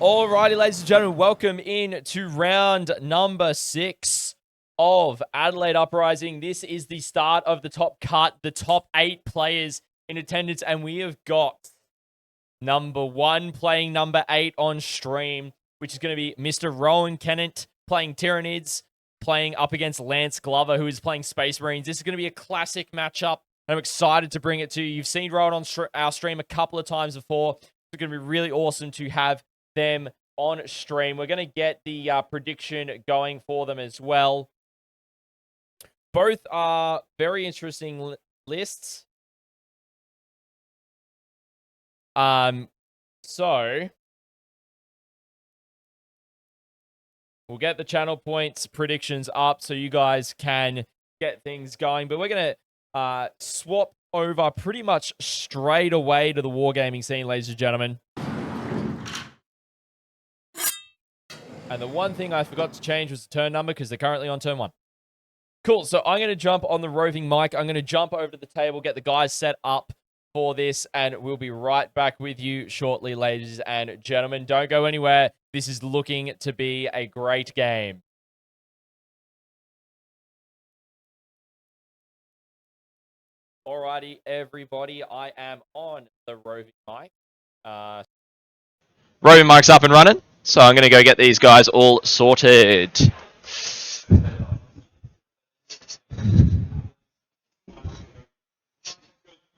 Alrighty, ladies and gentlemen, welcome in to round number 6 of Adelaide Uprising. This is the start of the top cut, the top 8 players in attendance, and we have got number 1 playing number 8 on stream, which is going to be Mr. Rowan Kennett playing Tyranids, playing up against Lance Glover, who is playing Space Marines. This is going to be a classic matchup, and I'm excited to bring it to you. You've seen Rowan on our stream a couple of times before. It's going to be really awesome to have them on stream. We're going to get the prediction going for them as well. Both are very interesting lists. So we'll get the channel points predictions up so you guys can get things going. But we're going to swap over pretty much straight away to the wargaming scene, ladies and gentlemen. And the one thing I forgot to change was the turn number because they're currently on turn 1. Cool, so I'm going to jump on the roving mic. I'm going to jump over to the table, get the guys set up for this, and we'll be right back with you shortly, ladies and gentlemen. Don't go anywhere. This is looking to be a great game. Alrighty, everybody, I am on the roving mic. Roving mic's up and running. So I'm going to go get these guys all sorted.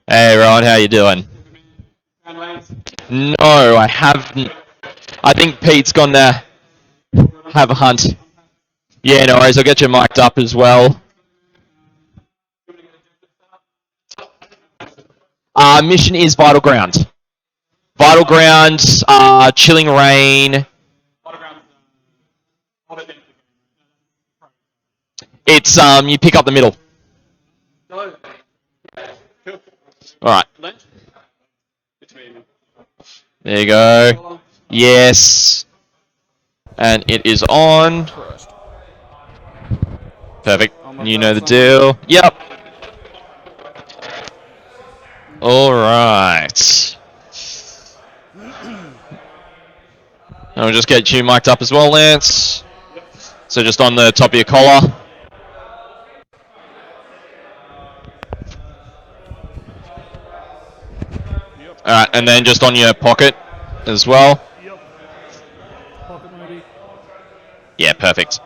Hey, Rowan, how you doing? No, I haven't. I think Pete's gone to have a hunt. Yeah, no worries. I'll get you mic'd up as well. Mission is Vital Ground. Vital Ground, Chilling Rain. It's, you pick up the middle. Alright. There you go. Yes. And it is on. Perfect. You know the deal. Yep. Alright. I'll just get you mic'd up as well, Lance. So just on the top of your collar. Alright, and then just on your pocket as well. Pocket maybe. Yeah, perfect.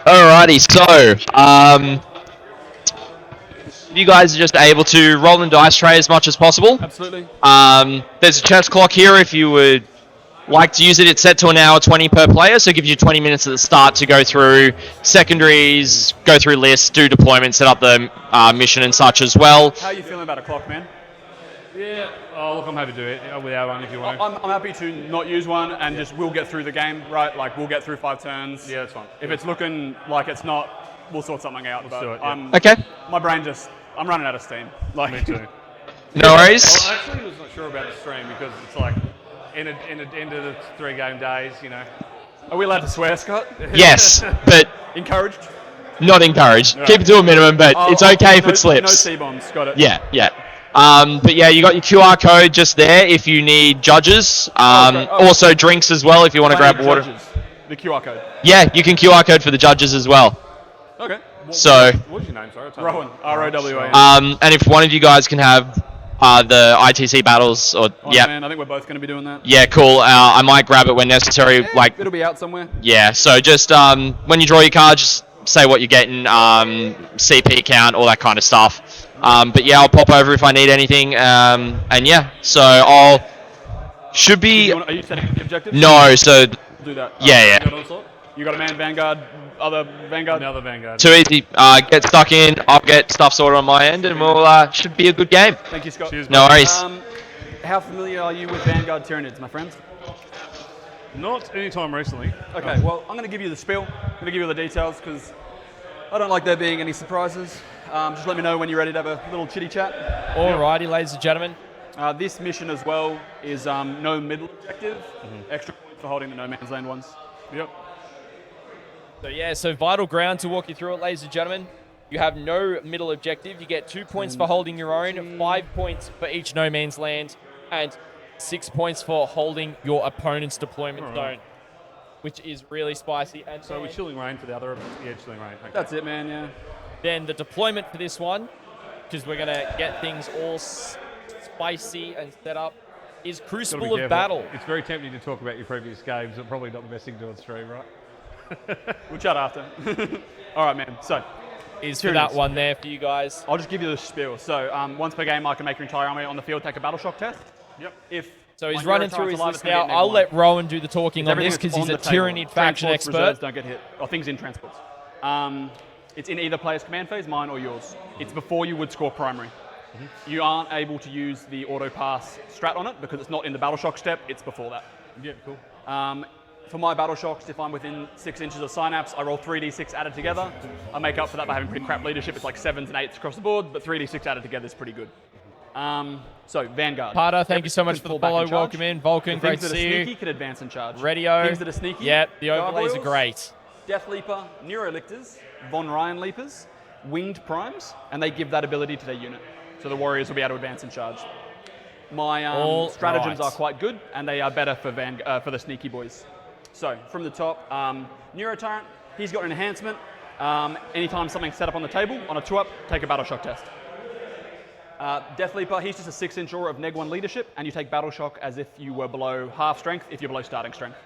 Alrighty, so, you guys are just able to roll and dice tray as much as possible. Absolutely. There's a chess clock here if you would like to use it. It's set to 1 hour 20 per player, so it gives you 20 minutes at the start to go through secondaries, go through lists, do deployment, set up the mission and such as well. How are you feeling about a clock, man? Yeah, oh, look, I'm happy to do it without one if you want. I'm happy to not use one and just we'll get through the game, right? Like we'll get through 5 turns. Yeah, that's fine. If it's looking like it's not, we'll sort something out. Let's do it, yeah. I'm, Okay. My brain just, I'm running out of steam. Like, Me too. No worries. I actually was not sure about the stream because it's like end of the 3 game days, you know. Are we allowed to swear, Scott? Yes, but Encouraged? not encouraged. Right. Keep it to a minimum, but it's okay if no, it slips. No C-bombs, got it. Yeah, yeah. But yeah, you got your QR code just there if you need judges. Okay. Also drinks as well if you want to grab water. Judges. The QR code. Yeah, you can QR code for the judges as well. Okay. So, What's your name, sorry? Rowan, R-O-W-A-N. and if one of you guys can have the ITC battles, or yeah, Man, I think we're both going to be doing that. yeah, cool. I might grab it when necessary. Yeah, Like, it'll be out somewhere. yeah. So just when you draw your card, just say what you're getting, CP count, all that kind of stuff. But yeah, I'll pop over if I need anything. And yeah, so should be. Are you setting the objectives? No, so Do that. yeah, Got yeah. on slot? You got a man, Vanguard, other Vanguard? Another Vanguard. Too easy. Get stuck in. I'll get stuff sorted on my end, and we'll should be a good game. Thank you, Scott. Cheers, No mate. worries. How familiar are you with Vanguard Tyranids, my friends? Not any time recently. Okay, well, I'm going to give you the spiel. I'm going to give you the details because I don't like there being any surprises. Just let me know when you're ready to have a little chitty chat. Alrighty, ladies and gentlemen. This mission as well is no middle objective. Extra points for holding the no man's land ones. Yep. So yeah, so Vital Ground, to walk you through it, ladies and gentlemen. You have no middle objective. You get 2 points for holding your own, 5 points for each no man's land, and 6 points for holding your opponent's deployment zone, which is really spicy. And So we're chilling rain for the other. Yeah, chilling rain. Okay. That's it, man. Yeah. then the deployment for this one, because we're going to get things all spicy and set up, is Gotta be Crucible of careful. Battle. It's very tempting to talk about your previous games, but probably not the best thing to do on stream, right? We'll chat after. All right, man. So Is for that Tyranids. one there for you guys. I'll just give you the spiel. So once per game, I can make your entire army on the field take a battle shock test. Yep. If So he's my running Neuro through his Tyrant's list alive, now. it's gonna I'll get let Rowan do the talking on everything this because that's he's a on the table. Tyranid faction Transports, expert. reserves don't get hit, or things in transports. It's in either player's command phase, mine or yours. It's before you would score primary. You aren't able to use the auto pass strat on it because it's not in the battle shock step. It's before that. Yeah, cool. For my battle shocks, if I'm within 6 inches of synapse, I roll 3d6 added together. I make up for that by having pretty crap leadership. It's like 7s and 8s across the board, but 3d6 added together is pretty good. So Vanguard. Parter, thank you so much Can for fall the back follow. and charge. Welcome in. Vulcan, The great things to that are see sneaky you. can advance and charge. Radio. Things that are sneaky. Yep, the overlays are gargoyles, great. Death Leaper, Neurolictors, Von Ryan Leapers, Winged Primes, and they give that ability to their unit. So the warriors will be able to advance and charge. My All stratagems right. are quite good, and they are better for for the sneaky boys. So from the top, Neuro Tyrant, he's got an enhancement. Anytime something's set up on the table, on a 2-up, take a battle shock test. Death Leaper, he's just a 6-inch aura of neg 1 leadership, and you take battle shock as if you were below half strength, if you're below starting strength.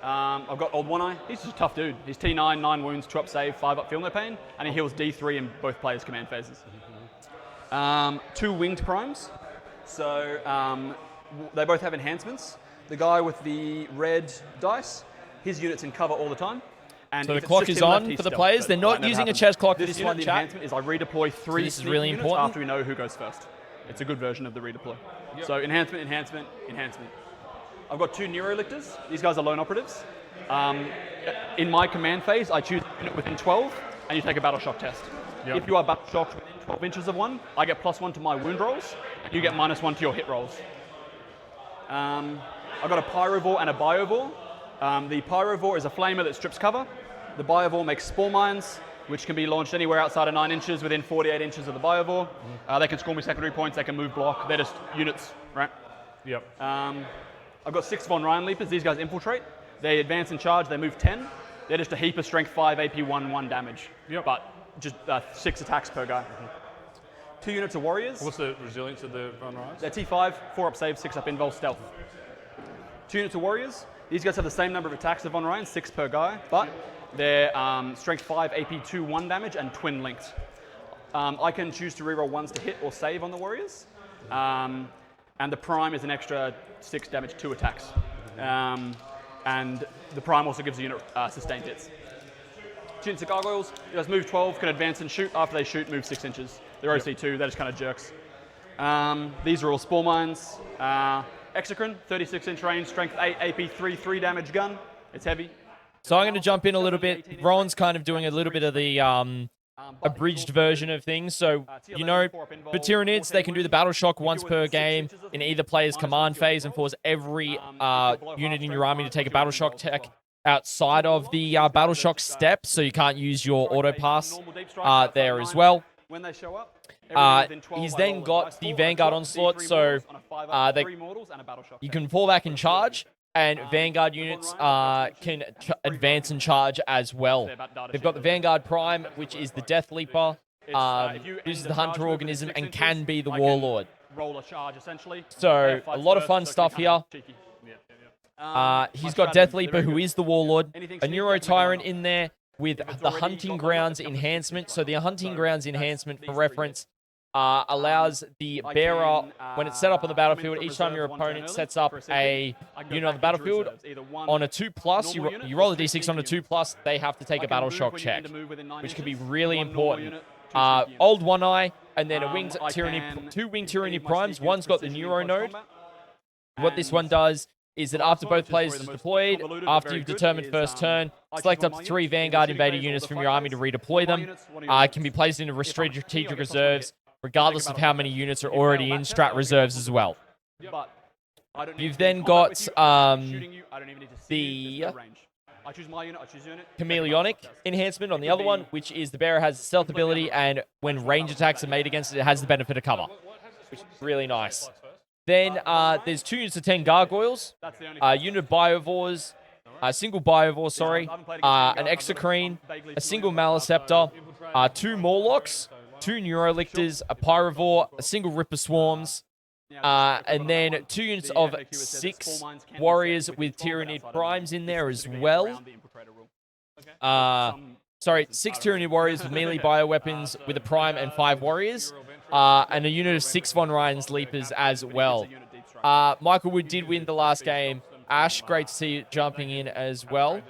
I've got Old One Eye, he's just a tough dude. He's T9, 9 wounds, 2-up save, 5-up feel no pain, and he heals D3 in both players' command phases. 2 Winged Primes, so they both have enhancements. The guy with the red dice, his unit's in cover all the time. And So the if it's clock just is him left, on he's for the stealth, players. but They're not that never using a happens. chess clock for This this one, unit, the chat. enhancement is I redeploy 3 this is sneaky really units important. after we know who goes first. It's a good version of the redeploy. So enhancement, enhancement, enhancement. I've got 2 Neurolictors. These guys are lone operatives. In my command phase, I choose a unit within 12, and you take a battle shock test. Yep. If you are battle shocked within 12 inches of one, I get +1 to my wound rolls, and you get -1 to your hit rolls. I've got a Pyrovore and a Biovore. The Pyrovore is a flamer that strips cover. The Biovore makes spore mines, which can be launched anywhere outside of 9 inches within 48 inches of the Biovore. They can score me secondary points, they can move block, they're just units, right? Yep. I've got 6 Von Ryan Leapers, these guys infiltrate. They advance and charge, they move 10. They're just a heap of strength 5, AP 1, 1 damage. Yep. But just 6 attacks per guy. 2 units of warriors. What's the resilience of the Von Rise? They're T5, 4-up save, 6-up invul, stealth. 2 units of warriors. These guys have the same number of attacks as Von Ryan, 6 per guy, but they're strength 5, AP 2, 1 damage, and twin linked. I can choose to reroll 1s to hit or save on the warriors. And the prime is an extra 6 damage, 2 attacks. And the prime also gives the unit sustained hits. 2 units of gargoyles. You guys move 12, can advance and shoot. After they shoot, move 6 inches. They're OC2, they're just kind of jerks. These are all spore mines. Exocrine, 36-inch range, strength 8, AP 3, 3 damage gun. It's heavy. So I'm going to jump in a little bit. Rowan's kind of doing a little bit of the abridged version of things. So, you know, for Tyranids, they can do the battle shock once per game in either player's command phase and force every unit in your army to take a battle shock tech outside of the battle shock step. So you can't use your auto pass there as well. When they show up, He's then got the Vanguard onslaught, so you can fall back and charge, and Vanguard units can advance and charge as well. They've got the Vanguard Prime, which is the Death Leaper, uses the Hunter Organism, and can be the Warlord. Roll a charge, essentially. So a lot of fun stuff here. He's got Death Leaper, who is the Warlord, a Neuro Tyrant in there with the Hunting Grounds enhancement. So the Hunting Grounds enhancement, for reference, allows the bearer, when it's set up on the battlefield, each time your opponent sets up a unit on the battlefield, on a 2+, you roll a d6 on a 2+, they have to take a battle shock check, which can be really important. Old One Eye, and then a winged tyranny, 2 winged tyranny primes. One's got the Neuro node. What this one does is that after both players are deployed, after you've determined first turn, select up to 3 Vanguard Invader units from your army to redeploy them. It can be placed into restricted strategic reserves, regardless of how many units are already in strat reserves as well. You've then got the Chameleonic enhancement on the other one, which is the bearer has stealth ability, and when range attacks are made against it, it has the benefit of cover, which is really nice. Then there's 2 units of 10 gargoyles, That's the only a unit of biovores, a single biovore, sorry, an exocrine, a single maliceptor, 2 morlocks, 2 neurolictors, a pyrovore, a single ripper swarms, and then 2 units of 6 warriors with Tyranid primes in there as well. Sorry, 6 Tyranid warriors with melee bioweapons with a prime and 5 warriors, and a unit of 6 Von Ryan's Leapers as well. Michael Wood did win the last game. Ash, great to see you jumping in as well.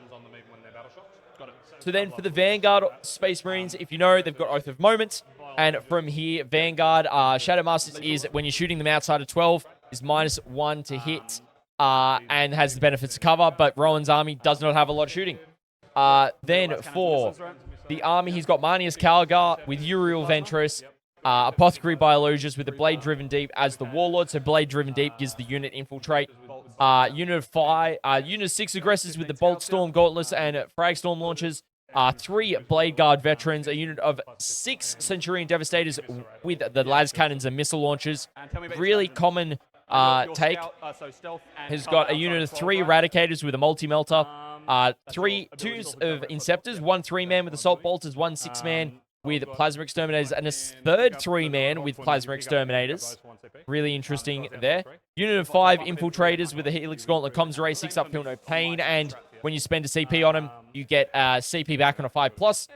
So then for the Vanguard Space Marines, if you know, they've got Oath of Moment. And from here, Vanguard, Shadow Masters is, when you're shooting them outside of 12, is -1 to hit and has the benefits of cover. But Rowan's army does not have a lot of shooting. Then for the army, he's got Marnius Calgar with Uriel Ventress, Apothecary Biologists with the Blade-Driven Deep as the Warlord. So Blade-Driven Deep gives the unit infiltrate. Unit of 6 Aggressors with the Bolt Storm Gauntlets and Frag Storm Launchers. 3 Blade Guard Veterans, a unit of 6 Centurion Devastators with the las cannons and missile launchers. Really common take. Has got a unit of 3 Eradicators with a multi-melter. 2 of Inceptors, 1 3-man with Assault Bolters, 1 6-man with Plasma Exterminators, and a third 3-man with Plasma Exterminators. Really interesting there. Unit of 5 Infiltrators with a Helix Gauntlet, Comms Array, 6 Uphill, no pain, and when you spend a CP on them, you get CP back on a 5+.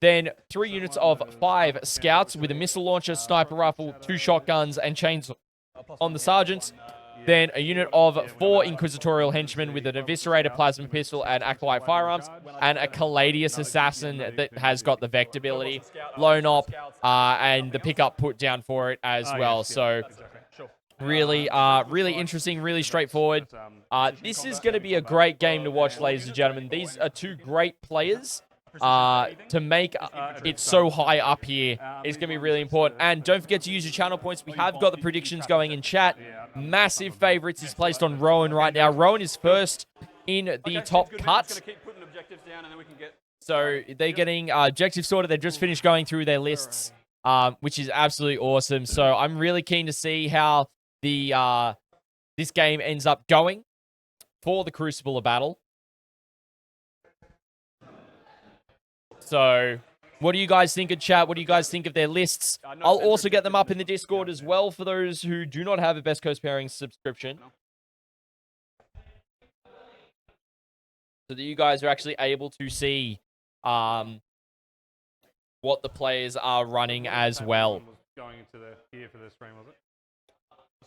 Then 3 units of 5 Scouts with a Missile Launcher, Sniper Rifle, 2 Shotguns, and Chains on the Sergeants. Then a unit of 4 Inquisitorial Henchmen with an Eviscerator, Plasma Pistol, and Acolyte Firearms, and a Caladius Assassin that has got the Vect ability, Lone Op, and the pickup put down for it as well. So really, really interesting, really straightforward. This is going to be a great game to watch, ladies and gentlemen. These are 2 great players. To make it so high up here is going to be really important. And don't forget to use your channel points. We have got the predictions going in chat. Massive favorites is placed on Rowan right now. Rowan is first in the top cut. So they're getting objectives sorted. They've just finished going through their lists, which is absolutely awesome. So I'm really keen to see how the this game ends up going for the Crucible of Battle. So, what do you guys think of chat? What do you guys think of their lists? I'll also get them up in the Discord as well for those who do not have a Best Coast Pairing subscription. So that you guys are actually able to see what the players are running as well. Going into the here for the stream, was it?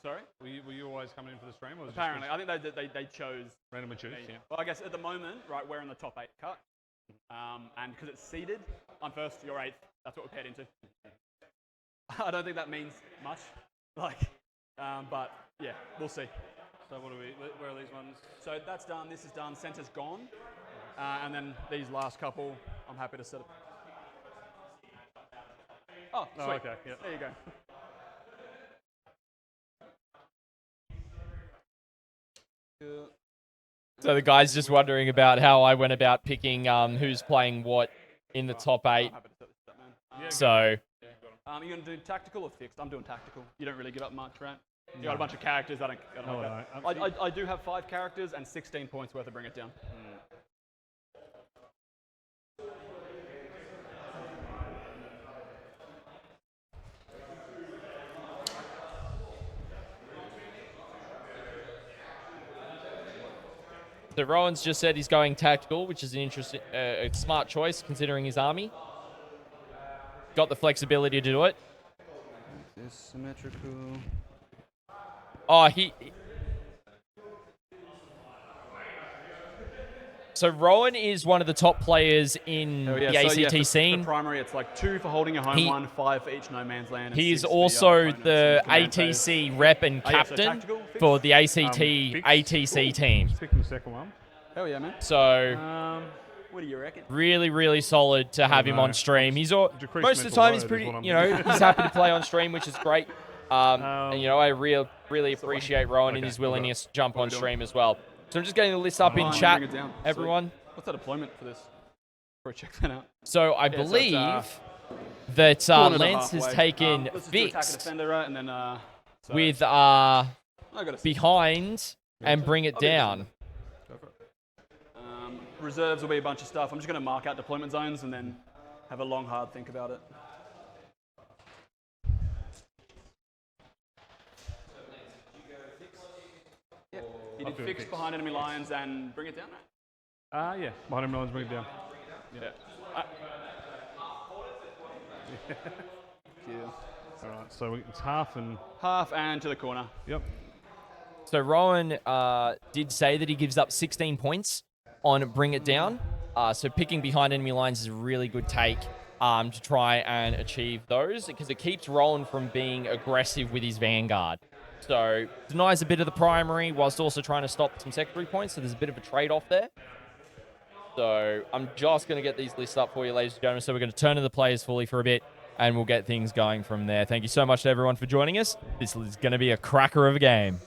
Sorry? Were you always coming in for the stream? Or was Apparently. I think they chose... Randomly choose, yeah. Well, I guess at the moment, right, we're in the top 8 cut. And because it's seeded, I'm first, you're 8th. That's what we're paired into. I don't think that means much. But yeah, we'll see. So where are these ones? So that's done, this is done, center's gone. And then these last couple, I'm happy to set up. Oh, sweet. Oh, okay, yep. There you go. So the guy's just wondering about how I went about picking who's playing what in the top 8. So... You're going to do tactical or fixed? I'm doing tactical. You don't really give up much, right? You got a bunch of characters. I don't like that. I do have 5 characters and 16 points worth of Bring It Down. So Rowan's just said he's going tactical, which is an interesting, a smart choice considering his army. Got the flexibility to do it. Is symmetrical. Oh, So Rowan is one of the top players in the ACT scene. For primary, it's like 2 for holding a home one, 5 for each no man's land. He is also the ATC rep and captain for the ATC team. Pick the second one. Hell yeah, man. So, what do you reckon? really, really solid to have him on stream. He's most of the time he's pretty, he's happy to play on stream, which is great. And I really appreciate Rowan and his willingness to jump on stream as well. So I'm just getting the list up in chat, everyone. What's that deployment for this? Before I check that out. So I believe that Lance has taken let's just do attack fixed. defender, right? And then with I got to behind and bring it I'll be down. Go for it. Reserves will be a bunch of stuff. I'm just going to mark out deployment zones and then have a long, hard think about it. Yeah, you did fix behind enemy lines and bring it down, right? Yeah. Behind him, no one's bring it down. Yeah. Yeah. All right. So it's half and. Half and to the corner. Yep. So Rowan did say that he gives up 16 points on Bring It Down. So picking behind enemy lines is a really good take to try and achieve those because it keeps Rowan from being aggressive with his Vanguard. So denies a bit of the primary whilst also trying to stop some secondary points. So there's a bit of a trade-off there. So I'm just going to get these lists up for you, ladies and gentlemen. So we're going to turn to the players fully for a bit and we'll get things going from there. Thank you so much to everyone for joining us. This is going to be a cracker of a game.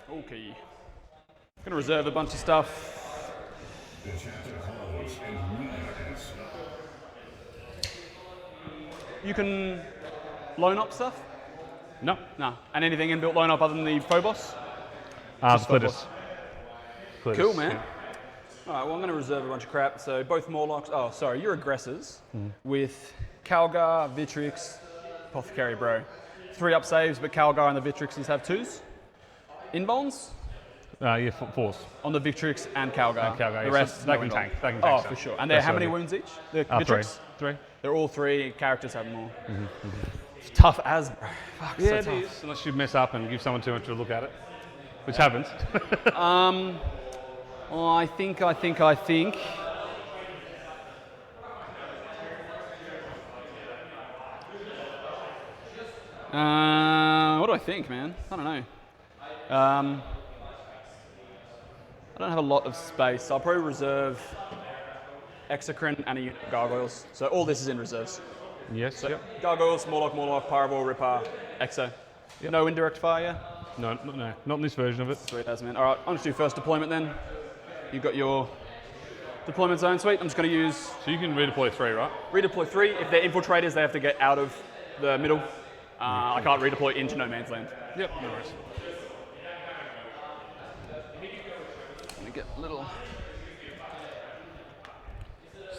Okay. Gonna reserve a bunch of stuff. You can loan up stuff? No. No. And anything inbuilt loan up other than the Phobos? Splitters. Cool, man. All right, well, I'm going to reserve a bunch of crap. So both Morlocks. Oh, sorry, you're aggressors with Calgar, Vitrix, Apothecary, bro. 3 up saves, but Calgar and the Vitrixes have 2s. Invulns? Yeah, force. On the Victrix and Calgar. And Calgar, The yes. rest, They no can invuln. tank. They can Oh, tank for stuff. sure. And they're That's how what many I do. wounds each? The 3. Victrix? 3. They're all 3. Characters have more. It's tough as, bro. Fuck, Yeah, so it tough. is. Unless you mess up and give someone too much to look at it, which happens. Oh, I think. What do I think, man? I don't know. I don't have a lot of space. I'll probably reserve Exocrine and a unit of Gargoyles. So all this is in reserves. Yes. So Yep. Gargoyles, Morlock, Parvor, Ripper, Exo. Yep. No indirect fire? No, not in this version of it. Sweet as, man. All right, I'll just do first deployment then. You've got your deployment zone, sweet. I'm just going to use So you can redeploy 3, right? redeploy 3. If they're infiltrators, they have to get out of the middle. I can't redeploy into no man's land. Yep. No worries. Let me get a little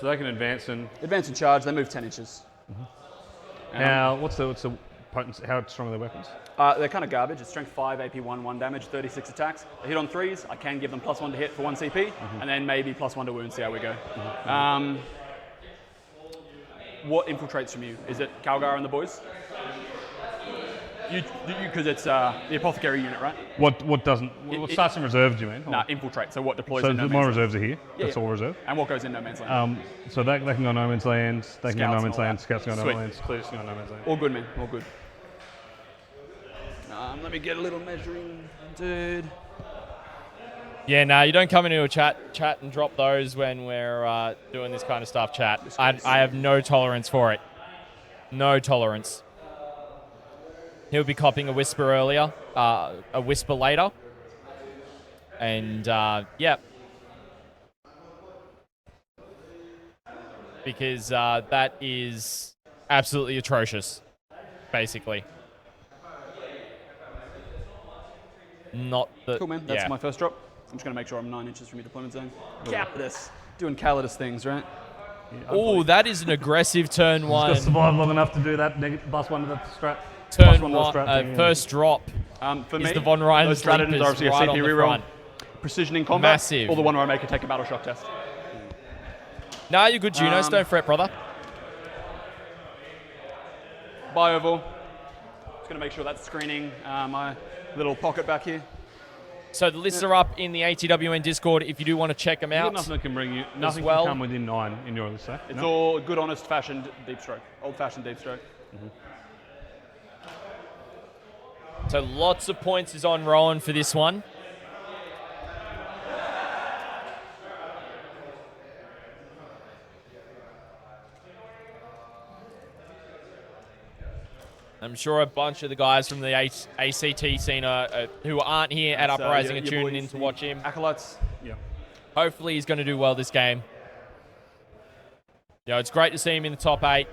So they can advance and advance and charge. They move 10 inches. now what's the potency? How strong are their weapons? They're kind of garbage. It's strength 5, AP 1, 1 damage, 36 attacks. They hit on 3s. I can give them +1 to hit for 1 CP, and then maybe +1 to wound. See how we go. What infiltrates from you? Is it Calgar and the boys? You because it's the apothecary unit, right? What doesn't? What starts in reserve? Do you mean? Nah, infiltrate. So what deploys So in no my man's land? reserves are here. That's yeah. all reserve. And what goes in no man's land? So they can go no man's land. They can go Scouts no and man's all land. that. Scouts can go no Sweet. man's land. Clears can go no man's land. All good, man. All good. Let me get a little measuring, dude. Yeah, no, you don't come into a chat and drop those when we're doing this kind of stuff, chat. I have no tolerance for it. No tolerance. He'll be copying a whisper earlier, a whisper later. And, yeah. Because that is absolutely atrocious, basically. Not the... Cool, man. That's yeah. my first drop. I'm just going to make sure I'm 9 inches from your deployment zone. Calidus. Doing Calidus things, right? Oh, that is an aggressive turn one. Just survive long enough to do that. +1 to the strat. Turn +1 to the one, strat thing, yeah. first drop. For Is me, the Von Ryan those Tyranids Sleepers are obviously right a on CP the reroll. front. Precision in combat. Massive. Or the one where I make a take a battle shock test. Nah, you're good, Junos. Don't fret, brother. Bioval. Just going to make sure that's screening my little pocket back here. So the lists are up in the ATWN Discord if you do want to check them You've got out. nothing that can bring you. Nothing well. can come within 9 in your list, eh? It's No? all good, honest, fashioned deep stroke. Old fashioned deep stroke. So lots of points is on Rowan for this one. I'm sure a bunch of the guys from the ACT scene who aren't here at So, Uprising your are tuning boys, in to the watch him. Acolytes. Yeah. Hopefully he's going to do well this game. Yeah, it's great to see him in the top 8.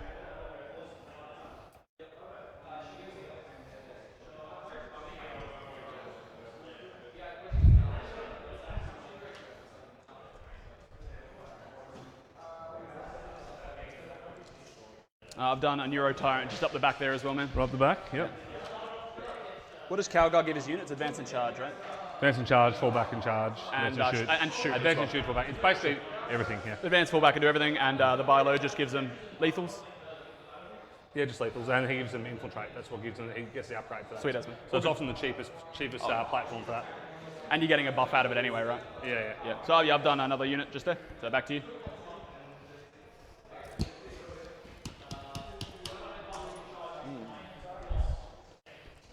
I've done a Neuro Tyrant just up the back there as well, man. Right up the back, yep. What does Calgar give his units? Advance and charge, right? Advance and charge, fall back and charge. And shoot. And shoot. Advance and shoot, fall back. It's basically everything, yeah. Advance, fall back and do everything, and the Bilo just gives them lethals. Yeah, just lethals, and he gives them infiltrate. That's what gives them. He gets the upgrade for that. Sweet as man. So it's often the cheapest platform for that. And you're getting a buff out of it anyway, right? Yeah. So yeah, I've done another unit just there. So back to you.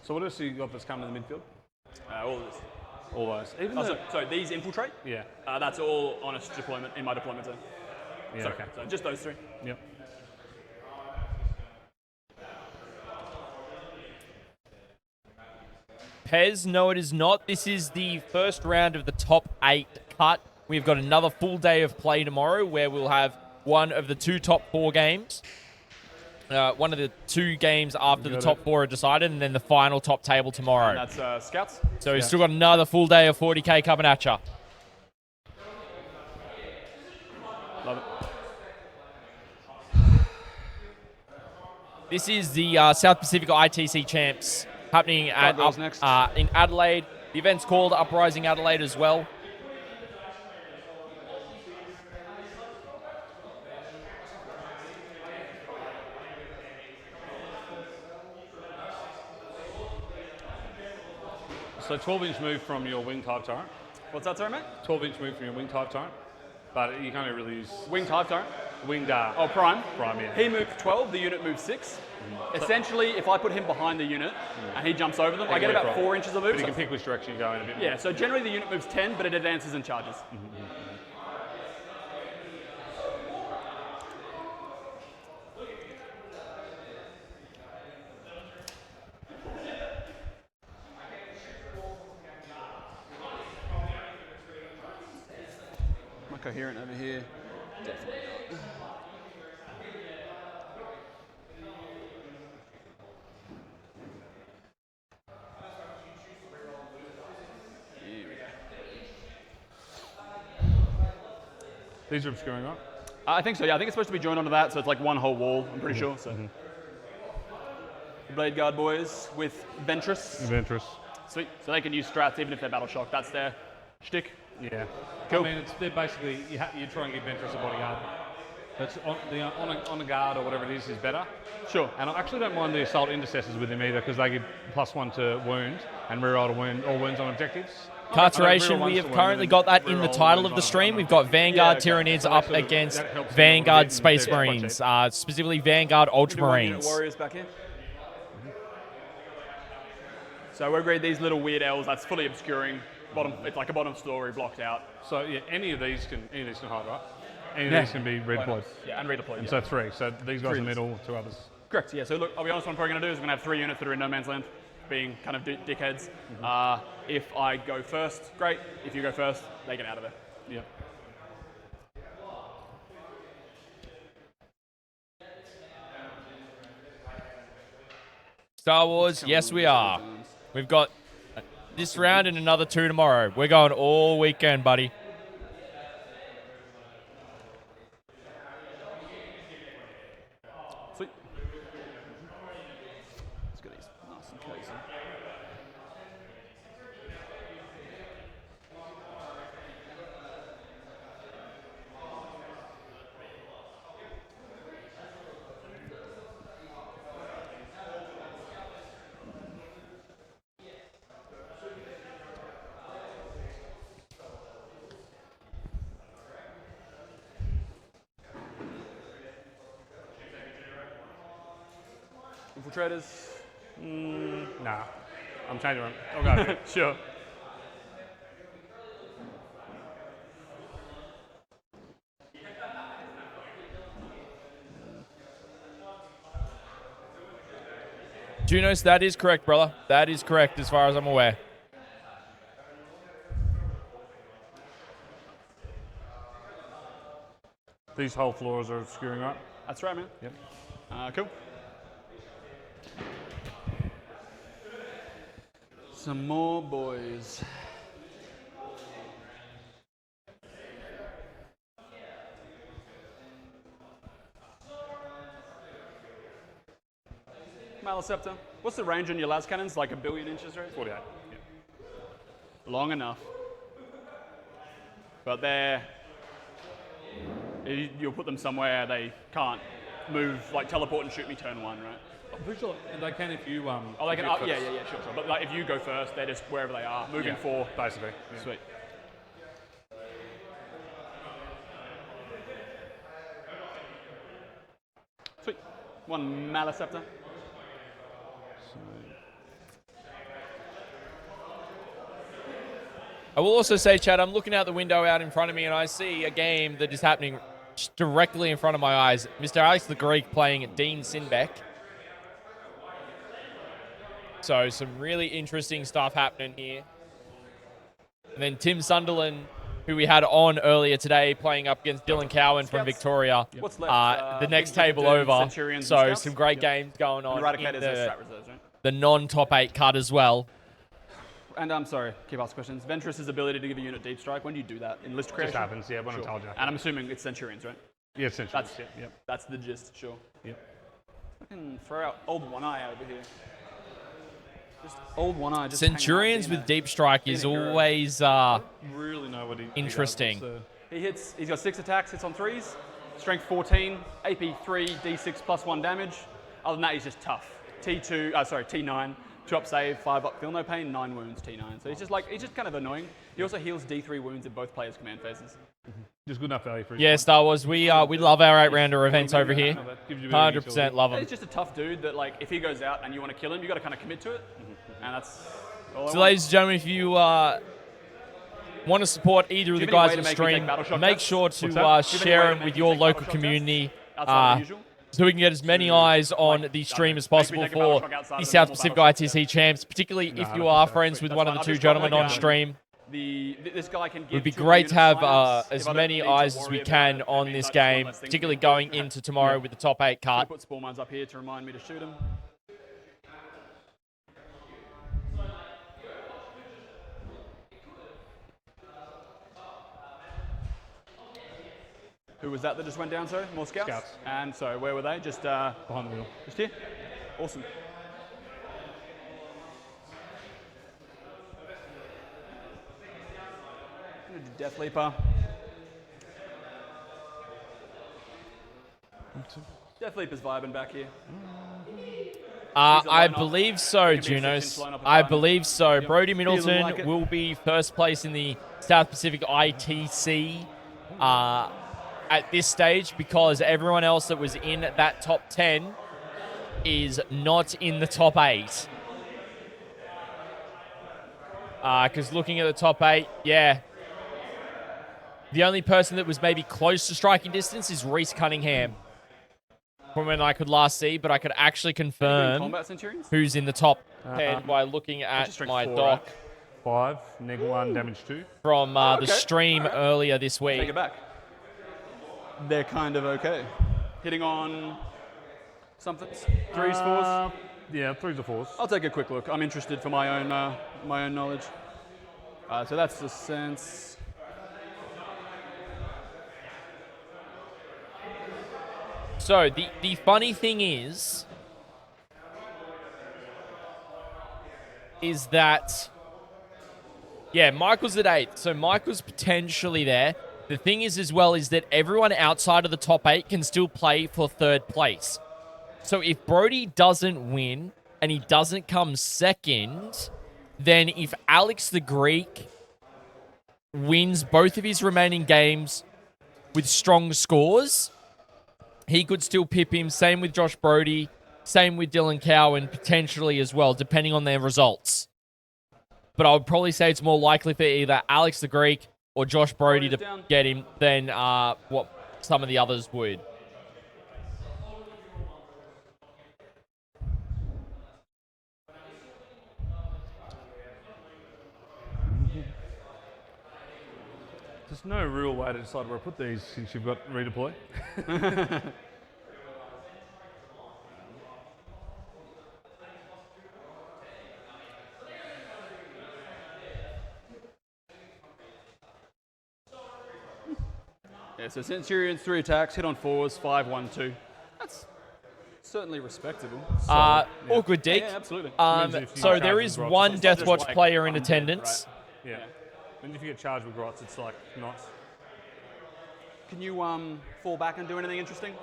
So what else have you got that's coming in the midfield? All of this. All those. Even So these infiltrate? Yeah. That's all honest deployment in my deployment zone. Yeah, okay. So just those 3. Yep. Pez, no, it is not. This is the first round of the top 8 cut. We've got another full day of play tomorrow where we'll have one of the 2 top 4 games. One of the 2 games after the top 4 are decided, and then the final top table tomorrow. And that's Scouts. So we've still got another full day of 40k coming at you. Love it. This is the South Pacific ITC Champs happening at in Adelaide. The event's called Uprising Adelaide as well. So 12-inch move from your wing type turret. What's that, sorry, mate? 12-inch move from your wing type turret. But you can only really use Wing type turret. winged. Oh, prime. Prime, yeah. He moved 12, the unit moved 6. Essentially, if I put him behind the unit and he jumps over them, I get about 4 inches of move. But you can pick which direction you go in a bit more. Yeah, so generally the unit moves 10, but it advances and charges. Am I coherent over here? Definitely not. Here we go. These are obscuring, right? I think so, yeah. I think it's supposed to be joined onto that, so it's like one whole wall, I'm pretty sure. So. The Blade Guard boys with Ventress. Ventress. Sweet. So they can use strats even if they're battle shocked. That's their shtick. Yeah. Cool. I mean, they're basically, you try and give Ventress a bodyguard. That's on a guard or whatever it is better. Sure. And I actually don't mind the assault intercessors with him either because they give +1 to wound and reroll to wound all wounds on objectives. Carceration, we have currently got that in the title of the stream. We've got Vanguard Tyranids up against Vanguard Space Marines, specifically Vanguard Ultramarines. Warriors back here. So we agreed these little weird L's, that's fully obscuring. Bottom, it's like a bottom story blocked out. So yeah, any of these can hide, right? Any of these can be redeployed. Yeah, and redeployed. And so 3. So these guys in the middle, 2 others. Correct, yeah. So look, I'll be honest, what I'm probably going to do is I'm going to have 3 units that are in no man's land, being kind of dickheads. If I go first, great. If you go first, they get out of there. Yeah. Star Wars, yes we are. We've got this round and another 2 tomorrow. We're going all weekend, buddy. Sweet. Let's get these nice and cozy. Infiltrators? Nah. I'm changing them. I'll go. Sure. Junos, that is correct, brother. That is correct as far as I'm aware. These whole floors are skewing up. That's right, man. Yep. Cool. Some more boys. Maliceptor. What's the range on your las cannons? Like 1 billion inches, right? 48. Yeah. Long enough. But you'll put them somewhere they can't move, like teleport and shoot me turn 1, right? I'm pretty sure they can if you Oh, they can. Yeah, sure. But like, if you go first, they're just wherever they are, moving 4. basically. Yeah. Sweet. Sweet. 1 Maliceptor. I will also say, Chad, I'm looking out the window out in front of me, and I see a game that is happening just directly in front of my eyes. Mr. Alex the Greek playing Dean Sinbeck. So some really interesting stuff happening here. And then Tim Sunderland, who we had on earlier today, playing up against Dylan Cowan from Victoria. What's left? The next Victor table Doom, over. Centurions, So and some Scouts? great games going on in Eradicators and strat reserves, right? the non-top 8 cut as well. And I'm sorry, keep asking questions. Ventress's ability to give a unit deep strike, when do you do that? In list Just creation? happens, yeah, when I told you. And I'm assuming it's Centurions, right? Yeah, essentially. That's, Yep. that's the gist, sure. Yep. I can throw out old One Eye over here. Just old One Eye. Just hanging out, Centurions being with deep strike is being a hero. always Really know what he Interesting. does. He hits. He's got 6 attacks, hits on 3s, strength 14, AP 3, D6 plus 1 damage. Other than that, he's just tough. T9, 2 up save, 5 up feel no pain, 9 wounds, T9. So he's just kind of annoying. He also heals D3 wounds in both players' command phases. Just good enough value for his Yeah, point. Star Wars. We love our 8-rounder events over here. That gives you a bit of 100% utility. love them. He's just a tough dude that, like, if he goes out and you want to kill him, you got to kind of commit to it. And that's all I So, want. ladies and gentlemen, if you want to support either of Do the you have guys any on way to make me stream, take battle shot make tests? sure What's to that? Do you have any share way to them make with me your take battle local shot community. tests outside of the usual? So we can get as many eyes on the stream as possible Make me take a battle for shock outside the of the South normal Pacific battle shock ITC champs, particularly if I you don't are think friends that's with That's one of fine. the I'll two just gentlemen drop on my gun. stream. This guy can give It would be 2 great to have units as if I don't many need to eyes as worry we about can it. on That this means that's one game, less thing particularly to do. going into tomorrow with the top 8 I'll cut. put spawn mines up here to remind me to shoot him. Who was that just went down, sorry? More scouts? Scouts. And so where were they? Just Behind the wheel. just here? Awesome. Gonna do Death Leaper. Death Leaper's vibing back here. I lineup. believe so, It can be a Junos. 6-inch lineup of I diamonds. believe so. Brody Feeling Middleton like it. will be first place in the South Pacific ITC at this stage because everyone else that was in that top 10 is not in the top 8. Because looking at the top 8, yeah. The only person that was maybe close to striking distance is Reese Cunningham. From when I could last see, but I could actually confirm Combat Centurions? who's in the top 10 by looking at strength my 4, doc 5, -1, damage 2. from the okay. stream earlier this Take week. it back. They're kind of okay. Hitting on something. 3s, 4s. Yeah, 3s or 4s. I'll take a quick look. I'm interested for my own knowledge. So that's the sense. So the funny thing is that, yeah, Michael's at 8. So Michael's potentially there. The thing is as well is that everyone outside of the top 8 can still play for 3rd place. So if Brody doesn't win and he doesn't come 2nd, then if Alex the Greek wins both of his remaining games with strong scores, he could still pip him. Same with Josh Brody. Same with Dylan Cowan, potentially as well, depending on their results. But I would probably say it's more likely for either Alex the Greek or Josh Brody to down. get him than what some of the others would. There's no real way to decide where to put these since you've got redeploy. Yeah, so Centurions, 3 attacks, hit on 4s, 5, 1, 2. That's certainly respectable. So, Awkward Deke. yeah, absolutely. Means if you So charge there with is grots, one it's not just Deathwatch like player in undead, attendance. Yeah. And if you get charged with grots, it's like not. Can you fall back and do anything interesting?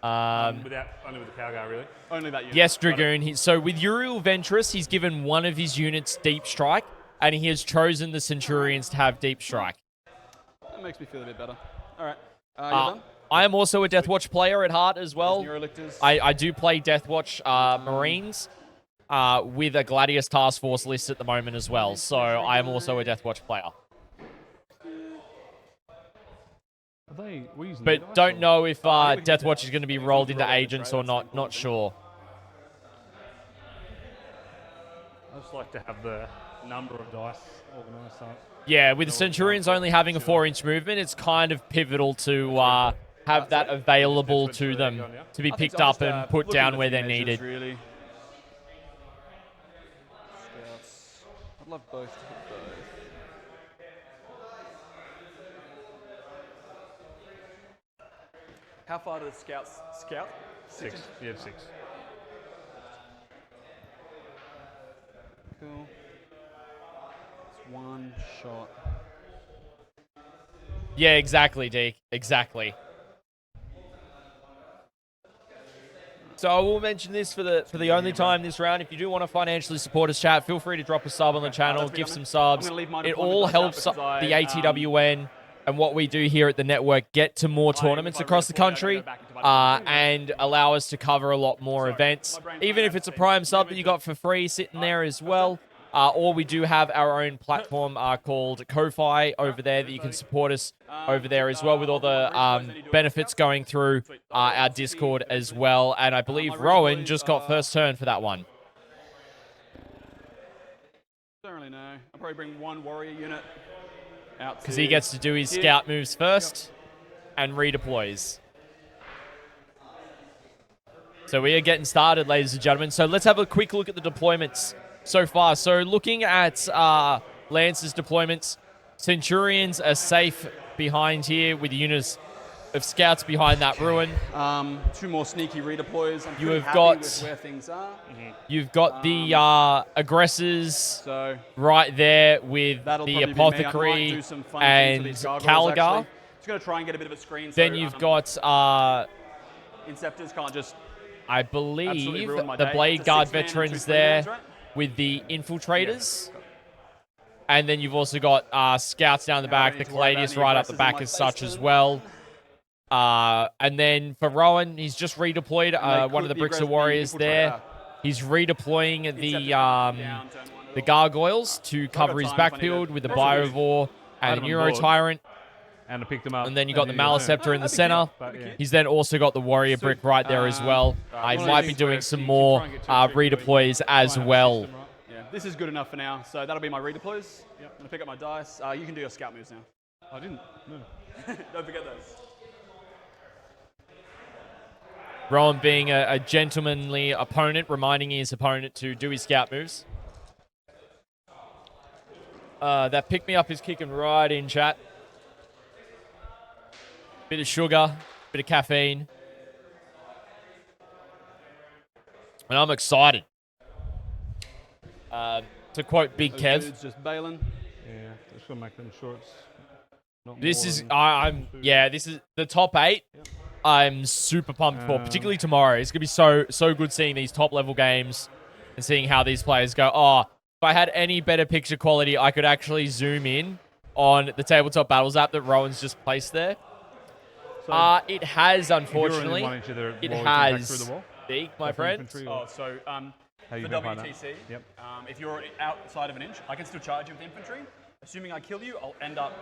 Only with the power guy, really. Only that unit. Yes, Dragoon. So with Uriel Ventress, he's given one of his units Deep Strike, and he has chosen the Centurions to have Deep Strike. That makes me feel a bit better. All right. You done? I am also a Deathwatch player at heart as well. Neurolictors. I do play Deathwatch Marines with a Gladius Task Force list at the moment as well, so I am also a Deathwatch player. We're using But dice, don't or- know if we can do Deathwatch that. is going to be Yeah, rolled we can into roll it, agents right? or That's not. cool. Not sure. I just like to have the number of dice organised. So Yeah, with the Centurions only having a 4-inch movement, it's kind of pivotal to have that available to them to be I think picked so. I'm up just, and put looking at down a where few they're measures, needed. Really. Scouts. I'd love both to hit both. How far do the scouts scout? 6. You have 6. Cool. It's one shot. Yeah, exactly, Deke. Exactly. So I will mention this for the only time this round. If you do want to financially support us, chat, feel free to drop a sub on the channel, let's give be some honest. subs. I'm gonna leave my It deployment all dice out helps because the I, ATWN and what we do here at the network get to more tournaments if I across the redeploy, I gotta country go back into my deployment. and allow us to cover a lot more events. my brain's Even fried if out it's a today. Prime sub that you got for free sitting there as well. Or we do have our own platform called Ko-Fi over there that you can support us over there as well with all the benefits going through our Discord as well. And I believe Rowan just got first turn for that one. Don't really know. I'll probably bring one warrior unit out Because he gets to do his here. scout moves first and redeploys. So we are getting started, ladies and gentlemen. So let's have a quick look at the deployments so far. So looking at Lance's deployments, Centurions are safe behind here with units of scouts behind that ruin. 2 more sneaky redeploys. I'm You pretty have happy got- with where things are. You've got the aggressors So right there with that'll the probably be me. I might apothecary do some fun things and with these gargoyles, Calgar. actually. Just gonna try and get a bit of a screen. Then so, you've got, Inceptors can't just I absolutely believe, ruin my the day. Blade It's a Guard 6-man and 2 veterans 3-mans, there right? with the infiltrators. And then you've also got scouts down the Now I back, don't the need to worry about Caladius any right up the aggressors in back my as face such as then. well. And then for Rowan, he's just redeployed one of the Bricks of Warriors there. He's redeploying the gargoyles to cover his backfield with the Biovore and the them Neuro on board. Tyrant. And I picked them up. And then you got the did your turn. Maleceptor in the center. But yeah. He's then also got the Warrior Brick right there as well. I one of might these be doing where some you more try and get too quick, redeploys as try and have a well. system, right? Yeah, this is good enough for now. So that'll be my redeploys. I'm gonna pick up my dice. You can do your scout moves now. I didn't. No. Don't forget those. Rowan being a gentlemanly opponent, reminding his opponent to do his scout moves. That pick me up is kicking right in, chat. Bit of sugar, bit of caffeine. And I'm excited. To quote Big Those Kev, dudes just bailing. Yeah, just gonna make them sure it's not this more is than two. this is the top 8. I'm super pumped for, particularly tomorrow. It's gonna be so good seeing these top level games and seeing how these players go. Oh, if I had any better picture quality, I could actually zoom in on the Tabletop Battles app that Rowan's just placed there. So, It has, if you're only unfortunately. one inch of the It wall, you can hack has. through the wall. Deke, my For friend. infantry or- Oh, so How you for verify that? WTC, Yep. if you're outside of an inch, I can still charge you with infantry. Assuming I kill you, I'll end up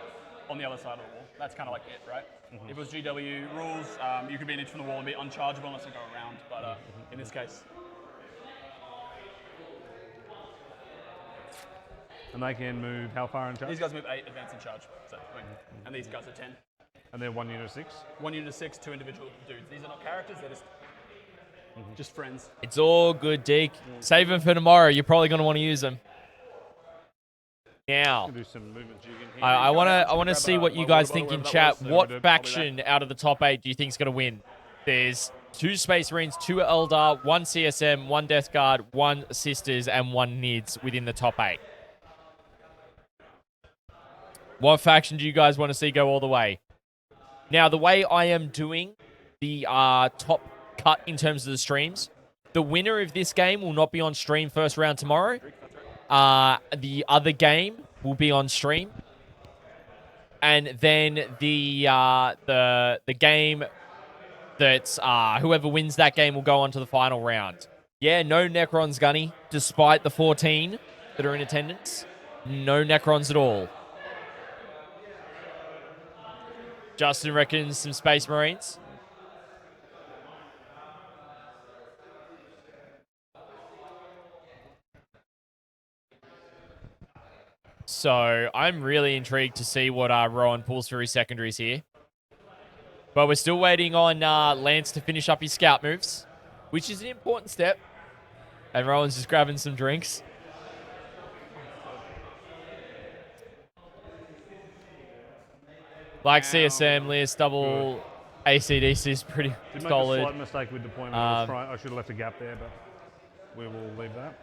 on the other side of the wall. That's kind of like it, right? If it was GW rules, you could be an inch from the wall and be unchargeable unless you go around. But in this case, And they can move how far in charge? These guys move 8, advance in charge. So, and these guys are 10. And they're 1 unit of 6? 1 unit of 6, 2 individual dudes. These are not characters, they're just friends. It's all good, Deke. Save them for tomorrow. You're probably going to want to use them. Now, Do some movement jig in here. I want to see what you guys think in chat. was. What I'll do faction out of the top 8 do you think is going to win? There's 2 Space Marines, 2 Eldar, 1 CSM, 1 Death Guard, 1 Sisters, and 1 NIDS within the top 8. What faction do you guys want to see go all the way? Now, the way I am doing the top cut in terms of the streams, the winner of this game will not be on stream first round tomorrow. The other game will be on stream. And then the game that's whoever wins that game will go on to the final round. Yeah, no Necrons, Gunny, despite the 14 that are in attendance. No Necrons at all. Justin reckons some Space Marines. So I'm really intrigued to see what Rowan pulls for his secondaries here. But we're still waiting on Lance to finish up his scout moves, which is an important step. And Rowan's just grabbing some drinks. Like CSM, Leas double ACDC is pretty Did make a solid. slight mistake with deployment. I should have left a gap there, but we will leave that.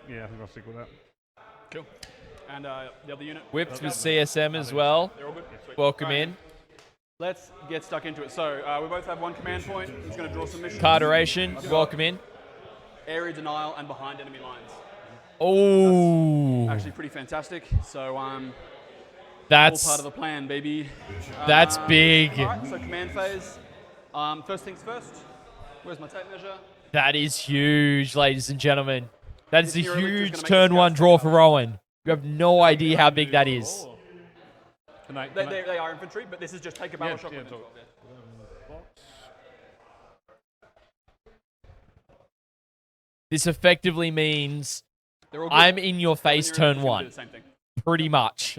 Yeah, I think I'll stick with that. Cool. And the other unit? Whipped with CSM as well. They're all good? Yeah, sweet. Welcome Alright, in. Let's get stuck into it. So we both have 1 command point. He's going to draw some missions. Carduration, welcome in. Area denial and behind enemy lines. Oh, Actually pretty fantastic. So all that's part of the plan, baby. That's big. All right, so command phase. First things first. Where's my tape measure? That is huge, ladies and gentlemen. That is a This Neurolictor's gonna huge make turn the 1 scouts draw take for cover. Rowan. You have no idea how big that is. Can I, They are infantry, but this is just take a battle shock with them. This effectively means They're all good. I'm in your face Neurolictor's turn gonna do 1. the same thing. Pretty much.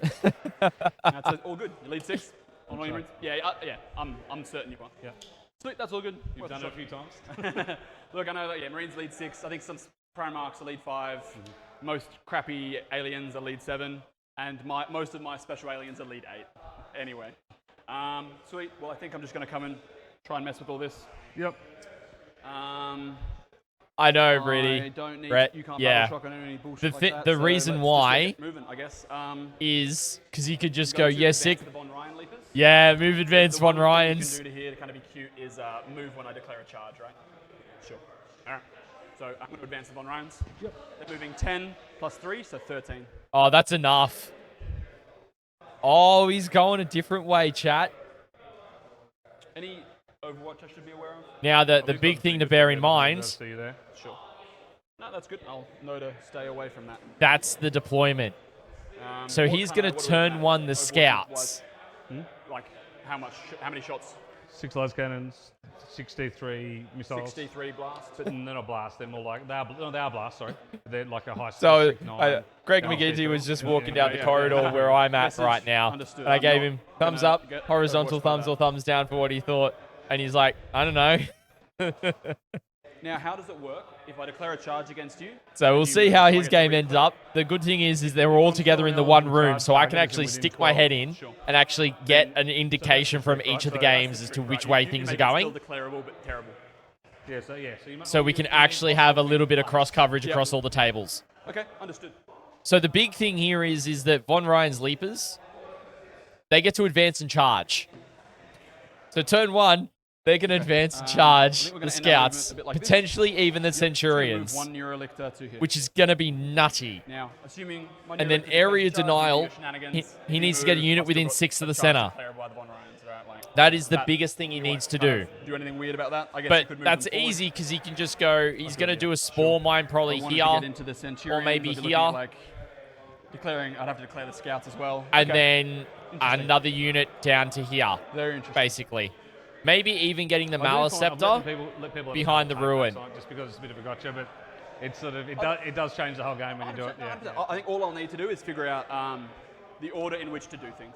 That's all good. You lead 6 on all your Marines? Yeah. I'm certain you won. Yeah. Sweet, that's all good. You've done it a few times. Look, I know that Marines lead 6. I think some Primarchs are lead 5. Most crappy aliens are lead 7, and most of my special aliens are lead 8. Anyway, sweet. Well, I think I'm just going to come and try and mess with all this. Yep. I know, I really. don't need. Brett, You can't yeah. battle shock on any bullshit The like that, the so reason let's why just get moving, I guess. is because you could just go go, to yeah, advance sick. the Von Ryan leapers. Yeah, move advance The one one thing Ryans. you can do to here to kind of be cute is move when I declare a charge, right? Sure. All right. So I'm going to advance the Von Ryans. Yep. They're moving 10 plus 3, so 13. Oh, that's enough. Oh, he's going a different way, chat. Any Overwatch I should be aware of? Now, the big thing to bear in mind, See you there. Sure. No, that's good. I'll know to stay away from that. that's the deployment. So What he's kinda- going what to do we turn have 1 the Overwatch-wise? scouts. Like how many shots? 6 las cannons, 63 missiles. 63 blast. But they're not blast. They're more like they are blast. Sorry, they're like a high. So six, nine. Greg No, McGinty was just walking yeah, down the yeah, corridor yeah. where I'm at Message right now. understood. And I I'm gave not him thumbs gonna up, get horizontal Overwatch by thumbs that. or thumbs down for what he thought. And he's like, I don't know. Now, how does it work if I declare a charge against you? So we'll You see move, how I his get game three ends clear. up. The good thing is they're all together in the one room, so I can actually stick my head in Sure. and actually get an that's indication the from trick, each right? of the So that's games That's as the to trick, which right? way You things are make it going. Still declarable, but terrible. Yeah. So you might So we can actually have a little bit of cross coverage Yep. across all the tables. Okay, understood. So the big thing here is that Von Ryan's Leapers, they get to advance and charge. So turn 1, they can advance and I charge think we're the gonna end our movement scouts, a bit like this. potentially even the It's gonna move Centurions, 1 Neurolictor to here. which is going to be nutty. Now, assuming my And then Neurolictor's area advanced charge, denial, you do shenanigans, he you needs to get a move, unit I've still within got 6 of the a charge center. declared by the Von Ryans, right? Like, That is the biggest thing he you needs to can't do. do anything weird about that? I guess you But could move that's them forward. easy because he can just go, he's going to do a spore mine probably I wanted here, to get into the Centurions, maybe I'd be looking here. at, like, declaring, I'd have to declare the scouts as well. and Okay. then another unit down to here, Very interesting. basically. Maybe even getting the I do Malice find I'm Scepter let people behind the take that ruin. side just because it's a bit of a gotcha, but it's sort of it does change the whole game when you do it. Yeah. 100%. I think all I'll need to do is figure out the order in which to do things.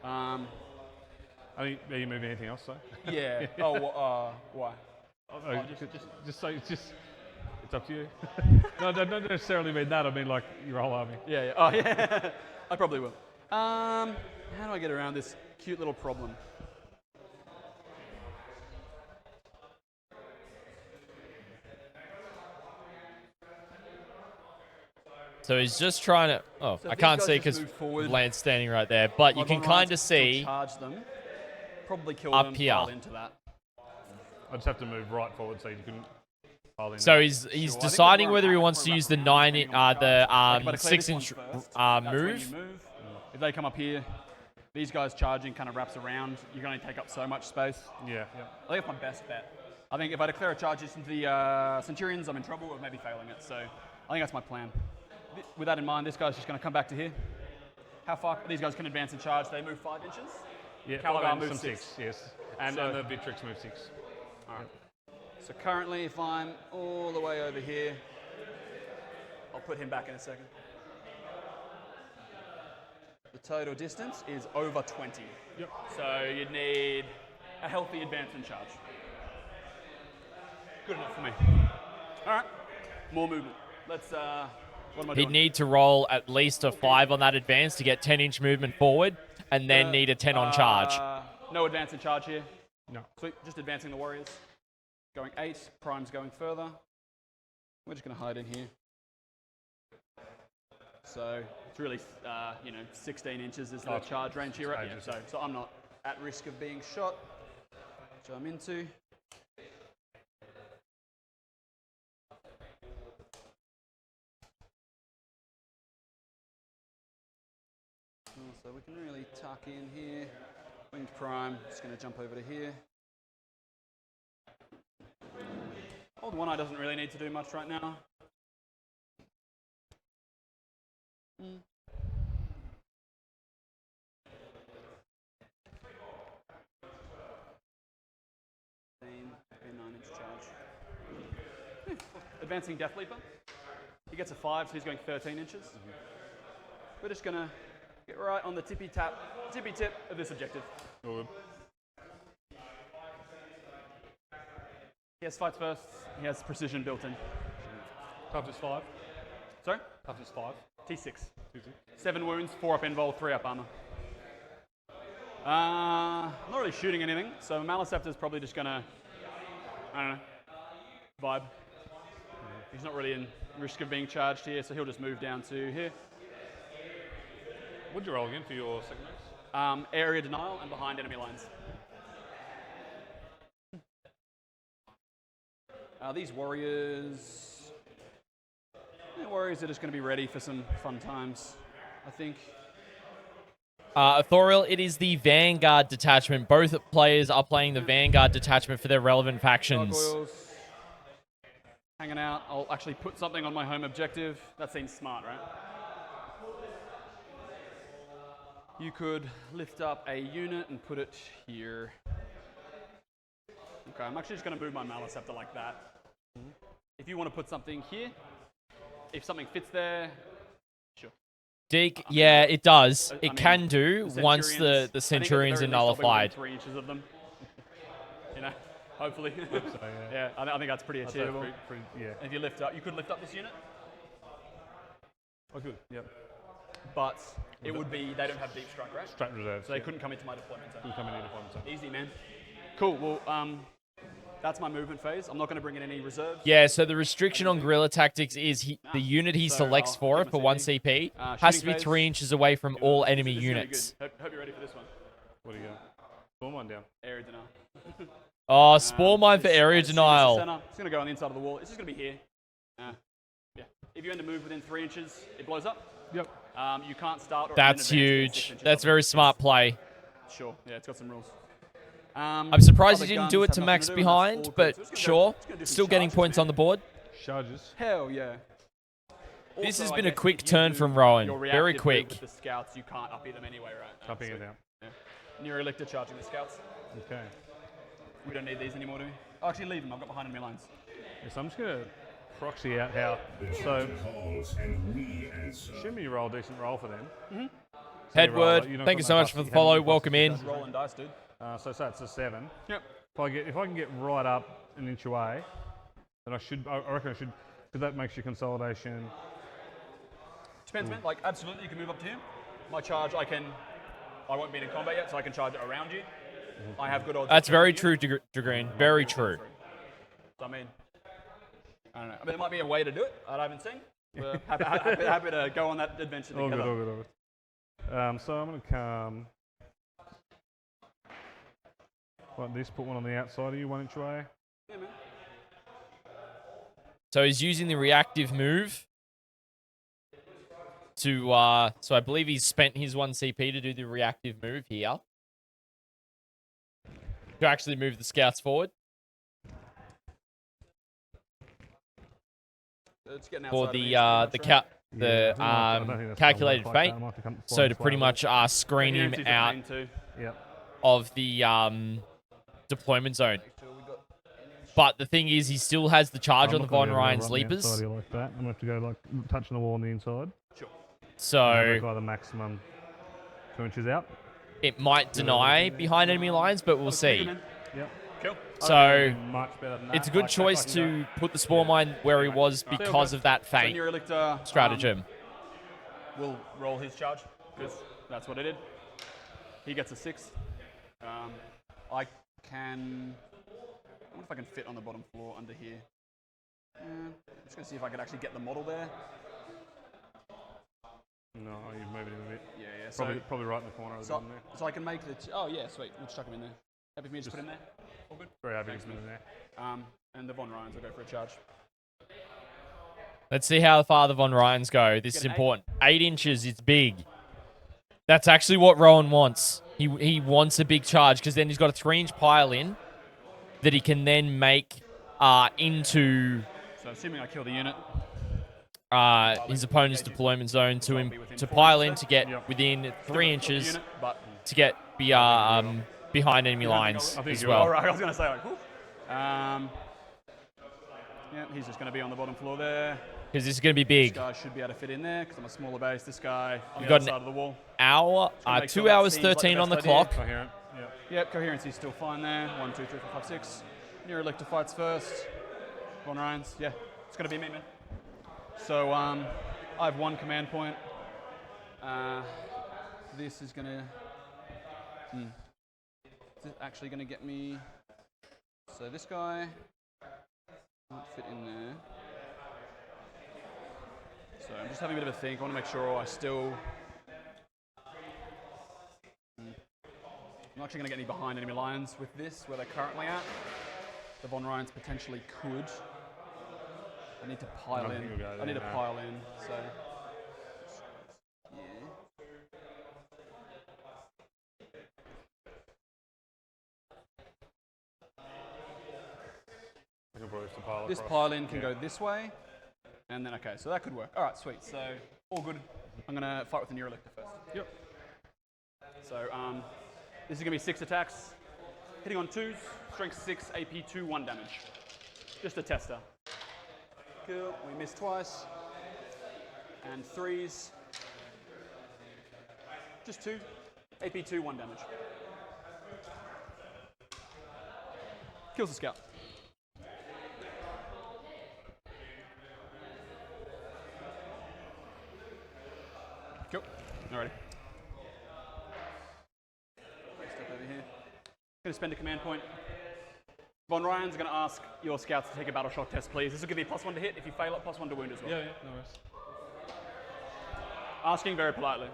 Are you moving anything else though? Yeah. Why? Just it's up to you. No, don't necessarily mean that. I mean like your whole army. Yeah. Oh, yeah. I probably will. How do I get around this cute little problem? So he's just trying to... Oh, So I if can't these see guys just because move forward, Lance's standing right there. But you my can Von kind Ryans of still see... charge them. Probably kill up them. here. Pile into that. I just have to move right forward so you can pile in. So he's Sure, deciding I think whether he we're wants to around use the round, nine, depending on the charge. But I clear this one 6-inch first. That's when you move. move. If they come up here, these guys charging kind of wraps around. You're going to take up so much space. Yeah. I think it's my best bet. I think if I declare a charge into the Centurions, I'm in trouble or maybe failing it. So I think that's my plan. With that in mind, this guy's just going to come back to here. How far? These guys can advance and charge. They move 5 inches. Yeah. Caliban and moves some 6. Yes. And the Vitrix moves 6. All right. So currently, if I'm all the way over here, I'll put him back in a second. The total distance is over 20. Yep. So you'd need a healthy advance and charge. Good enough for me. All right. More movement. Let's. What am I He'd doing? need to roll at least a 5 on that advance to get 10-inch movement forward, and then need a 10 on charge. No advance and charge here. No. Sweet. Just advancing the warriors. Going 8. Prime's going further. We're just going to hide in here. So it's really, 16 inches is the charge range here, right? Yeah, so I'm not at risk of being shot, which I'm into. So we can really tuck in here. Winged Prime, just going to jump over to here. Old One Eye doesn't really need to do much right now. A 9-inch charge. Advancing Death Leaper. He gets a 5, so he's going 13 inches. We're just going to get right on the tippy tip of this objective. He has fights first. He has precision built in. Toughness 5. Sorry? Toughness 5. T6. 7 wounds, 4 up invul, 3 up armor. I'm not really shooting anything, so Malice Scepter is probably just gonna, I don't know, vibe. He's not really in risk of being charged here, so he'll just move down to here. What'd you roll again for your second race? Area denial and behind enemy lines. These warriors are just going to be ready for some fun times, I think. Thoriel, it is the Vanguard detachment. Both players are playing the Vanguard detachment for their relevant factions. Gargoyles hanging out. I'll actually put something on my home objective. That seems smart, right? You could lift up a unit and put it here. Okay, I'm actually just going to move my Malice Scepter like that. If you want to put something here, if something fits there, sure. Deke, yeah, it does. It mean, can do the once Centurions- the I Centurions are think at the very least I'll be within nullified. 3 inches of them. Hopefully. So, Yeah, I think that's pretty achievable. Yeah. And if you lift up, you could lift up this unit, Oh, good. Yep. but it would be, they don't have deep strike, right? Strat reserves. So they couldn't come into my deployment zone. Couldn't come in any deployment zone. Easy, man. Cool, well, that's my movement phase. I'm not going to bring in any reserves. Yeah, so the restriction on guerrilla tactics is the unit he So selects I'll for get it for my 1 CP. CP has to Shooting be phase. 3 inches away from all enemy This is gonna be units. good. Hope you're ready for this one. What do you got? Storm one down. Area denial. Oh, Spore Mine for It's area center. denial. It's going to go on the inside of the wall. It's just going to be here. Yeah. If you end to move within 3 inches, it blows up. Yep. You can't start. Or That's end advance within 6 huge. inches That's of very it. smart play. Sure. Yeah, it's got some rules. I'm surprised other he didn't guns do it have to nothing Max do, and that's all behind, good. but So it's gonna sure. it's gonna do some Still getting charges, points man. on the board. Charges. Hell yeah. This has Also, I been a guess quick if you turn do from Rowan. your Very reactive quick. move with the scouts, you can't uppy them anyway, right? Upping it now. Yeah. Neurolictor charging the scouts. Okay. We don't need these anymore, do we? Oh, actually, leave them. I've got behind enemy lines. Yes, I'm just going to proxy out how. So, assume you roll a decent roll for them. So you roll, Headward, thank you so much for the follow. Welcome in. Rolling dice, dude. So that's a 7. Yep. If I can get right up an inch away, then I reckon I should, because that makes your consolidation. Depends, man. Like, absolutely, you can move up to him. My charge, I won't be in combat yet, so I can charge it around you. I have good odds. That's very true, Green. Very true. So, I mean, I don't know. I mean, there might be a way to do it I haven't seen. We're happy to go on that adventure All together. good, all good. So I'm going to come like this, put one on the outside of you, 1 inch away. Yeah, man. So he's using the reactive move to, so I believe he's spent his 1 CP to do the reactive move here. To actually move the scouts forward. For the calculated fate. So to pretty much screen him out of the deployment zone. But the thing is, he still has the charge on the Von Ryan's Leapers. Like that. I'm going to have to go like touching the wall on the inside. Sure. So by the maximum 2 inches out. it might deny behind enemy lines, but we'll see. Yep. Cool. So Much better than that. it's a good choice to put the spawn mine where he was because of that So fate Neurolictor stratagem. will roll his charge, because that's what it did. He gets a 6. I wonder if I can fit on the bottom floor under here. I'm just going to see if I can actually get the model there. No, you're moving him a bit. Yeah. Probably right in the corner of the gun there. So I can make the... oh, yeah, sweet. We'll chuck him in there. Happy for me to just put him there? All good? Very happy Thanks, to put him man. there. And the Von Ryans will go for a charge. Let's see how far the Von Ryans go. This is important. 8 inches, it's big. That's actually what Rowan wants. He wants a big charge because then he's got a 3-inch pile in that he can then make into So assuming I kill the unit. his opponent's deployment zone to pile in to get within 3 inches Unit, but to get behind enemy lines as well. All right, I was going to say, like, whew. Yeah, he's just going to be on the bottom floor there. Because this is going to be This big. guy should be able to fit in there because I'm a smaller base. This guy on You've the got other side of the wall. Hour, Make sure 2 that hours seems like 13 the on the best idea. clock. Coherent. Yep. Yep, coherency's still fine there. 1, 2, 3, 4, 5, 6. Neurolictor fights first. Von Ryans. Yeah, it's going to be me, man. So I have 1 command point. This is going to... Is it actually going to get me... So this guy won't fit in there. So I'm just having a bit of a think. I want to make sure I still... I'm not actually going to get any behind enemy lines with this, where they're currently at. The Von Ryans potentially could. I need to pile in. I need to pile in, so... Yeah. This pile in can go this way, and then, okay, so that could work. All right, sweet. So, all good. I'm going to fight with the Neurolictor first. Yep. So, this is going to be 6 attacks. Hitting on 2s, strength 6, AP 2, 1 damage. Just a tester. Cool. We missed twice. And 3s. Just 2. AP 2, 1 damage. Kills the scout. Cool. Alrighty. Step over here. Going to spend a command point. Von Ryan's going to ask your scouts to take a battle shock test, please. This will give you +1 to hit. If you fail it, +1 to wound as well. Yeah, no worries. Asking very politely.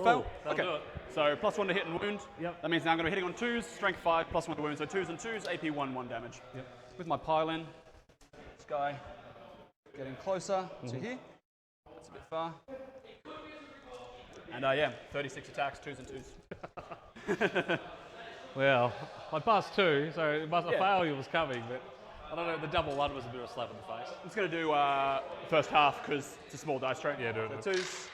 Fail. Okay. Do it. So +1 to hit and wound. Yep. That means now I'm going to be hitting on 2s, strength 5, +1 to wound. So 2s and 2s, AP 1, 1 damage. Yep. With my pile in, this guy getting closer to here. That's a bit far. And yeah, 36 attacks, 2s and 2s. Well, I passed 2, so a failure was coming, but I don't know, the double one was a bit of a slap in the face. I'm just going to do first half because it's a small dice tray. Yeah, do it. So twos.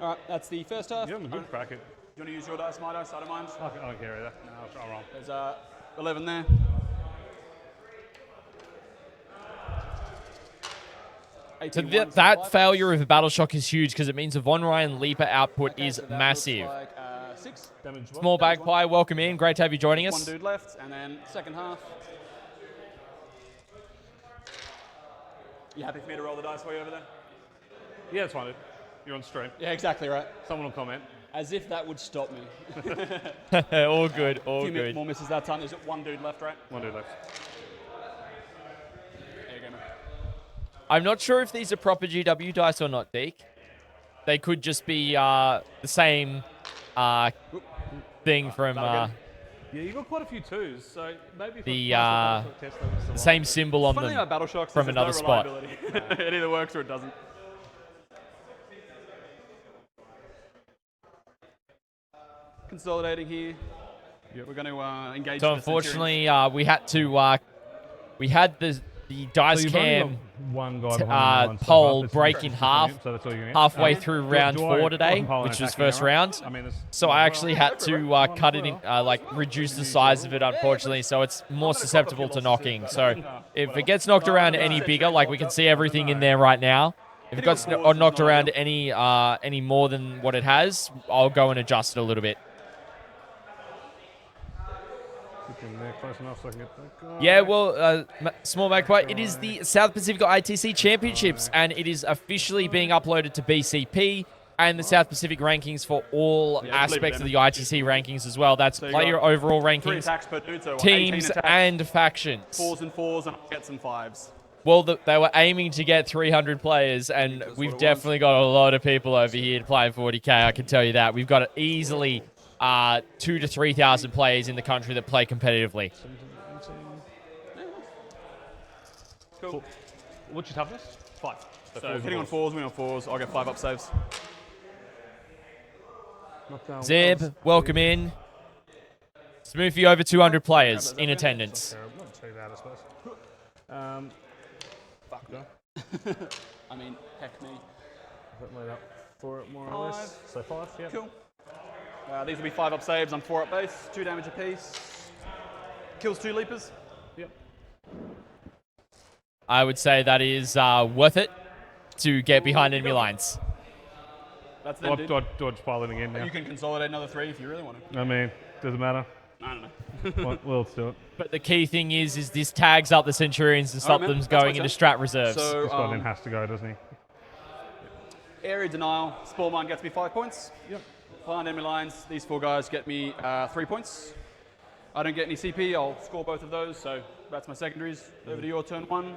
All right, that's the first half. You're having a good crack at. Do you want to use your dice, my dice? I don't mind. I don't care either. No, I'll roll. There's 11 there. So that failure of a battle shock is huge because it means the Von Ryan Leaper output is so that massive. looks like, 6. Damage one. Small Bagpie, welcome in. Great to have you joining One us. dude left, and then second half. You happy for me to roll the dice for you over there? Yeah, it's fine, dude. You're on stream. Yeah, exactly right. Someone will comment. As if that would stop me. All good, all A few good. more misses that time. There's one dude left, right? One dude left. There you go, man. I'm not sure if these are proper GW dice or not, Deke. They could just be the same thing from That'll get Yeah, you got quite a few twos, so maybe if The, a classic battle test, they would the survive. same symbol on Funny thing them. about battle shocks from is another there's no spot. reliability. It either works or it doesn't. Consolidating here. Yep. We're going to engage. So the unfortunately, we had to we had the dice So you've only cam got one guy behind you, one pole step up. break It's in just half him, so that's all you get. halfway through round Do I 4 today, pole and which was attacking first arrow? round. I mean, So I actually had to cut it in, like reduce the size of it, unfortunately, so it's more susceptible to knocking. So if it gets knocked around any bigger, like we can see everything in there right now. If it gets knocked around any more than what it has, I'll go and adjust it a little bit. Close enough so I can get that guy. Yeah, well, Small Magpie, it is the South Pacific ITC Championships, and it is officially being uploaded to BCP and the South Pacific rankings for all aspects of the ITC rankings as well. That's So you player got overall 3 rankings, attacks per dude, so 18 teams, attacks, and factions. 4s and 4s, and I'll get some 5s. Well, they were aiming to get 300 players, and That's we've what it definitely got a lot of people over here playing 40k, I can tell you that. We've got easily 2,000 to 3,000 players in the country that play competitively. Cool. What's your toughness? 5. So hitting on 4s, winning on 4s, I'll get 5 up saves. Zeb, welcome in. Smoothie over 200 players in attendance. Not too bad, I suppose. Fuck me. I mean, heck me. Put made up for it more or less. So 5, yeah. Cool. These will be 5 up saves. I'm 4 up base, 2 damage apiece. Kills 2 leapers. Yep. I would say that is worth it to get behind enemy lines. That's them, dude. Dodge piloting in now. You can consolidate another 3 if you really want to. I mean, doesn't matter. I don't know. Well, let's do it. But the key thing is this tags up the Centurions and stop man, them that's going my into turn. strat reserves. So, This guy then has to go, doesn't he? area denial, Spore Mine gets me 5 points. Yep. Behind enemy lines, these 4 guys get me 3 points. I don't get any CP, I'll score both of those, so that's my secondaries. Over to your turn 1.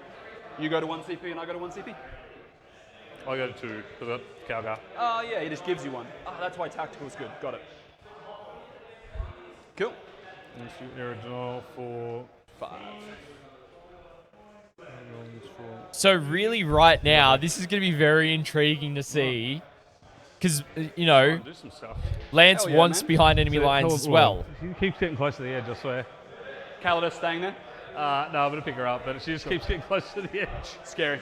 You go to 1 CP and I go to 1 CP. I go to 2 for the Calgar. Oh, yeah, he just gives you 1. That's why tactical is good. Got it. Cool. Original for 5. So really right now, this is going to be very intriguing to see. Because, you know, do some stuff. Lance Hell yeah, wants man. behind enemy lines as well. She keeps getting close to the edge, I swear. Calidus staying there. No, I'm going to pick her up, but she just keeps getting close to the edge. Scary.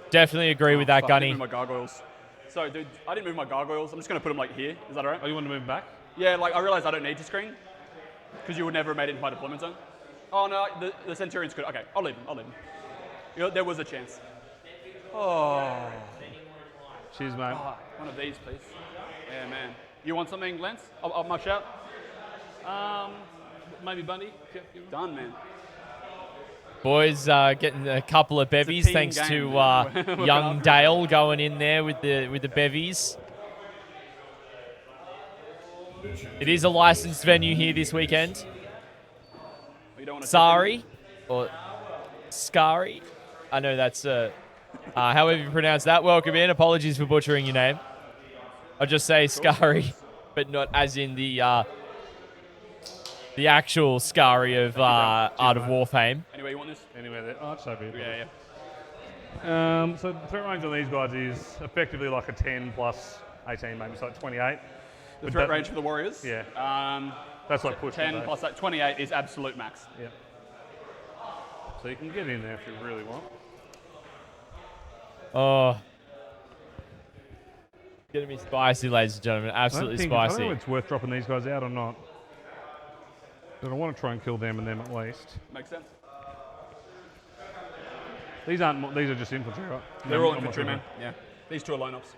Definitely agree with that, Fuck, I Gunny. didn't move my gargoyles. Sorry, dude, I didn't move my gargoyles. I'm just going to put them like here. Is that all right? Oh, you want to move back? Yeah, like I realized I don't need to screen because you would never have made it into my deployment zone. Oh no, the Centurions could. Okay, I'll leave them. I'll leave them. You know, there was a chance. Oh, Cheers, mate. one of these, please. Yeah, man. You want something, Lance? I'll mush out. Maybe Bundy. Done, man. Boys getting a couple of bevies team thanks game, to man. young Dale going in there with the bevies. It is a licensed venue here this weekend. You don't want to Sari or Scari. I know that's however you pronounce that. Welcome in. Apologies for butchering your name. I'll just say Scari, but not as in the actual Scari of Art of War fame. Anyway, you want this? Anyway, oh, it's so big. Yeah, yeah. So the threat range on these guys is effectively like a 10 plus 18, maybe, so like 28. The threat range for the Warriors? Yeah. That's like push 10 plus that 28 is absolute max. Yeah. So you can get in there if you really want. Oh. Gonna be spicy, ladies and gentlemen. Absolutely I don't spicy. know if it's worth dropping these guys out or not. But I want to try and kill them and them at least. Makes sense. These are just infantry, right? They're all infantry, man. Yeah. These two are lone ops.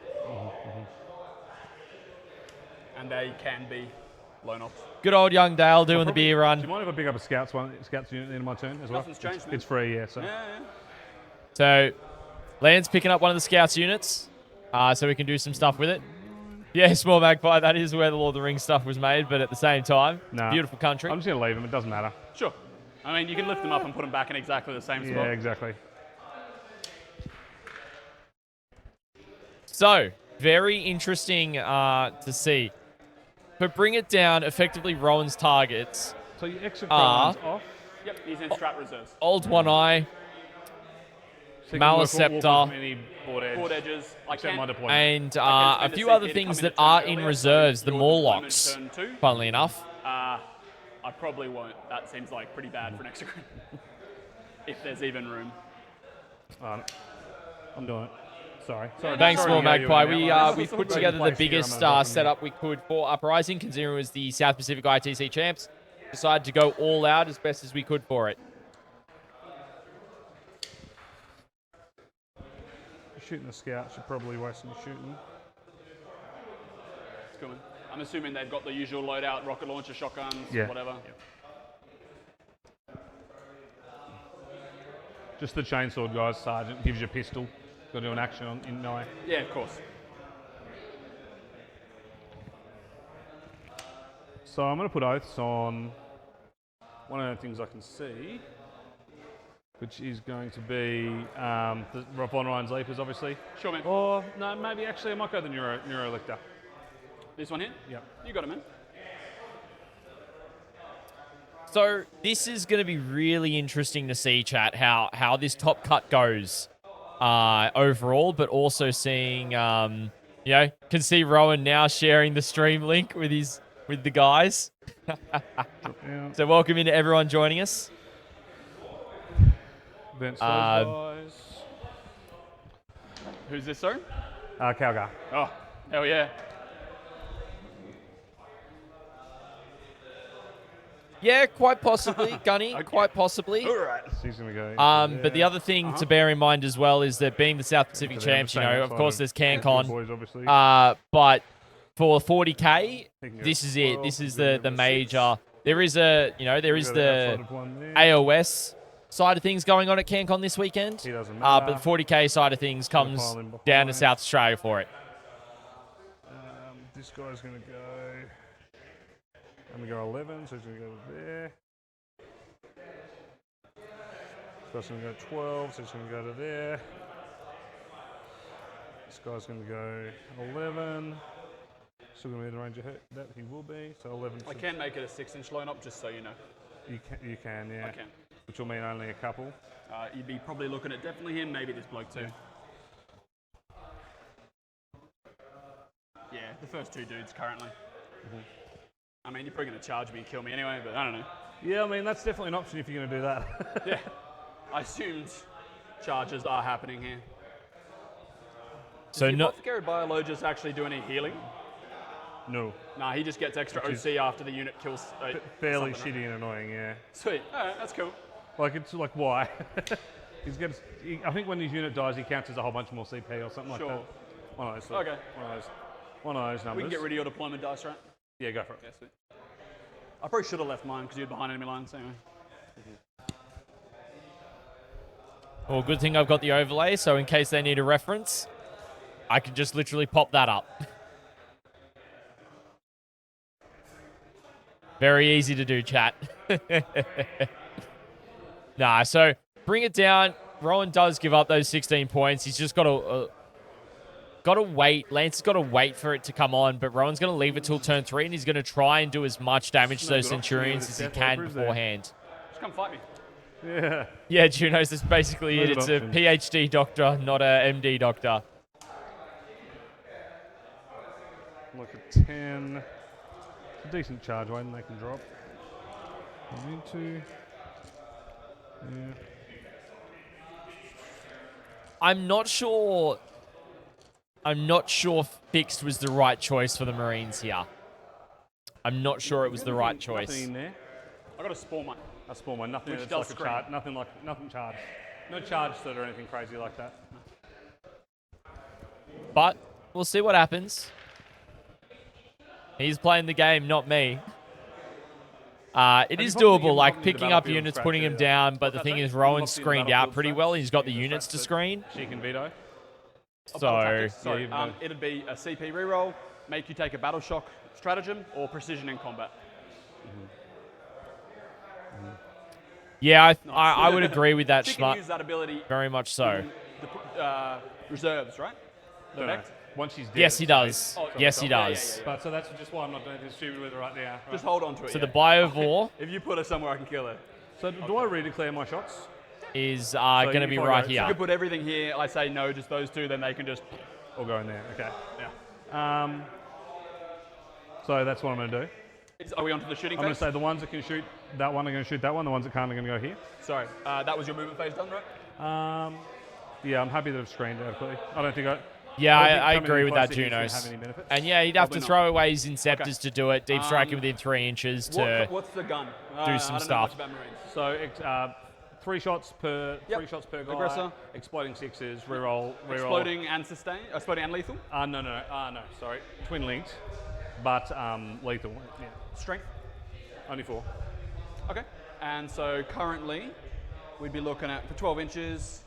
And they can be lone ops. Good old young Dale doing the beer run. Do you mind if I pick up a scouts unit in my turn as well? Nothing's changed, man. It's free, yeah. So. Yeah. So, Land's picking up one of the scouts units, so we can do some stuff with it. Yeah, small magpie. That is where the Lord of the Rings stuff was made, but at the same time, beautiful country. I'm just gonna leave them. It doesn't matter. Sure. I mean, you can lift them up and put them back in exactly the same spot. Yeah, exactly. So, very interesting to see. But bring it down, effectively Rowan's targets. So your extra off. Yep, he's in strat reserves. Old One Eye, So Maliceptor, Board edges. and a few other things that are in reserves, the Morlocks, funnily enough. I probably won't. That seems like pretty bad for an extra grid. If there's even room. I'm doing it. Sorry. Thanks, Small Magpie. We Some put great together the place here biggest on the bottom setup we could for Uprising, considering it was the South Pacific ITC Champs. Decided to go all out as best as we could for it. Shooting a scout should probably waste some shooting. It's coming. I'm assuming they've got the usual loadout, rocket launcher, shotguns, whatever. Just the chainsword, guys. Sergeant gives you a pistol. Got to do an action in nigh. Yeah, of course. So I'm going to put oaths on one of the things I can see, which is going to be the Von Ryan's Leapers, obviously. Sure, man. Or, no, maybe actually I might go the Neurolictor. This one here? Yep. You got it, man. So this is going to be really interesting to see, chat, how this top cut goes overall, but also seeing, can see Rowan now sharing the stream link with the guys. So welcome into everyone joining us. Guys. Who's this, sir? Calgar. Oh, hell yeah. Yeah, quite possibly, Gunny. Okay. Quite possibly. All right. He's going to go. But the other thing to bear in mind as well is that being the South Pacific Champs, of course, there's CanCon. Boys, obviously. But for 40k, this is it. This is the major. There is the AOS side of things going on at CanCon this weekend. He doesn't matter. But the 40k side of things comes down to South Australia for it. This guy's going to go. I'm going to go 11, so he's going to go there. This guy's going to go 12, so he's going to go to there. This guy's going to go 11. Still going to be in the range of that he will be. So 11. I can make it a 6-inch line up, just so you know. You can, yeah. I can. Which will mean only a couple. You'd be probably looking at definitely him, maybe this bloke too. Yeah, the first two dudes currently. I mean, you're probably going to charge me and kill me anyway, but I don't know. Yeah, I mean, that's definitely an option if you're going to do that. Yeah. I assumed charges are happening here. So Does the no. Apothecary Biologist actually do any healing? No. Nah, he just gets extra OC after the unit kills. Fairly something, shitty and annoying, yeah. Sweet. All right, that's cool. Like, it's like, why? I think when his unit dies, he counts as a whole bunch more CP or something like that. One of those. Okay. One of those numbers. We can get rid of your deployment dice, right? Yeah, go for it. Yeah, sweet. I probably should have left mine because you're behind enemy lines anyway. Well, good thing I've got the overlay, so in case they need a reference, I can just literally pop that up. Very easy to do, chat. Nah, so bring it down. Rowan does give up those 16 points. He's just got to wait. Lance has got to wait for it to come on, but Rowan's going to leave it till turn 3, and he's going to try and do as much damage to those Centurions as he can beforehand. Just come fight me. Yeah. Yeah, Junos, that's basically it. Load It's a options. PhD doctor, not a MD doctor. Look at 10. It's a decent charge weight and they can drop. I need to. Yeah. I'm not sure fixed was the right choice for the Marines here. I'm not sure it was the right choice. Nothing in there. I got a spawn one. A small one. Nothing Which that's does like a screen. charge. Nothing charged. No charge set or anything crazy like that. But we'll see what happens. He's playing the game, not me. It is doable, like picking up units, putting them down, but the thing is, Rowan's screened out pretty well. He's got the units to screen. She can veto. So, Sorry, it'd be a CP reroll, make you take a battle shock stratagem, or precision in combat. yeah, I would agree with that, She can Schmuck. use that ability Very much so. in the reserves, right? The Don't know. Vect? Once she's dead. Yes, he does. Oh, Yes, he yeah, does. But so that's just why I'm not doing this stupid with her right now. Right? Just hold on to it. So yeah. the Biovore If you put her somewhere, I can kill her. So do I redeclare my shots? is going to if be I right go- You here. can put everything here. I say no, just those two. Then they can just. Or go in there? Okay. Yeah. So that's what I'm going to do. Are we onto the shooting I'm going to phase? say the ones that can shoot that one are going to shoot that one. The ones that can't are going to go here. Sorry, that was your movement phase done, right? Yeah, I'm happy that I've screened adequately. I don't think I. Yeah, I don't think I coming agree in with close that, to here is gonna Junos. have any benefits. And yeah, he'd have to Probably throw away his Inceptors Okay. to do it. Deep striking within 3 inches to. What's the gun? do some I don't know stuff. much about Marines. So 3 shots per Yep. 3 shots per guy. Aggressor. Exploding 6s. Reroll. Exploding and sustain. Exploding and lethal. No. Sorry. Twin linked, but lethal. Yeah. Strength. Only 4. Okay. And so currently, we'd be looking at for 12 inches.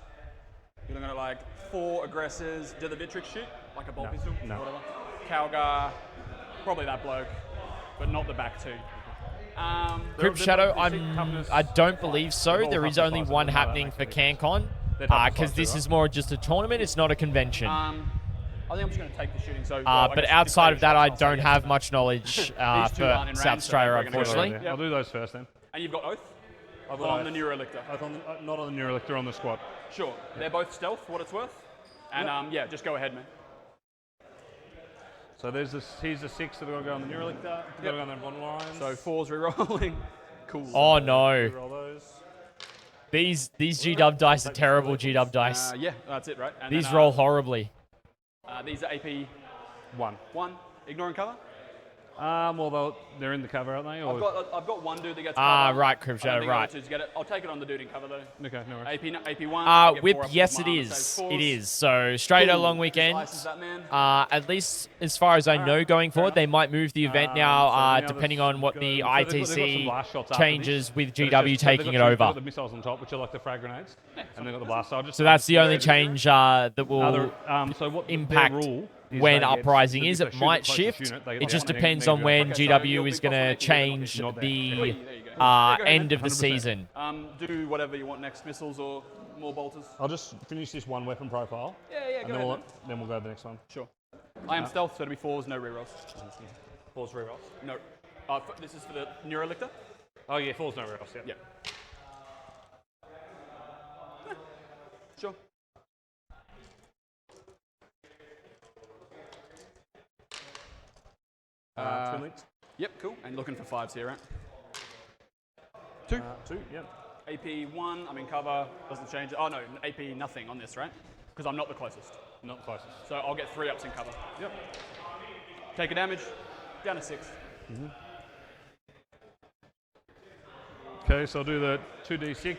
You're looking at like 4 aggressors. Do the Vitrix shoot? Like a bolt pistol? No. Whatever. Calgar. Probably that bloke, but not the back two. Crypt Shadow, I don't believe so. There is only one happening for CanCon. Because this is more just a tournament, it's not a convention. I think I'm just going to take the shooting. So, But outside of that, I don't have much knowledge two aren't for in range, South so Australia, we're gonna go unfortunately. there. I'll do those first then. And you've got Oath I've got on the Oath. Neurolictor. Oath on the, not on the Neurolictor, on the squad. Sure. They're both stealth, for what it's worth. And yeah, just go ahead, man. So here's the 6 that are going to go on the Neurolictor. Got to go on the bottom lines. So 4's rerolling. Cool. Oh no. Roll those. These G-Dub dice are terrible G-Dub dice. Yeah, that's it, right? And These then, roll horribly. These are AP 1. 1. Ignoring cover. Well, they're in the cover, aren't they? Or I've got one dude that gets Ah, cover. right, Crypt I don't Shadow, think right. the other two get it. I'll take it on the dude in cover though. okay, no worries. AP 1. I get Whip, 4 up yes with it my armor, is. so It 4s. is. So straight Cool. long weekend. Slices that man. At least as far as I know going forward, they might move the event now, depending on what the ITC changes with GW taking it They've got over. the missiles on top, which are like the frag grenades, and they've got the blast. So that's the only change that will so what impact their rule is when they get- Uprising so is. if It they shoot might the closest shift. unit, they get It just one depends negative on when Okay, so GW you'll is be going to possibly change not there. the There you go. end of the 100%. season. Do whatever you want next, missiles or more bolters. I'll just finish this one weapon profile, Yeah, and go then ahead. then we'll go to the next one. Sure. I am stealth, so it'll be 4s, no rerolls. 4's rerolls. No. This is for the Neurolictor? Oh yeah, 4's no rerolls. Yeah. Yeah. Sure. Twin links. Yep, cool. And looking for 5s here, right? 2. 2. Yep. AP 1, I'm in cover, doesn't change it. Oh no, AP nothing on this, right? Because I'm not the closest. Not closest. So I'll get 3 ups in cover. Yep. Take a damage, down to 6. Okay, so I'll do the 2d6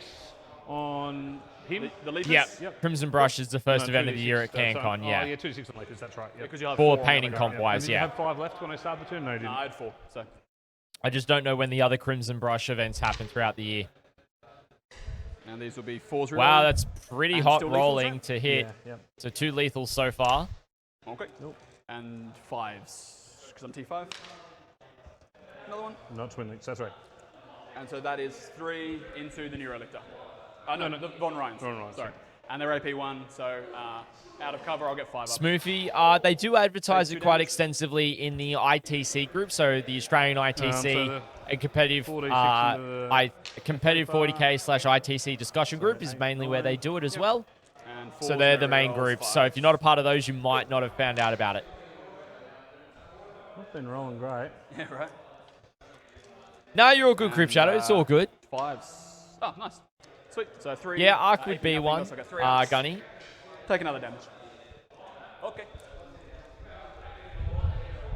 on him. The leaders? Yep. Crimson Brush is the first No, event of the 2d6, year at that's CanCon, right. yeah. Oh, yeah, 2d6 on leaders, that's right. Yep. Because you'll have For 4 on painting the comp other wise, Did you yeah. have 5 left when I started the turn? No, you guy. didn't. No, I had 4, so. I just don't know when the other Crimson Brush events happen throughout the year. And these will be 4s. Wow, that's pretty And hot still lethals, rolling right? to hit. Yeah. So 2 lethals so far. Okay. Nope. And 5s, because I'm T5. Another one. Not twin links, that's right. And so that is 3 into the Neurolictor. No, No. the Von Ryans. Von Ryans, Sorry. And they're AP1, so out of cover, I'll get 5 up. Smoofy, they do advertise Take it 2 quite damage. extensively in the ITC group, so the Australian ITC the and competitive 4d6 into the competitive 25. 40k/ITC discussion group is mainly where they do it as well. And So 4s, they're the memory main rolls, group. So if 5s. you're not a part of those, you might not have found out about it. Not been rolling great. Yeah, right. No, you're all good, Crypt Shadow. It's all good. 5s. Oh, nice. Sweet. So 3. Yeah, Arc would AP be nothing, one. so I got 3 arcs. Gunny. Take another damage. Okay.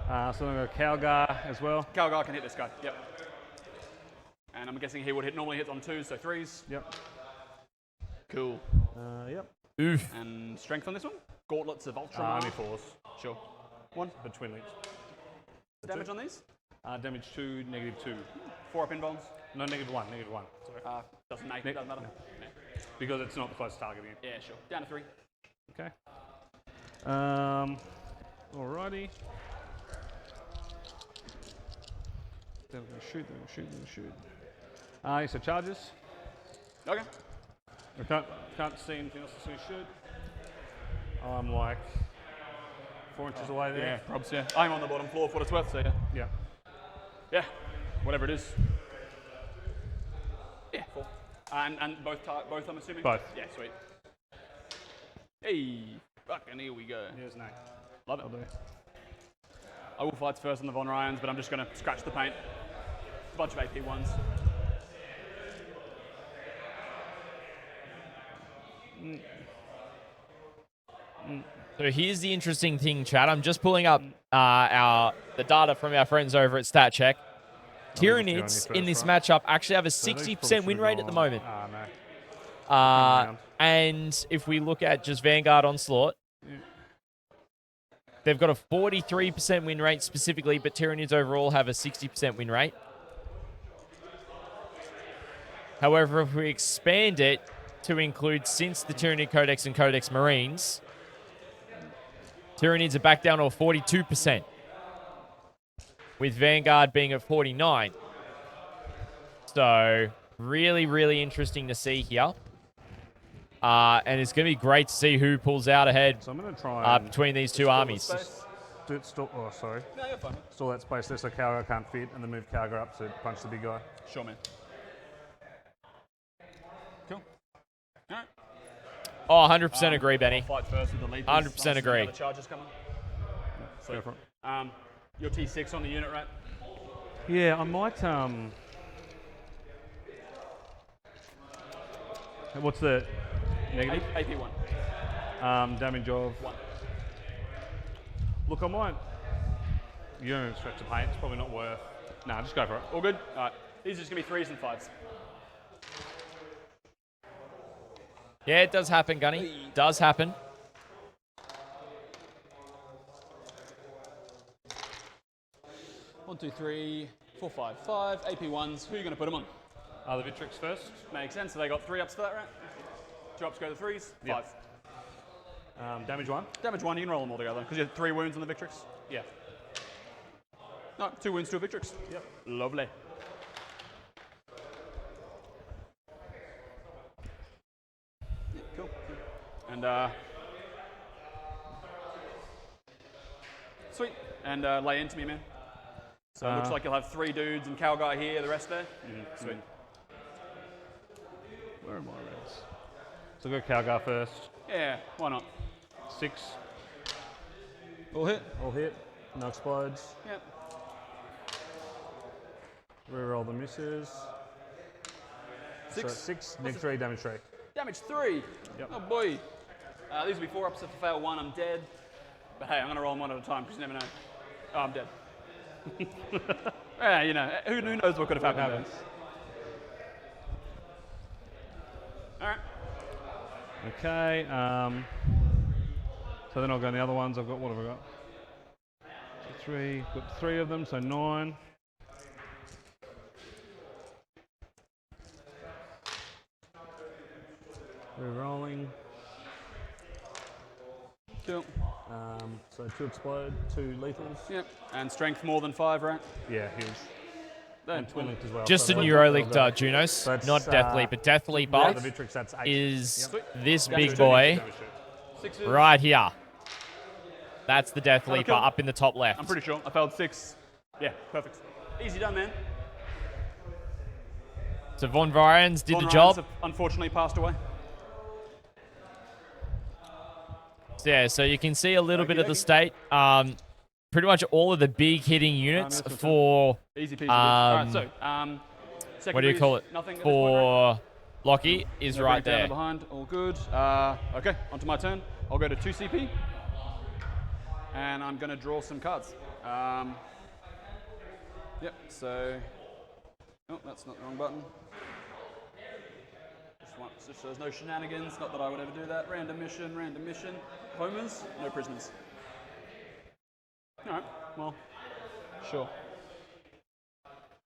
So I'm going to go Calgar as well. Calgar can hit this guy. Yep. And I'm guessing he would normally hit on 2s, so 3s. Yep. Cool. Yep. Oof. And strength on this one? Gauntlets of Ultra. Only 4s. Sure. 1. The twin links. Damage on these? Damage 2, -2. 4 up involves? No, -1, -1. Sorry. Doesn't make Ne- doesn't matter. no. Yeah. Because it's not the close target again. Yeah, sure. Down to 3. Okay. Alrighty. Then we're going to shoot, then we're going to shoot. So charges. Okay. I can't see anything else that's going to shoot. I'm like 4 inches away there. Yeah, probs, yeah. I'm on the bottom floor for what it's worth, so yeah. Yeah. Yeah, whatever it is. Yeah, 4. And both, I'm assuming? Both. Yeah, sweet. Hey, fucking here we go. Here's no. Love it. I'll do. I will fight first on the Von Ryans, but I'm just going to scratch the paint. A bunch of AP ones. So here's the interesting thing, chat. I'm just pulling up the data from our friends over at StatCheck. Tyranids in this matchup actually have a 60% win rate at the moment. No. And if we look at just Vanguard Onslaught, they've got a 43% win rate specifically, but Tyranids overall have a 60% win rate. However, if we expand it to include since the Tyranid Codex and Codex Marines, Tyranids are back down to a 42%, with Vanguard being at 49. So really, really interesting to see here. And it's going to be great to see who pulls out ahead So I'm going to try and between these two armies. stall No, you're fine. stall that space there so Calgar can't fit, and then move Calgar up to punch the big guy. Sure, man. Cool. All right. Oh, 100% agree, Benny. Fight first with the lead. 100% agree. The charges coming. Go for it. Your T6 on the unit, right? Yeah, I might. What's the negative? AP1. Damage of. 1. Look, I might. You don't stretch the paint. It's probably not worth. Nah, just go for it. All good? All right. These are just going to be 3s and 5s. Yeah, it does happen, Gunny. Does happen. One, two, three, 4, 5, 5. AP1s. Who are you going to put them on? The Vitrix first. Makes sense. So they got 3 ups for that, right? 2 ups go to 3s. 5. Yeah. Damage 1. Damage 1, you can roll them all together because you have 3 wounds on the Victrix. Yeah. No, 2 wounds to a Victrix. Yep. Lovely. Yeah, cool. And sweet. And lay into me, man. So it looks like you'll have 3 dudes and Cal guy here, the rest there. Sweet. Where are my reds? So go Calgar first. Yeah, why not? 6. All hit. All hit. No explodes. Yep. Reroll the misses. 6. So 6, neg 3, damage 3. Damage 3. Yep. Oh boy. These will be 4 ups. If I fail 1, I'm dead. But hey, I'm going to roll them 1 at a time because you never know. Oh, I'm dead. Yeah, you know, who knows what could have happened there. All right. Okay. So then I'll go on the other ones. I've got, what have I got? So 3. Got 3 of them, so 9. Rerolling. Cool. So 2 explode, 2 lethals. Yep. And strength more than 5, right? Yeah, huge. And twin linked as well. Just a so Neurolinked Junos, That's, not Death Leaper. Death Leaper the Victrix, that's 8. is Sweet. this Yeah, big sweet. boy Sixes. right here. That's the Death Have a Leaper kill. up in the top left. I'm pretty sure. I failed 6. Yeah, perfect. Easy done, man. So Von Ryans did Von the Ryans job. have unfortunately passed away. Yeah, so you can see a little bit of the Okey-dokey. state. Pretty much all of the big hitting units that's for Easy peasy. Alright, so what do you secondaries, call it? Nothing at this point, right? For Lockie is No right breakdown there. Behind, all good. Okay, onto my turn. I'll go to 2 CP, and I'm going to draw some cards. Yep. So, oh, that's not the wrong button. Just so there's no shenanigans. Not that I would ever do that. Random mission, random mission. Homers, no prisoners. All right. Well, sure.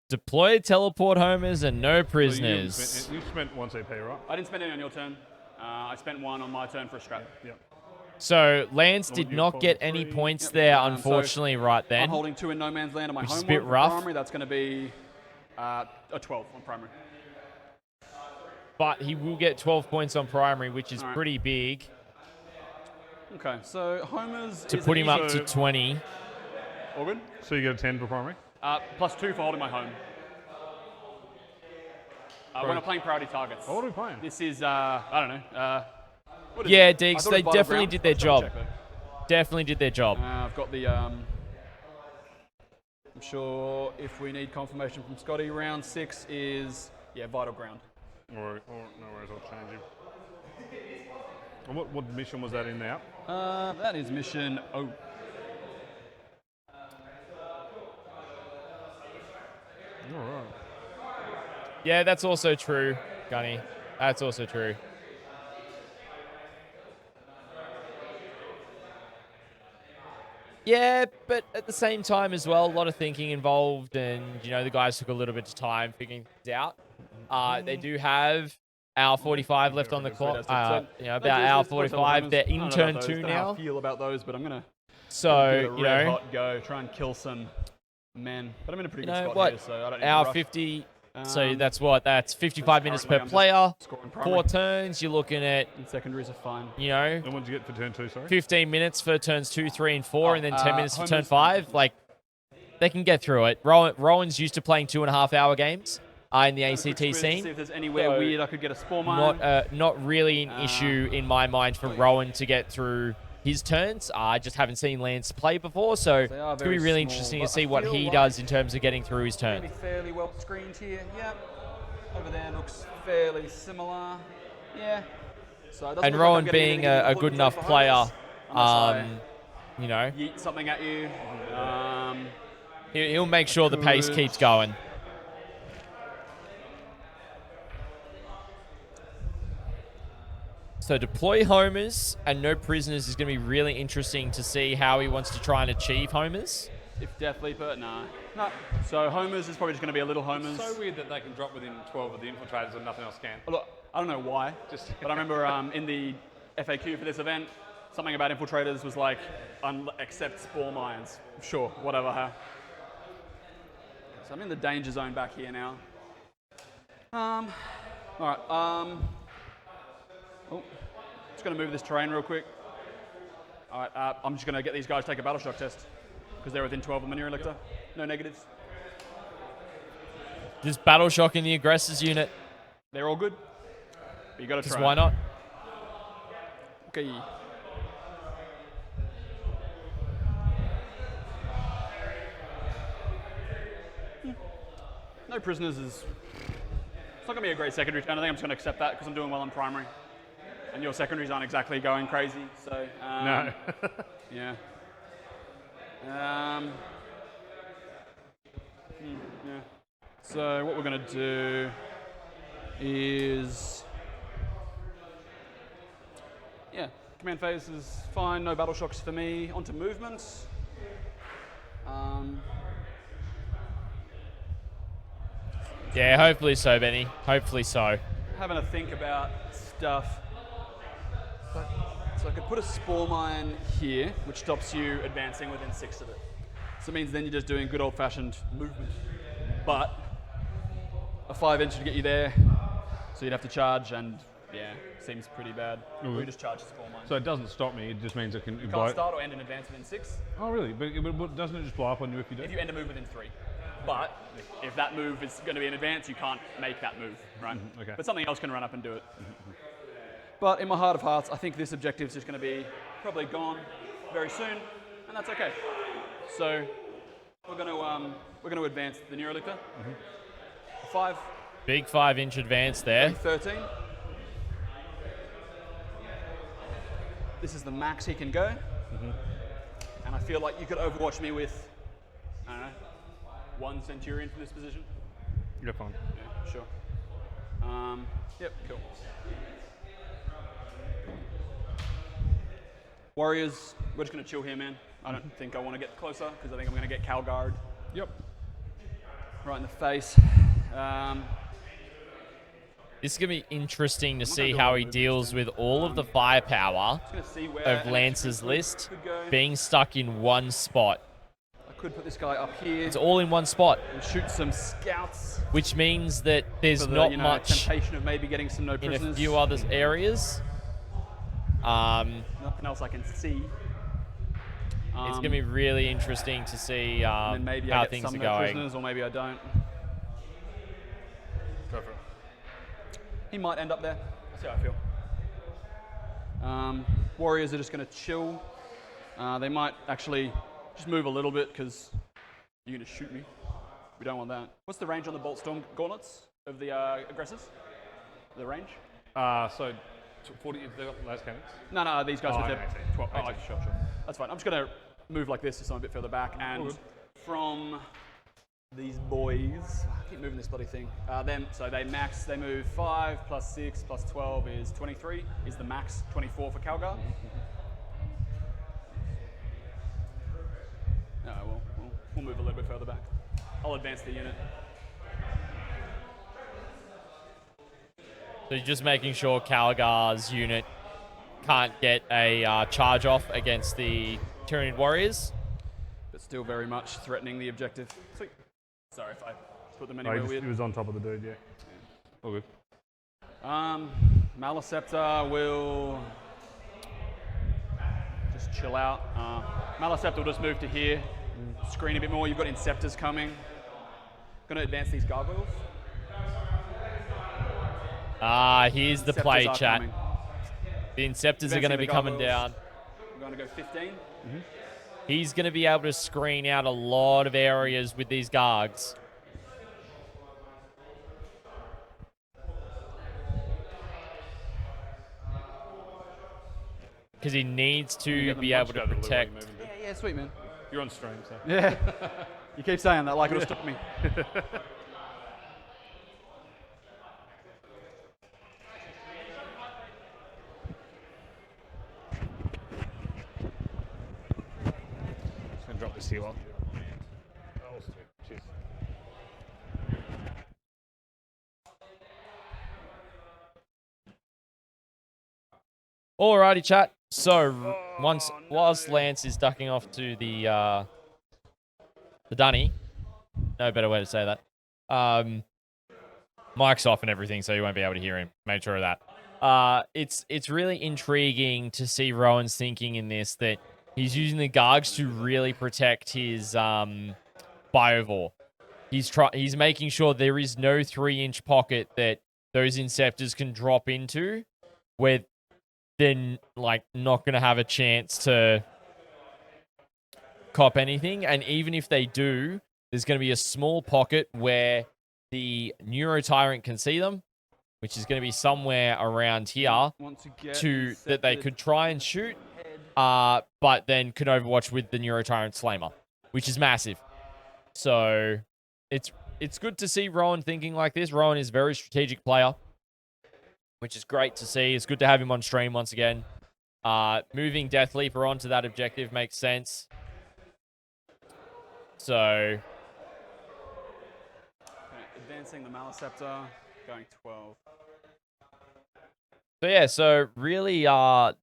Deploy teleport homers and no So prisoners. you spent 1 CP, right? I didn't spend any on your turn. I spent 1 on my turn for a scrap. Yep. So Lance did you not follow get any 3. points Yep. there, So unfortunately, right I'm then. holding 2 in no man's land on my Which is home a bit one for rough. primary. That's going to be a 12 on primary. But he will get 12 points on primary, which is All right. pretty big Okay, so homers to is put an him up easy- to 20. All good. So you get a 10 for primary? Plus 2 for holding my home. When I'm playing priority targets. Oh, what are we playing? This is, I don't know. What is Yeah, it? I Diggs, thought they it was definitely Battleground. did their Let's double job. check, Definitely did their job. though. I've got the, I'm sure if we need confirmation from Scotty, round 6 is, yeah, vital ground. Or no worries, I'll change you. And what mission was that in now? That is mission O. All right. Yeah, that's also true, Gunny. That's also true. Yeah, but at the same time as well, a lot of thinking involved, and you know the guys took a little bit of time figuring things out. They do have hour 45 left on the clock. You know, about hour 45. They're in turn 2 I now. feel about those, but I'm gonna So give it a you red know, hot go, try and kill some men. But I'm in a pretty you good know spot what? here, so I don't need Hour to rush. 50. So Um, that's what? That's 55 minutes per currently I'm just player. scoring 4 primary. turns. You're looking at, And secondaries are fine. you know, And what did you get for turn 2, sorry? 15 minutes for turns 2, 3, and 4, and then 10 minutes for turn homers- 5. Like, they can get through it. Rowan's used to playing 2.5-hour games in the ACT Quick sprint to see scene. if there's anywhere So, weird I could get a spore mine. Not really an issue in my mind for Rowan to get through his turns. I just haven't seen Lance play before, so They are it's going to be very really small, interesting but to see I what feel he like- does in terms of getting through his Maybe turn. fairly well screened here. Yep. Over there looks fairly similar. Yeah. So it doesn't And look like Rowan I'm getting being anything a important good enough behind player, us, unless you know, I yeet something at you. he'll make sure the pace Good. keeps going. So deploy homers and no prisoners is going to be really interesting to see how he wants to try and achieve homers. If Death Leaper, nah. No. So homers is probably just going to be a little homers. So weird that they can drop within 12 of the infiltrators and nothing else can. Look, I don't know why, but I remember in the FAQ for this event, something about infiltrators was like, accept spore mines. Sure, whatever, huh? So I'm in the danger zone back here now. All right, oh, just gonna move this terrain real quick. All right, I'm just gonna get these guys to take a battle shock test because they're within 12 of Manure Elector. No negatives. Just battle shocking the aggressors unit, They're all good. But you gotta because try. why not? Okay. No prisoners is. It's not gonna be a great secondary turn. I think I'm just gonna accept that because I'm doing well in primary, and your secondaries aren't exactly going crazy. So No. yeah. Yeah. So what we're gonna do is, yeah, command phase is fine. No battle shocks for me. Onto movements. Yeah, hopefully so, Benny. Hopefully so. Having a think about stuff. So I could put a spore mine here, which stops you advancing within 6 of it. So it means then you're just doing good old-fashioned movement. But a 5-inch to get you there. So you'd have to charge, and yeah, seems pretty bad. We just charge small mine. So it doesn't stop me. It just means I can. You can't start or end an advance within 6. Oh really? But doesn't it just blow up on you if you do? If you end a move within 3. But if that move is going to be an advance, you can't make that move, right? Okay. But something else can run up and do it. But in my heart of hearts, I think this objective is just going to be probably gone very soon, and that's okay. So we're going to advance the Neurolictor. 5. Big 5-inch advance there. 13. This is the max he can go. And I feel like you could overwatch me with, I don't know, 1 Centurion from this position. You're fine. Yeah, sure. Yep, cool. Warriors, we're just going to chill here, man. I don't think I want to get closer because I think I'm going to get Calguard Yep. right in the face. This is going to be interesting to see how he deals with all of the firepower Just going to see where of an Lance's extra list could go. being stuck in one spot. I could put this guy up here It's all in one spot, and shoot some scouts. which means that there's For the, not you know, much temptation of maybe getting some no in prisoners. a few other areas. Nothing else I can see. It's going to be really interesting to see And then maybe I how get things some are no going. prisoners, or maybe I don't. Go for it. He might end up there. That's how I feel. Warriors are just going to chill. They might actually just move a little bit because you're going to shoot me. We don't want that. What's the range on the Bolt Storm gauntlets of the aggressors? The range? So 40. They got last cannons. No, these guys with no, their 18. 12. Oh, 18. okay, sure. That's fine. I'm just going to move like this, so I'm a bit further back. And from these boys, I keep moving this bloody thing. So they move 5 plus 6 plus 12 is 23. Is the max 24 for Calgar? No, we'll move a little bit further back. I'll advance the unit. So you're just making sure Calgar's unit can't get a charge off against the Tyranid warriors. But still very much threatening the objective. Sweet. Sorry if I put them Oh, anywhere he weird. was on top of the dude, yeah. All good. Maliceptor will just chill out. Maliceptor will just move to here, screen a bit more. You've got Inceptors coming. Going to advance these gargoyles. Here's the Inceptors play, are chat. coming. The Inceptors are going to be coming down. We're going to go 15. He's going to be able to screen out a lot of areas with these Gargs. Because he needs to be able to protect. Yeah, sweet, man. You're on stream, so. Yeah. You keep saying that like it'll stop me. Just gonna drop this here while. Cheers. Alrighty, chat. So whilst Lance is ducking off to the dunny, no better way to say that. Mic's off and everything, so you won't be able to hear him. Made sure of that. It's really intriguing to see Rowan's thinking in this, that he's using the Gargs to really protect his Biovore. He's making sure there is no 3-inch pocket that those Inceptors can drop into, where they're like not going to have a chance to cop anything. And even if they do, there's going to be a small pocket where the Neuro Tyrant can see them, which is going to be somewhere around here, that they could try and shoot, but then could overwatch with the Neuro Tyrant Slammer, which is massive. So it's good to see Rowan thinking like this. Rowan is a very strategic player, which is great to see. It's good to have him on stream once again. Moving Death Leaper onto that objective makes sense. So Advancing the Maliceptor, going 12. So yeah, so really,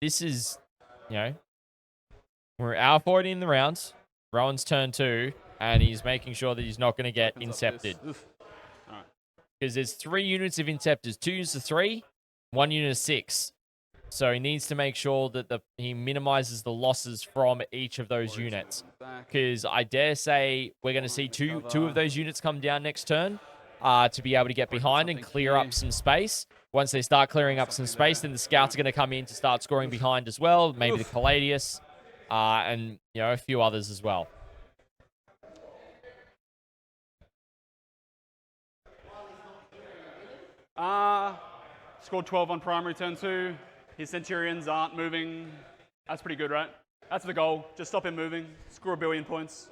this is, we're hour 40 in the rounds. Rowan's turn 2, and he's making sure that he's not going to get incepted. Alright. because there's 3 units of Inceptors, 2 units of 3, 1 unit of 6. So he needs to make sure that he minimizes the losses from each of those units. Because I dare say we're going to see two of those units come down next turn to be able to get behind and clear up some space. Once they start clearing up some space, then the scouts are going to come in to start scoring behind as well. Maybe the Caladius and a few others as well. Scored 12 on primary turn 2. His Centurions aren't moving. That's pretty good, right? That's the goal. Just stop him moving. Score 1 billion points.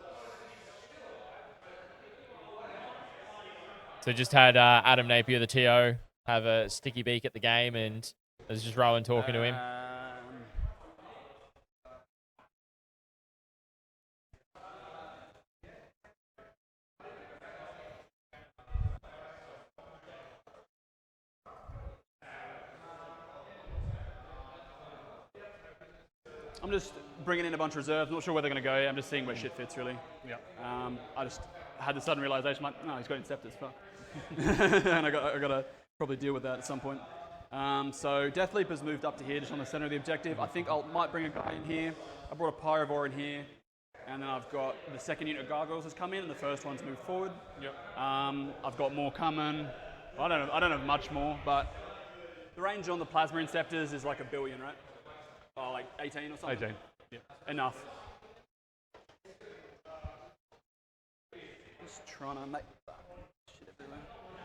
So just had Adam Napier, the TO, have a sticky beak at the game, and there's just Rowan talking to him. I'm just bringing in a bunch of reserves. Not sure where they're going to go. I'm just seeing where shit fits, really. Yeah. I just had the sudden realization, like, no, he's got Inceptors, fuck. And I got to probably deal with that at some point. So Death Leaper's moved up to here, just on the center of the objective. I think I might bring a guy in here. I brought a Pyrovore in here. And then I've got the second unit of Gargoyles has come in, and the first one's moved forward. Yep. I've got more coming. I don't have much more, but the range on the Plasma Inceptors is like 1 billion, right? Oh, like 18 or something? 18. Yeah. Enough. Just trying to make shit everywhere.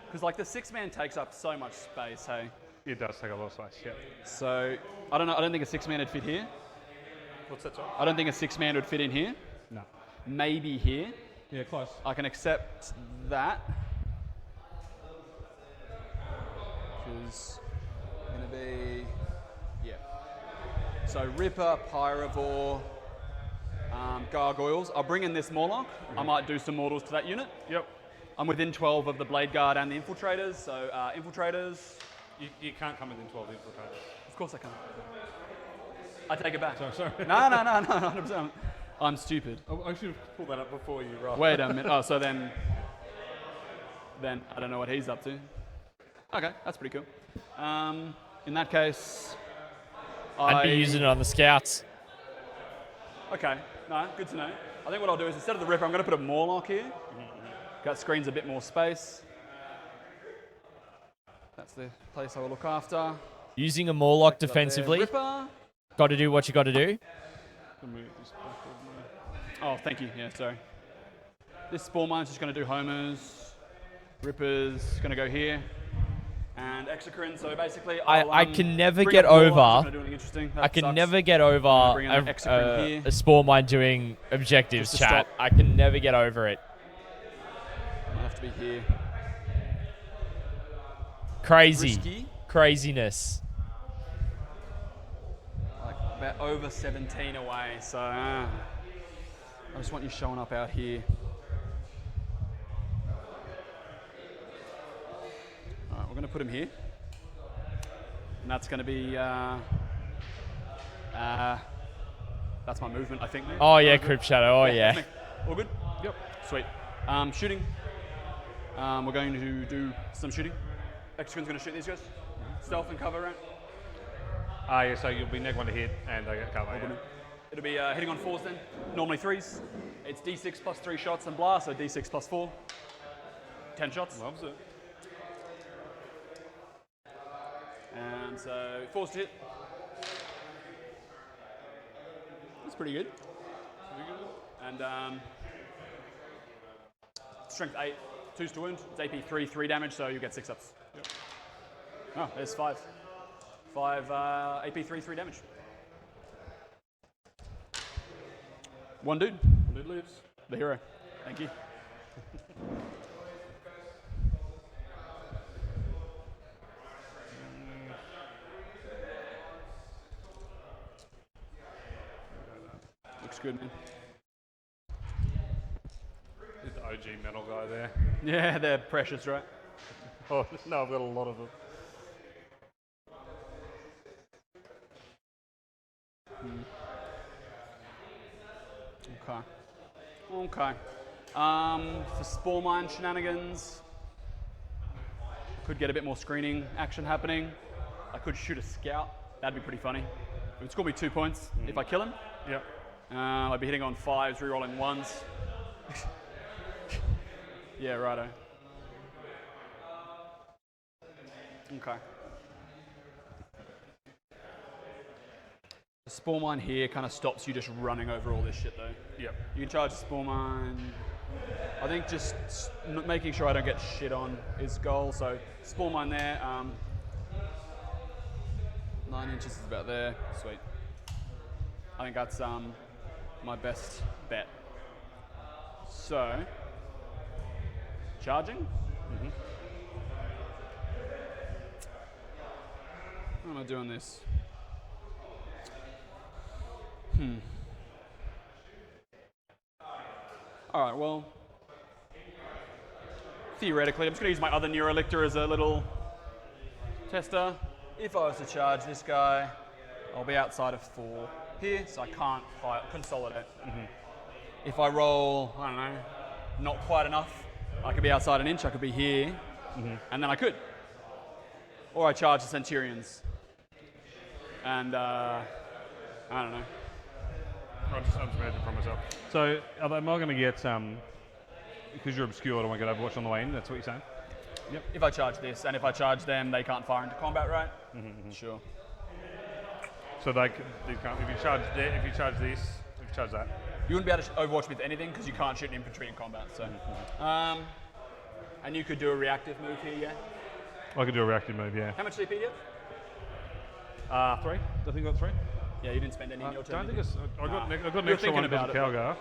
Because like the 6-man takes up so much space, hey? It does take a lot of space, yeah. So, I don't know, I don't think a 6-man would fit here. What's that, sorry? I don't think a 6-man would fit in here. No. Maybe here. Yeah, close. I can accept that. Which is going to be, yeah. So Ripper, Pyrovore, Gargoyles. I'll bring in this Morlock. I might do some mortals to that unit. Yep. I'm within 12 of the Blade Guard and the Infiltrators. So Infiltrators. You can't come within 12 infiltrators. Of course I can. I take it back. Sorry. No, 100%. I'm stupid. I should have pulled that up before you rolled. Wait a minute. Oh, so then I don't know what he's up to. Okay, that's pretty cool. In that case, I'd be using it on the scouts. Okay, no, good to know. I think what I'll do is instead of the Ripper, I'm going to put a Morlock here. That screens a bit more space. That's the place I will look after. Using a Morlock There. defensively. Ripper. Got to do what you got to do. Oh, thank you. Yeah, sorry. This Spore Mine's just going to do homers. Ripper's going to go here. And Exocrine, so basically I can never bring get up Morlock, over. I'm gonna do anything interesting. That I can sucks. never get over bring an Exocrine here. a Spore Mine doing objectives, Just to chat. stop. I can never get over it. Might have to be here. Crazy. Risky. Craziness. Like about over 17 away, so I just want you showing up out here. Alright, we're going to put him here. And that's going to be, that's my movement, I think. Oh yeah, Crypt Shadow. Oh yeah. All good? Yep. Sweet. Shooting. We're going to do some shooting. Exocrine's going to shoot these guys. Stealth and cover, right? Yeah, so you'll be neg 1 to hit and they get cover. Yeah. It'll be hitting on 4s then, normally 3s. It's D6 plus 3 shots and blast, so D6 plus 4. 10 shots. Loves it. And so 4s to hit. That's pretty good. And strength 8, 2s to wound. It's AP 3, 3 damage, so you get 6 ups. Yep. Oh, there's 5. 5 AP 3, 3 damage. One dude. One dude lives. The hero. Thank you. Looks good, man. There's the OG metal guy there. Yeah, they're precious, right? Oh, no, I've got a lot of them. Okay. For Spore Mine shenanigans, Could get a bit more screening action happening. I could shoot a scout. That'd be pretty funny. It would score me 2 points if I kill him. Yep. I'd be hitting on 5s, rerolling 1s. Yeah, righto. Okay. The spore mine here kind of stops you just running over all this shit though. Yep. You can charge the spore mine. I think just making sure I don't get shit on is goal. So spore mine there. 9 inches is about there. Sweet. I think that's my best bet. So charging. How am I doing this? All right, well, theoretically, I'm just going to use my other Neurolictor as a little tester. If I was to charge this guy, I'll be outside of 4 here, so I can't consolidate. If I roll, I don't know, not quite enough, I could be outside an inch, I could be here, and then I could. Or I charge the Centurions. And, I don't know. I'm just imagining from myself. So, am I going to get, because you're obscured, I won't get Overwatch on the way in, that's what you're saying? Yep. If I charge this, and if I charge them, they can't fire into combat, right? Sure. So they can't, if you charge this, if you charge that. You wouldn't be able to Overwatch with anything because you can't shoot an infantry in combat. So, and you could do a reactive move here, yeah? I could do a reactive move, yeah. How much CP do you have? 3. I think I got 3. Yeah, you didn't spend any in your turn. I think I got an You're extra one thinking because of about it. Calgar.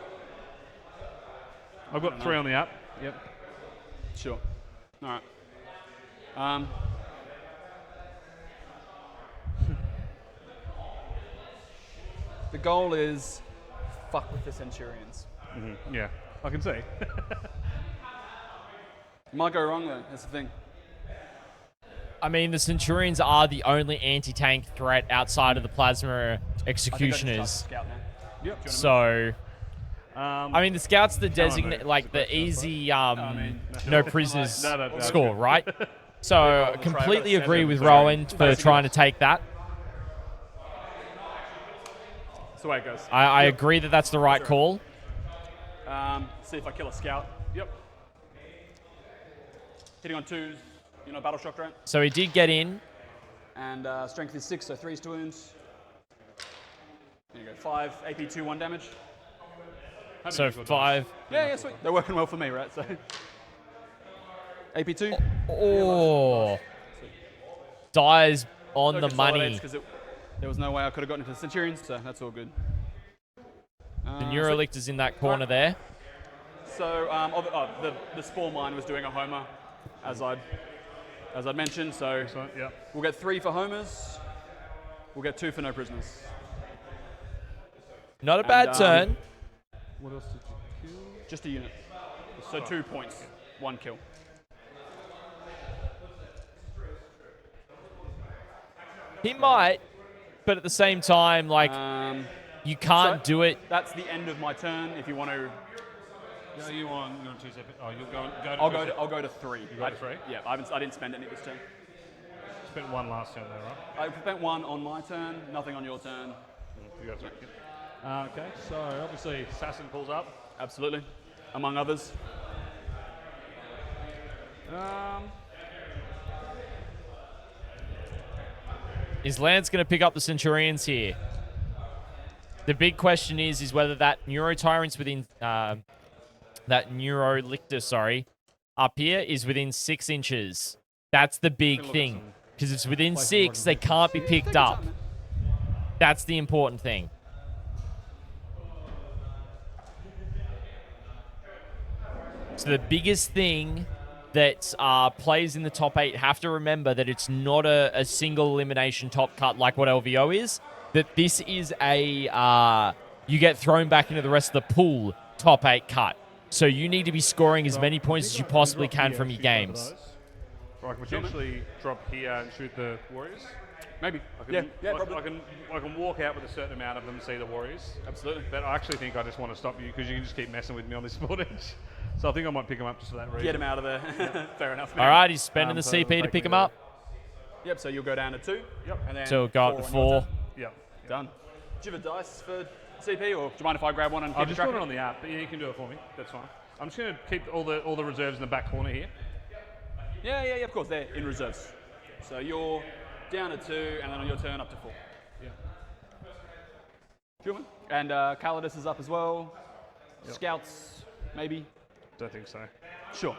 I've got 3 on the up. Yep. Sure. All right. The goal is fuck with the Centurions. Yeah, I can see. Might go wrong though. That's the thing. I mean, the Centurions are the only anti-tank threat outside of the Plasma Executioners. Scout now. Yep. So, I mean, the Scouts the designate like the easy no prisoners No, score, right? So, completely agree with Rowan for trying to take that. That's the way it goes. I agree that that's the right call. See if I kill a scout. Yep. Hitting on 2s, you know, battle shock, right? So he did get in. And strength is 6, so 3's to wounds. There you go, 5, AP 2, 1 damage. So 5. Yeah, sweet. They're working well for me, right? So AP 2. Oh. Dies on the money. Because there was no way I could have gotten into the Centurions, so that's all good. The Neurolictor's in that corner there. So the Spore Mine was doing a homer, as I'd mentioned. So Yeah. we'll get 3 for homers. We'll get 2 for no prisoners. Not a bad turn. What else did you kill? Just a unit. So 2 points, 1 kill. He might, but at the same time, like, you can't do it. That's the end of my turn. If you want to, Yeah, you're on 2 separate. Oh, you'll go to I'll go to 3. You go to 3? Yeah, I didn't spend any this turn. Spent 1 last turn though, right? I spent 1 on my turn, nothing on your turn. You got 3. Okay, so obviously Assassin pulls up. Absolutely, among others. Is Lance going to pick up the Centurions here? The big question is whether that Neurotyrant's within, that Neurolictor, sorry, up here is within 6 inches. That's the big thing. Because it's within 6, they can't be picked up. That's the important thing. So the biggest thing that players in the top 8 have to remember that it's not a single elimination top cut like what LVO is. That this is a you get thrown back into the rest of the pool top 8 cut. So you need to be scoring as many points as you possibly can from your games. Or I can potentially drop here and shoot the Warriors. Maybe. Probably. I can walk out with a certain amount of them and see the Warriors. Absolutely. But I actually think I just want to stop you because you can just keep messing with me on this footage. So I think I might pick him up just for that reason. Get him out of there. Fair enough. Man. All right, he's spending the So CP to take pick me him there. up. Yep. So you'll go down to 2. Yep. And then So we'll go up to 4 on your 4. turn. Yep. Done. Do you have a dice for CP, or do you mind if I grab one and I'll keep just track put it of on the app, but yeah, you can do it for me. That's fine. I'm just going to keep all the reserves in the back corner here. Yeah, of course, they're in reserves. So you're down to 2, and then on your turn up to 4. Yeah. Sure, man. And Calidus is up as well. Yep. Scouts, maybe. Don't think so. Sure.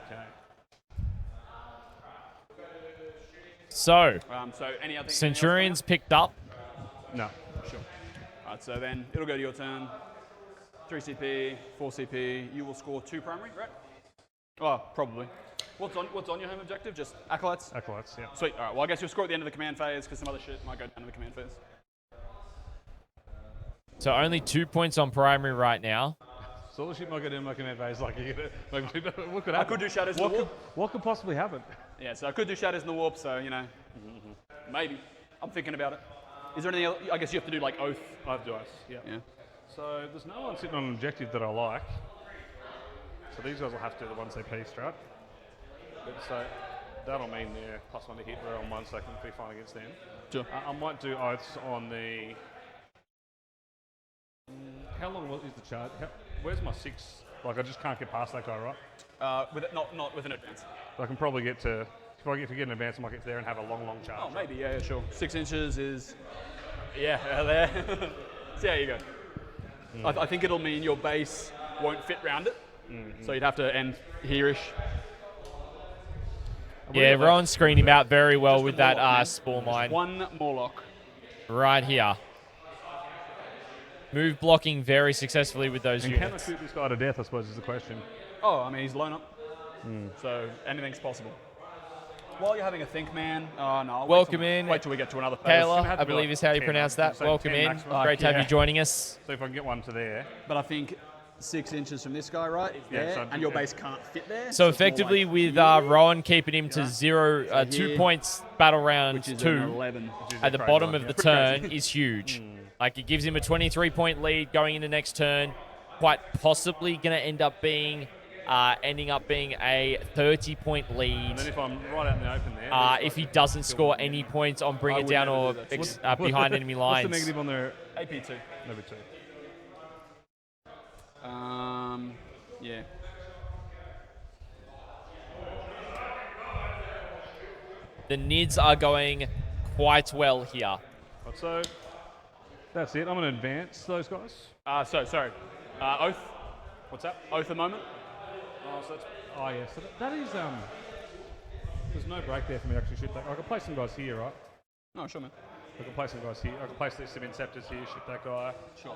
Okay. So, So any other Centurions picked up. No. Sure. All right, so then it'll go to your turn. 3 CP, 4 CP. You will score 2 primary, right? Oh, probably. What's on your home objective? Just acolytes? Acolytes, yeah. Sweet. All right. Well, I guess you'll score at the end of the command phase because some other shit might go down in the command phase. So only 2 points on primary right now. So all the shit might get in my command phase, like, what could happen? I could do shadows in the warp. What could possibly happen? Yeah, so I could do shadows in the warp. So maybe. I'm thinking about it. Is there anything else? I guess you have to do like oath. I have dice, yeah. So there's no one sitting on an objective that I like. So these guys will have to do the 1 CP strat. But so that'll mean they're +1 to hit. We're on 1 second to be fine against them. Sure. I might do oaths on the. How long is the charge? Where's my 6? Like I just can't get past that guy, right? Not with an advance. So I can probably get to. If I get in advance, I might get there and have a long charge. Oh, maybe. Yeah, sure. 6 inches is. Yeah, there. See how you go. I think it'll mean your base won't fit round it. So you'd have to end here-ish. Yeah, Rowan screened him out very well with that Morlock, Spore Mine. 1 Morlock. Right here. Move blocking very successfully with those And can I units. shoot this guy to death, I suppose, is the question. Oh, I mean, he's blown up. So anything's possible. While you're having a think, man. Oh, no. Welcome in. Wait till we get to another phase. Kayla, have to I be believe like is how you 10, pronounce that. so Welcome 10 in. maximum. Great to have Yeah. you joining us. So if I can get one to there. But I think 6 inches from this guy, right? Is Yeah, there, so and your yeah. base can't fit there. So it's more effectively like with here, Rowan keeping him to 2 here, points battle round which is 2 an 11. at the crazy bottom one, of yeah. the turn is huge. Like it gives him a 23-point lead going into next turn. Quite possibly going to end up being a 30-point lead And then if I'm right out in the open there. if he doesn't score any points on bring I it would down never or do that. behind enemy lines. What's the negative on their AP2. number 2? Yeah. The Nids are going quite well here. So that's it. I'm going to advance those guys. Sorry. Oath. What's that? Oath a moment. Yes. So that is there's no break there for me to actually shoot that. I can place some guys here, right? No, sure, man. I can place some guys here. I can place some Inceptors here, shoot that guy. Sure.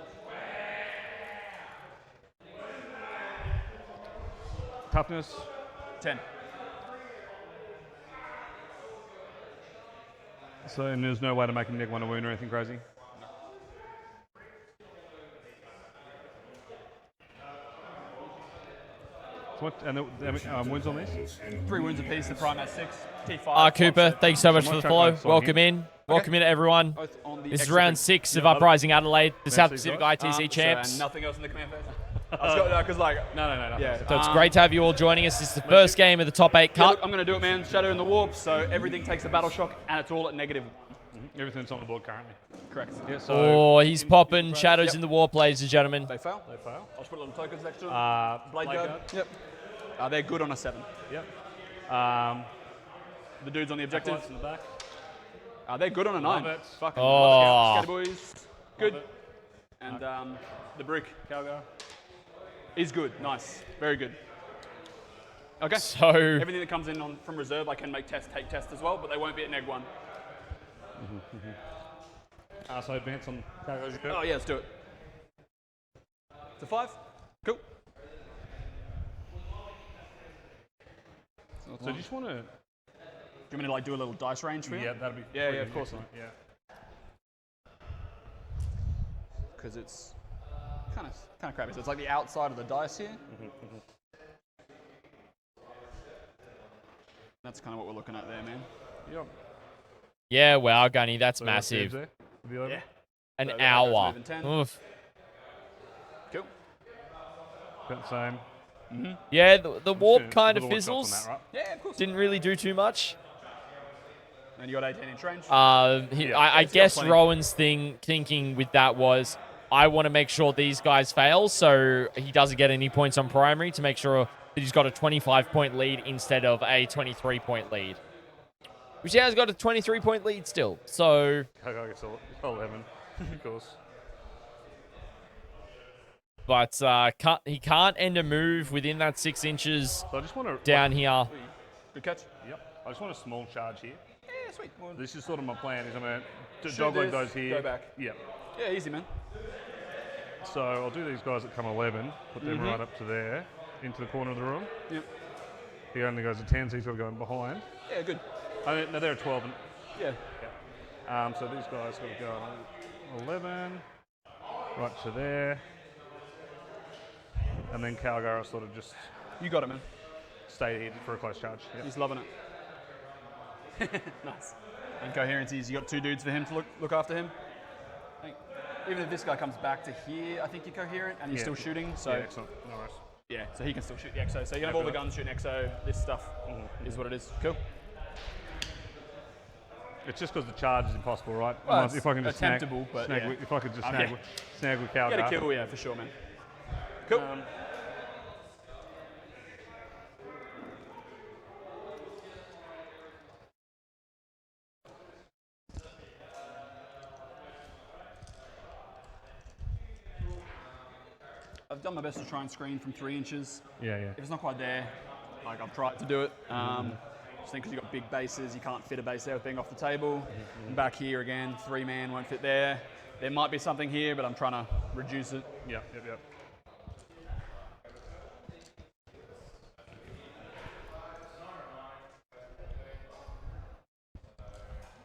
Toughness. 10. So and there's no way to make him neg 1 a wound or anything crazy. So what, and the wounds on this? 3 wounds apiece. The prime at 6. T5. Cooper, thanks so much for the follow. Sign Welcome in. Welcome in, everyone. Oath on the This is extra round big- 6 of Uprising Adelaide, the South these Pacific guys. ITC and Champs. nothing else in the command phase. Because like, No. yeah. So it's great to have you all joining us. This is the first game of the top 8 Yeah, look, cut. I'm going to do it, man. Shadow in the warp, so everything takes a battle shock, and it's all at negative. Everything's on the board currently. Correct. Yeah, so Oh, he's popping shadows in the warp, ladies and gentlemen. They fail. they fail. I'll just put little tokens next to them. Blade guard. Yep. They're good on a 7. Yep. The dudes on the objective. Acolytes in the back. They're good on a 9. Love it. Fucking Oh. love it. Scatty boys. Good. Love it. And the brick Calgar. is good. Nice. Very good. Okay. So, Everything that comes in from reserve, I can make take test as well, but they won't be at neg 1. So advance on Calgar. Oh yeah, let's do it. It's a 5. Cool. So do you just want to? Do you want me to like do a little dice range for you? Yeah, that'd be. Yeah, pretty of good, course. excellent, Yeah. Because it's kind of crappy. So it's like the outside of the dice here. That's kind of what we're looking at there, man. Yep. yeah, wow, Gunny, that's So that's massive. there. Be over. Yeah. an So that goes hour. moving 10. Oof. Cool. About the same. Yeah, the warp Just kind put of the warp shots on fizzles. that, right? Yeah, of course. Didn't really do too much. And you got 18-inch range. Yeah. I It's got guess plenty. Rowan's thinking with that was, I want to make sure these guys fail, so he doesn't get any points on primary to make sure that he's got a 25-point lead instead of a 23-point lead. Which he has got a 23-point lead still, so... I guess 11, of course. But he can't end a move within that 6 inches So I just want to down here. Good catch. Yep. I just want a small charge here. Yeah, sweet. Well, This is sort of my plan. Is I'm going to shoot dog leg this, those here. go back. Yep. Yeah, easy, man. So I'll do these guys that come 11, put them right up to there, into the corner of the room. Yep. He only goes to 10, so he's got to go in behind. Yeah, good. No, they're at 12. Yeah. So these guys got to go on 11, right to there. And then Calgara sort of just You got it, man. stay here for a close charge. Yep. He's loving it. Nice. And coherencies, you got 2 dudes for him to look after him. Even if this guy comes back to here, I think you're coherent and you're still shooting. So Yeah, excellent. No worries. yeah, so he can still shoot the EXO. So you have all the guns shooting EXO. This stuff is what it is. Cool. It's just because the charge is impossible, right? Well, If I can just snag, attemptable, but snag yeah. with, if I could just Yeah. snag with Calgara. Get a kill, yeah, for sure, man. Cool. I've done my best to try and screen from 3 inches. Yeah. If it's not quite there, like I've tried to do it. Just think because you've got big bases, you can't fit a base there with being off the table. And back here again, 3-man won't fit there. There might be something here, but I'm trying to reduce it. Yep.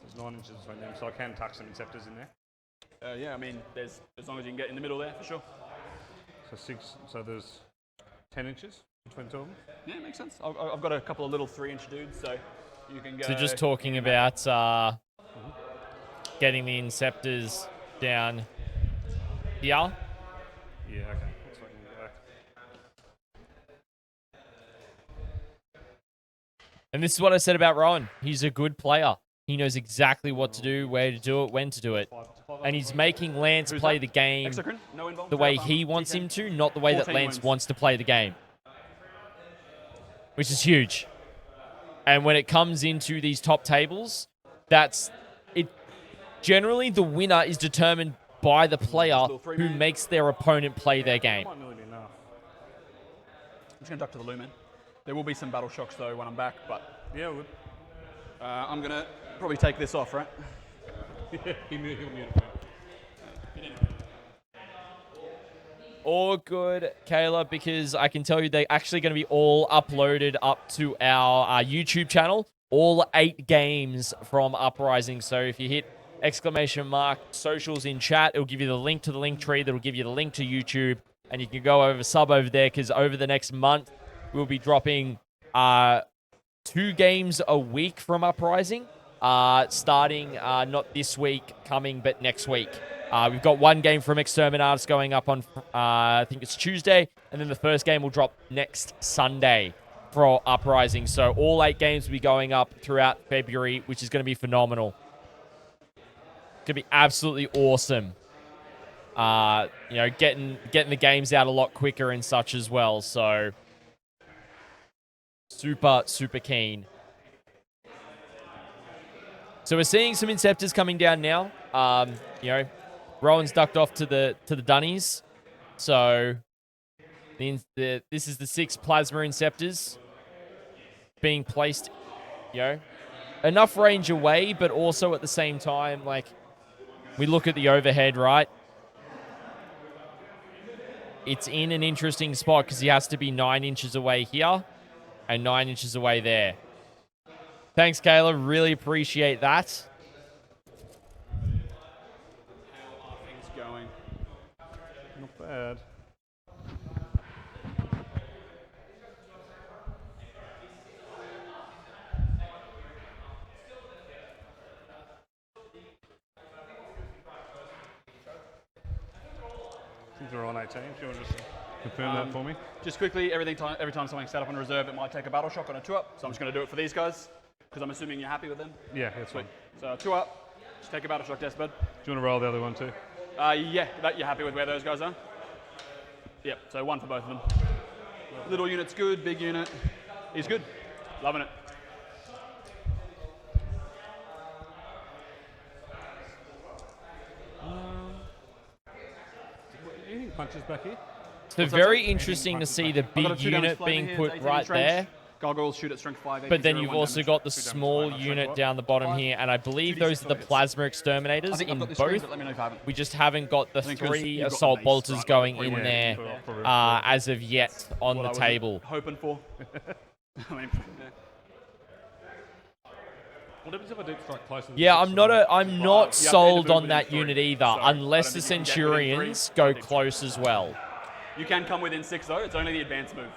There's 9 inches between them, so I can tuck some Inceptors in there. Yeah, I mean, there's as long as you can get in the middle there, for sure. So 6. So there's 10 inches between 2 of them. Yeah, makes sense. I've got a couple of little 3-inch dudes, so you can go. So just talking about getting the Inceptors down here. Yeah. Okay. That's where I can go. And this is what I said about Rowan. He's a good player. He knows exactly what to do, where to do it, when to do it. And he's making Lance Who's play that? the game Exocrine? No involved. the way he wants him to, not the way that 14 Lance wounds. wants to play the game. Which is huge. And when it comes into these top tables, that's it. Generally, the winner is determined by the player who makes their opponent play their game. Might nearly be enough. I'm just going to duck to the Lumen. There will be some battle shocks, though, when I'm back, but Yeah, we would. I'm going to probably take this off, right? He'll mute it. All good, Kayla, because I can tell you they're actually going to be all uploaded up to our YouTube channel. All 8 games from Uprising. So if you hit !! socials in chat, it'll give you the link to the link tree. That'll give you the link to YouTube. And you can go over, sub over there, because over the next month, we'll be dropping 2 games a week from Uprising. Starting not this week coming, but next week. We've got 1 game from Exterminatus going up on, I think it's Tuesday, and then the first game will drop next Sunday for Uprising. So all 8 games will be going up throughout February, which is going to be phenomenal. It's going to be absolutely awesome. Getting the games out a lot quicker and such as well. So super, super keen. So we're seeing some Inceptors coming down now. Rowan's ducked off to the Dunnies. So this is the 6 Plasma Inceptors being placed, enough range away, but also at the same time, like, we look at the overhead, right? It's in an interesting spot because he has to be 9 inches away here and 9 inches away there. Thanks, Kayla. Really appreciate that. How are things going? Not bad. They're on 18. Do you want to just confirm that for me? Just quickly, every time something's set up on reserve, it might take a battle shock on a 2-up. So I'm just going to do it for these guys, because I'm assuming you're happy with them. Yeah, that's fine. So 2-up, just take a battle shock, Deathbird. Do you want to roll the other one too? Yeah, you're happy with where those guys are? Yep, so 1 for both of them. Little unit's good, big unit. He's good. Loving it. Anything punches back here? So very interesting to see the big unit being put right there. Gargoyles shoot at strength 5. But then you've also got the 2 damage, small fine, unit down the bottom here, and I believe those are the plasma exterminators I think I've in got this screen, both. but let me know if I haven't. We just haven't got the think 'cause 3 you've got the assault base, bolters right? going Like, in yeah, there for as of yet on What the I was table. hoping for. I mean, What happens if I deep strike closer than Yeah, 6 I'm not or- I'm not to sold move on within that 3, unit either, so I unless don't the think you can get within 3. Centurions go close as well. you can come within 6 though. It's only the advanced move.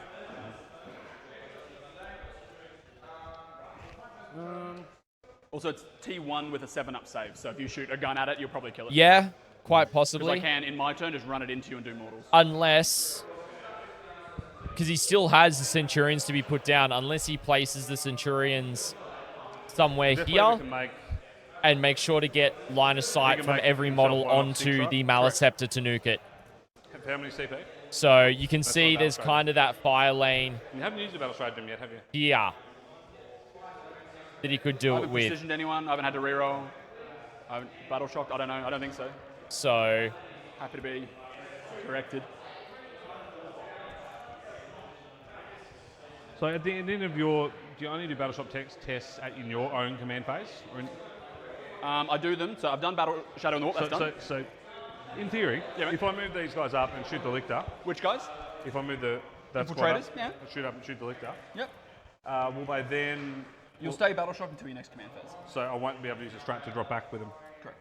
Also, it's T1 with a 7-up save. So if you shoot a gun at it, you'll probably kill it. Yeah, quite Because I possibly. can, in my turn, just run it into you and do mortals. Unless, because he still has the Centurions to be put down, unless he places the Centurions somewhere Definitely here we can make and make sure to get line of sight can from make every himself model one up onto 6, right? the Maliceptor to nuke it. how many CP? So you can see not there's bad. kind of that fire lane You haven't used the battle strike yet, have you? here that he could I do it haven't with. precisioned anyone. I haven't had to reroll. I haven't battle shocked. I don't know. I don't think so. So Happy to be corrected. So at the end of your, do you only do battle shock tests in your own command phase? Or in, I do them. So I've done Battle Shadow in the Warp. That's done. so in theory, Yeah, mate. if I move these guys up and shoot the Lictor, Which guys? if I move that squad Infiltrators, up, yeah. and shoot up and shoot the Lictor, Yep. will they then? You'll stay battle shock until your next command phase. So I won't be able to use a strat to drop back with them. Correct.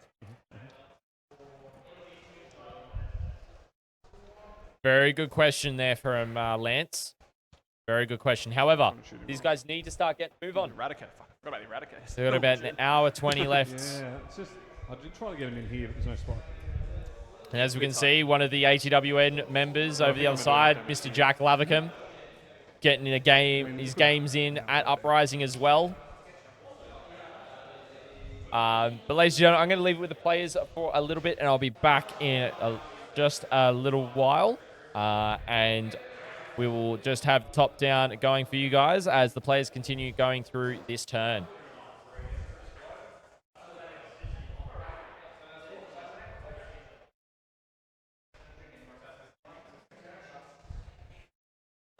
very good question there from Lance. Very good question. However, these guys need to start getting move on. Eradicate. Fuck. Forgot about the Eradicate. They've got about an hour 20 left. Yeah, it's just I did try to get them in here, but there's no spot. And as we can see, one of the ATWN members over the other side, Mr. Jack Lavicum, getting his games in at Uprising as well. But ladies and gentlemen, I'm going to leave it with the players for a little bit, and I'll be back in just a little while. And we will just have top down going for you guys as the players continue going through this turn.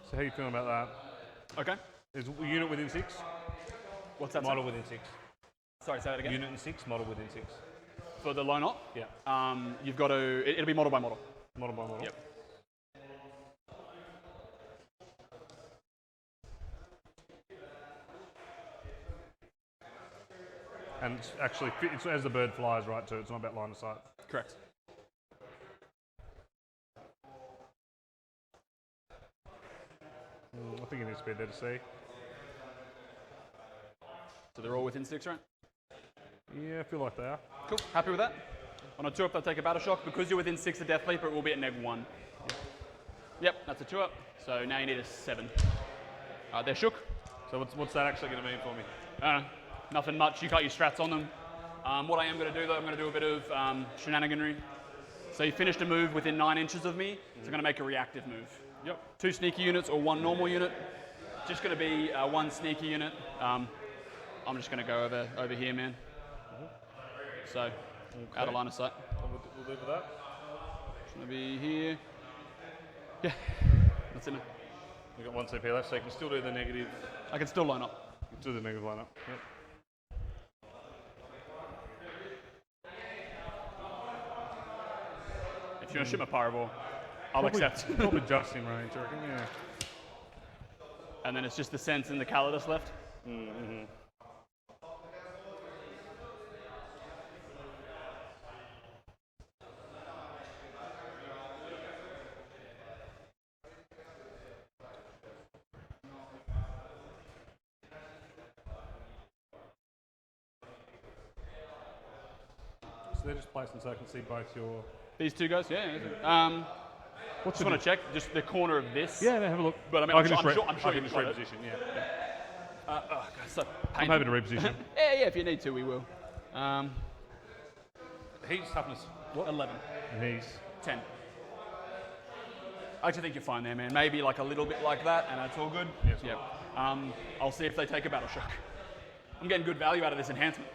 So how you feeling about that? Okay. Is a unit within 6? What's that? Model within 6. Sorry, say that again. Unit in 6, model within 6. For the low knot, Yeah. you've got to. It'll be model by model. Model by model. Yep. And it's actually, it's as the bird flies, right, too. It's not about line of sight. Correct. I think it needs to be there to see. So they're all within 6, right? Yeah, I feel like they are. Cool. Happy with that? On a 2-up, they'll take a battle shock. Because you're within 6 of Death Leaper, it will be at -1. Yep, that's a 2-up. So now you need a 7. They're shook. So what's that actually going to mean for me? Nothing much. You got your strats on them. What I am going to do, though, I'm going to do a bit of shenaniganry. So you finished a move within 9 inches of me, so I'm going to make a reactive move. Yep. 2 sneaky units or 1 normal unit. Just going to be 1 sneaky unit. I'm just going to go over here, man. So, out of line of sight. We'll leave with that. It's going to be here. Yeah, that's it. Man. We've got 1 CP left, so you can still do the negative. I can still line up. You can do the negative lineup. Yep. If you want to shoot my Pyreball, I'll Probably- accept. Probably just in range, I reckon, yeah. And then it's just the Sense and the Calidus left. Mm-hmm. So they're just placing so I can see both your... These 2 guys, yeah. Just want to check just the corner of this. Yeah, have a look. But I mean, I I'm can sure I you can just got it. reposition. Yeah. Oh, God, so I'm painful. happy to reposition. Yeah, if you need to, we will. He's toughness. What? 11. And he's 10. I actually think you're fine there, man. Maybe like a little bit like that, and that's all good. Yes. Yep. I'll see if they take a battle shock. I'm getting good value out of this enhancement.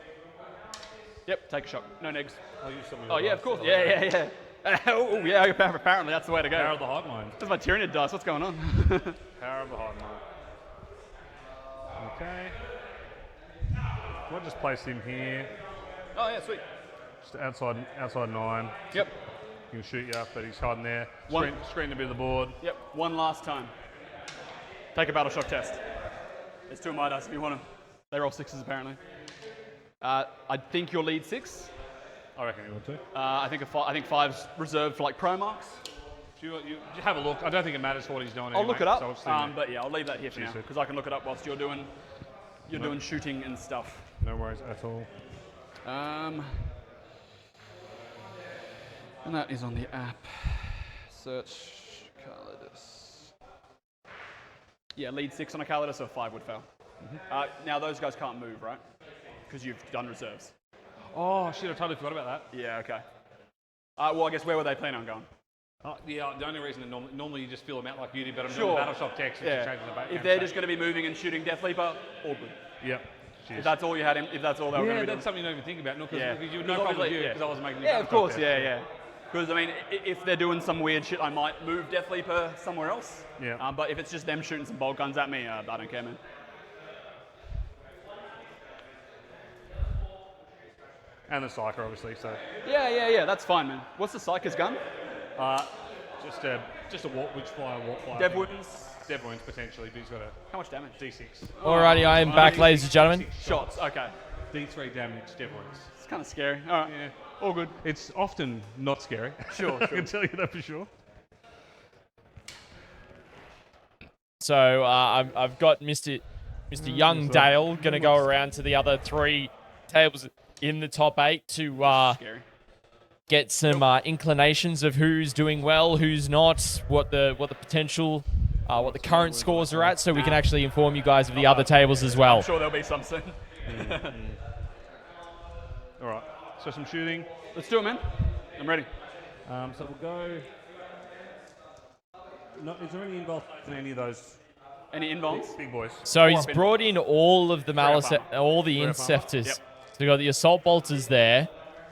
Yep, take a shock. No negs. I'll use some of Oh, your yeah, dice. of course. Yeah. Oh, yeah, apparently that's the way to go. Power of the hive mind. That's my Tyranid dice. What's going on? Power of the hive mind. Okay. I'll just place him here. Oh, yeah, sweet. Just outside 9. Yep. He can shoot you up, but he's hiding there. One- Screen a bit of the board. Yep, one last time. Take a battle shock test. There's 2 of my dice if you want them. They roll 6s apparently. I think you'll lead 6. I reckon he would too. I think 5's reserved for like pro marks. You have a look. I don't think it matters what he's doing. I'll anyway, look it up, so I'll just leave it. but yeah, I'll leave that here for now Cheers, sir. because I can look it up whilst you're doing shooting and stuff. No worries at all. And that is on the app. Search Calidus. Yeah, lead 6 on a Calidus, so 5 would fail. Now those guys can't move, right? Because you've done reserves. Oh shit! I totally forgot about that. Yeah, okay. Well, I guess where were they planning on going? Yeah, the only reason that normally you just fill them out like you did, but I'm Sure. doing battle shock text. Yeah. Changing the If they're just going to be moving and shooting Death Leaper, all good. Yep. If that's all you had, if that's all they were going Yeah, to be that's doing. something you don't even think about. No, because Yeah. you would Because no problem obviously- with you yeah. because I was making. Yeah, of course, yeah. Because I mean, if they're doing some weird shit, I might move Death Leaper somewhere else. Yeah. But if it's just them shooting some bolt guns at me, I don't care, man. And the Psyker, obviously. So Yeah, that's fine, man. What's the Psyker's gun? just a warp fire. Dev wounds. Dev wounds potentially, but he's got a How much damage? D6. Alrighty, I am back, ladies and gentlemen. Shots. Okay. D3 damage. Dev wounds. It's kind of scary. All right. Yeah. All good. It's often not scary. Sure, I can tell you that for sure. So I've got Mr. Youngdale going to go around to the other 3 tables in the top 8 to Scary. get some inclinations of who's doing well, who's not, what the potential, what the current scores are at, so we can actually inform you guys of the other tables as well. I'm sure there'll be some soon. All right. So some shooting. Let's do it, man. I'm ready. So we'll go. No, is there any involved in any of those Any invulns? big boys? So he's brought in all of the malice, all the Yep. Inceptors. So we got the assault bolters there.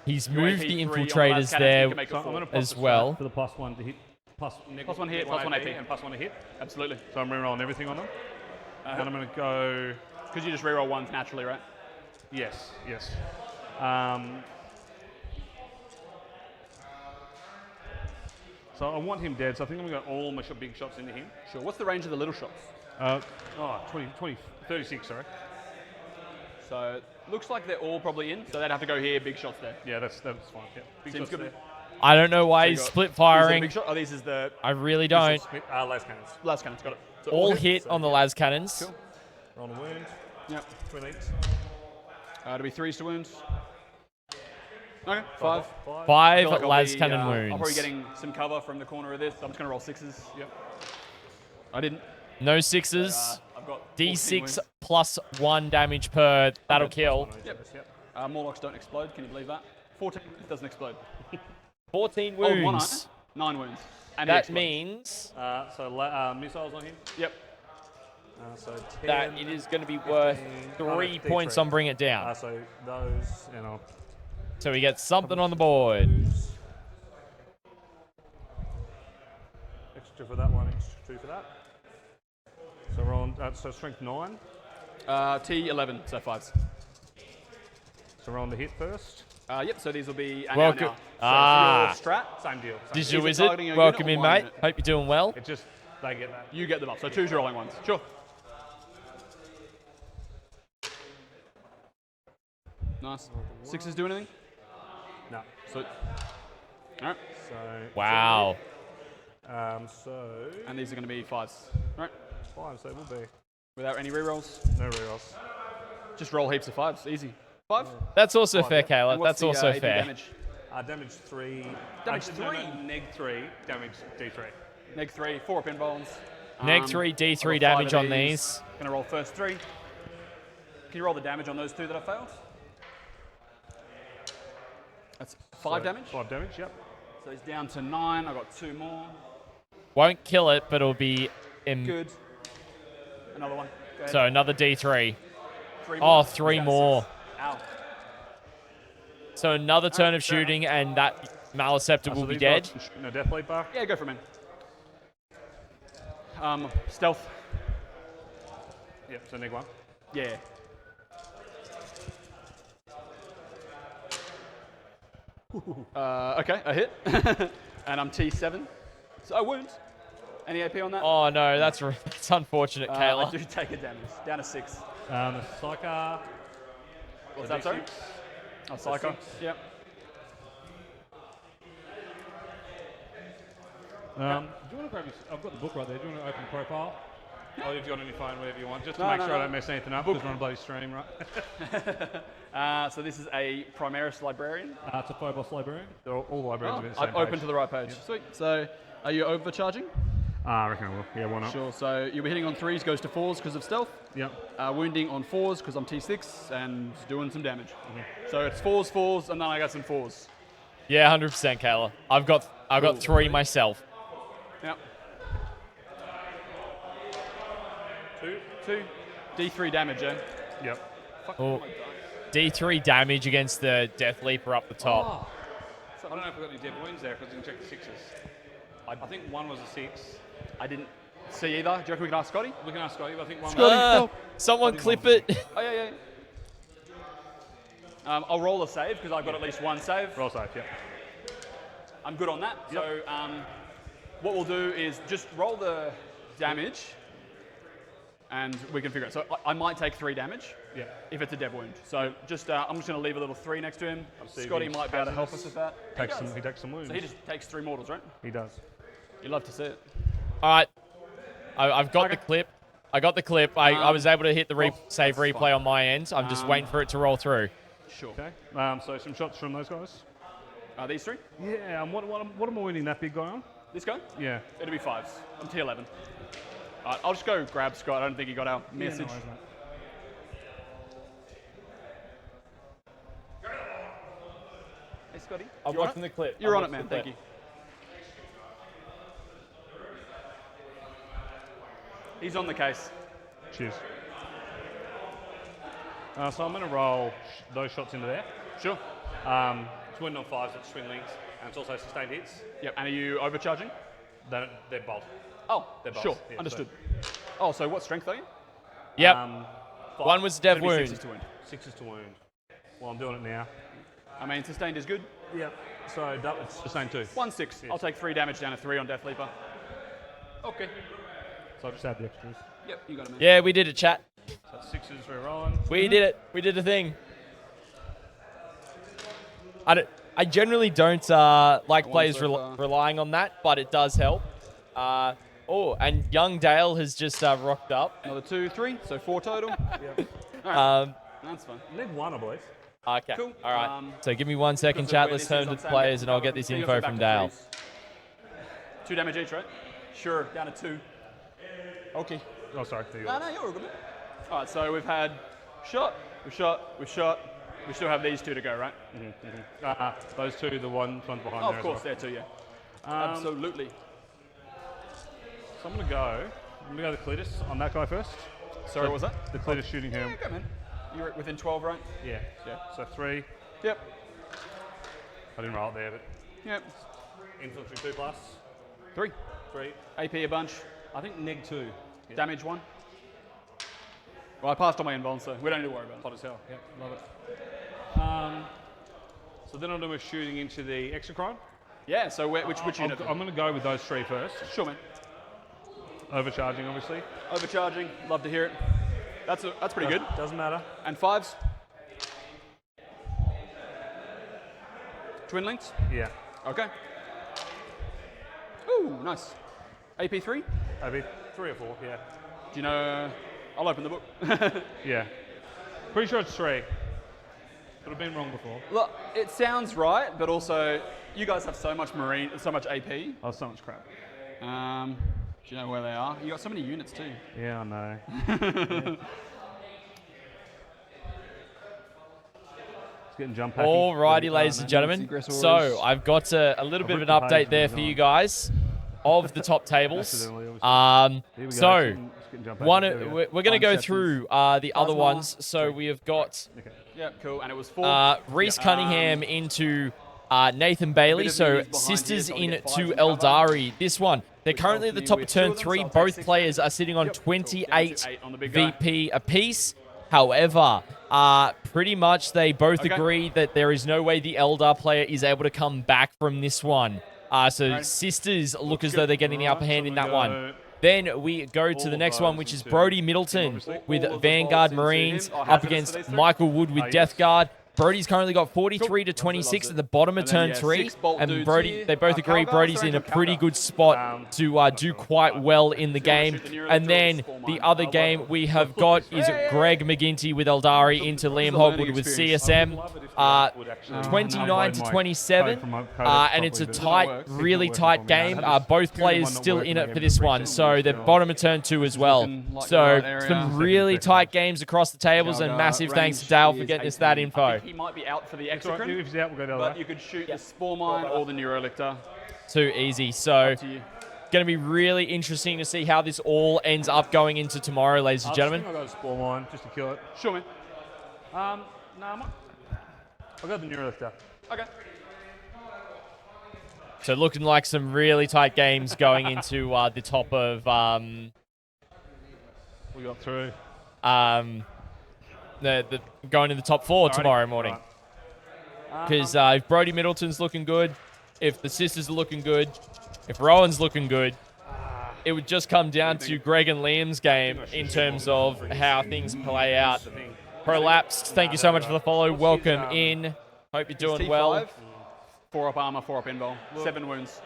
He's moved the infiltrators there So I'm going to as well. for the +1 to hit. Plus one hit, plus one AP. and +1 to hit. Absolutely. So I'm rerolling everything on them. And I'm going to go. Because you just reroll ones naturally, right? Yes. So I want him dead, so I think I'm going to go all my big shots into him. Sure. What's the range of the little shots? 36, sorry. So looks like they're all probably in, so they'd have to go here, big shots there. Yeah, that's fine. Yeah. Big Seems shots good. there. I don't know why So you he's got- split Is there a firing. big shot? Oh, this is the I really don't. Las cannons. last cannons. Got it. So All hit on the las cannons. Cool. Roll a wound. Yep. Twin each. It'll be 3s to wounds. Okay, 5. I 5 feel like I'll las be, cannon I'm wounds. probably getting some cover from the corner of this. So I'm just going to roll 6s. Yep. I didn't. No 6s. I've got 14 D6 wounds. plus 1 damage per. That'll kill. Yep. Morlocks don't explode. Can you believe that? 14 doesn't explode. 14 Oh, 1 eye. wounds. 9 wounds. And he That explodes. means Missiles on him. Yep. So 10. that it is going to be worth 3 points on Bring It Down. So those, and I'll. So we get something on the board. Extra for that one, extra 2 for that. So we're on, so strength 9. T11, so 5s. So we're on the hit first. Yep, so these will be an Welcome. hour now. So for your strat, Same deal. Same Digital Is it Wizard, targeting a welcome unit in, or one mate. unit? Hope you're doing well. It just, they get that. you get them up. So 2's rolling ones. Sure. Nice. 6s do anything? No. So, alright. So. Wow. So. And these are going to be 5s. Alright. 5, so it will be. Without any rerolls. No rerolls. Just roll heaps of 5s. Easy. 5? That's also fair, And Caleb. what's That's the, also AP fair. damage? Damage 3. Damage No, 3? neg 3, damage D3. Neg 3, 4 up involves. Neg 3, D3 damage on these. Gonna roll first 3. Can you roll the damage on those 2 that I failed? That's 5 damage. 5 damage, yep. So he's down to 9. I've got 2 more. Won't kill it, but it'll be... Good. Another one. Go ahead. So another D3. 3 Oh, more. 3 Down to more. 6. Ow. So another turn of fair shooting, and that Maleceptor will be dead. No death lead bar. Yeah, go for him. Stealth. Yep, so neg 1. Yeah. Okay, a hit. And I'm T7. So I wound. Any AP on that? Oh no, that's unfortunate, I Kayla. do take a damage. Down to 6. The Psyker. What's that, sorry? Oh, Psycho. Yep. Do you want to grab your... I've got the book right there. Do you want to open profile? Or if you've got it on your phone, whatever you want, just to make sure I don't mess anything up, because we're on a bloody stream, right? So this is a Primaris Librarian. It's a Phobos librarian. They're all librarians are the same I'm open page. to the right page. Sweet. So are you overcharging? I reckon I will. Yeah, why not? Sure. So you'll be hitting on 3s, goes to 4s because of stealth. Yep. Wounding on 4s because I'm T6 and doing some damage. So it's 4s, 4s, and then I got some 4s. Yeah, 100%, Kayla. I've got 3 myself. Yep. 2. D3 damage, eh? Yep. Oh, D3 damage against the Death Leaper up the top. So I don't know if we've got any dead wounds there, because we can check the 6s. I think one was a 6. I didn't see either. Do you reckon we can ask Scotty? We can ask Scotty, but I think one Someone clip it. Oh, yeah. I'll roll a save because I've got at least 1 save. Roll safe, yep. I'm good on that. Yep. So what we'll do is just roll the damage and we can figure it. So I might take 3 damage if it's a dev wound. So just I'm just going to leave a little 3 next to him. Scotty might be able to help us with that. He takes some wounds. So he just takes 3 mortals, right? He does. You'd love to see it. All right. I've got the clip. I got the clip. I was able to hit the save replay on my end. I'm just waiting for it to roll through. Sure. Okay. So some shots from those guys. These 3? Yeah. What am I winning that big guy on? This guy? Yeah. It'll be 5s. I'm T11. All right, I'll just go grab Scott. I don't think he got our message. No worries, mate. Hey, Scotty. I'm watching the clip. You're on it, man. Thank you. He's on the case. Cheers. So I'm going to roll those shots into there. Sure. It's winning on 5s, it's twin links, and it's also sustained hits. Yep. And are you overcharging? They're bolt. Oh, They're bolts. sure. Yeah, Understood. Oh, so what strength are you? Yep. 5. One was dev It'll be wound. 6s to wound. 6s to wound. Well, I'm doing it now. I mean, sustained is good. Yeah. So it's sustained 2. 1 6. Yes. I'll take 3 damage down to 3 on Death Leaper. Okay. So I'll just add the extras. Yep, you got it, man. Yeah, we did it, chat. So that's 6s we're rolling. We did it. We did the thing. I generally don't like players relying on that, but it does help. And Young Dale has just rocked up. Another 2, 3, so 4 total. Yep. That's fine. Leg 1, I believe. Okay. Cool. All right. So give me 1 second, because of chat. where Let's this turn is, to I'm the saying players, back and I'll to get this so you info go back from to Dale. 3s. 2 damage each, right? Sure, down to 2. Okay. Oh, sorry. There you No, go. you're all good. All right, so we've had we've shot. We still have these 2 to go, right? Those 2, the ones behind Oh, there of as course, well. there too, yeah. Absolutely. So I'm going to go the Cletus on that guy first. Sorry, what was that? The Cletus shooting him. Yeah, go, man. You're within 12, right? Yeah. So 3. Yep. I didn't roll it there, but Yep. infantry 2+. 3. 3. AP a bunch. I think neg 2. Yeah. Damage 1. Well, I passed on my invuln, so we don't need to worry about it. Hot as hell. Yep, love it. So then I'll do my shooting into the exocrine. Yeah, so which unit? I'm going to go with those 3 first. Sure, man. Overcharging, obviously. Overcharging. Love to hear it. That's pretty good. Doesn't matter. And 5s? Twin links? Yeah. Okay. Ooh, nice. AP 3? Maybe 3 or 4, yeah. Do you know? I'll open the book. Yeah. Pretty sure it's 3. Could have been wrong before. Look, it sounds right, but also you guys have so much marine, so much AP. Oh, so much crap. Do you know where they are? You got so many units too. Yeah, I know. It's getting jump packing. Alrighty, ladies and gentlemen. So I've got a little bit of an update there for you guys of the top tables. We're going to go through the other ones. So we have got Yeah, cool. And it was 4. Reese Cunningham into Nathan Bailey. So Sisters into Eldari. This one, they're currently at the top of turn 3. Both players are sitting on 28 VP apiece. However, pretty much they both agree that there is no way the Eldar player is able to come back from this one. So Sisters look as though they're getting the upper hand in that one. Then we go to the next one, which is Brody Middleton with Vanguard Marines up against Michael Wood with Death Guard. Brody's currently got 43 to 26 at the bottom of turn 3, and Brody, they both agree Brody's in a pretty good spot to do quite well in the game. And then the other game we have got is Greg McGinty with Eldari into Liam Hogwood with CSM, 29 to 27, and it's a tight, really tight game. Both players still in it for this one, so they're bottom of turn 2 as well. So some really tight games across the tables, and massive thanks to Dale for getting us that info. He might be out for the exocrine, If he's out, we'll go the other but way. you could shoot the Spore Mine or the Neurolictor. Too easy. So, To you. going to be really interesting to see how this all ends up going into tomorrow, ladies and gentlemen. I'll go to Spore Mine just to kill it. Sure, man. No, I'll go the Neurolictor. Okay. So, looking like some really tight games going into the top of We got through. the going to the top 4 tomorrow morning. Because if Brody Middleton's looking good, if the Sisters are looking good, if Rowan's looking good, it would just come down to Greg and Liam's game in terms of how things play out. Prolapsed, thank you so much for the follow. Welcome in. Hope you're doing well. 4 up armor, 4 up invul, 7 wounds.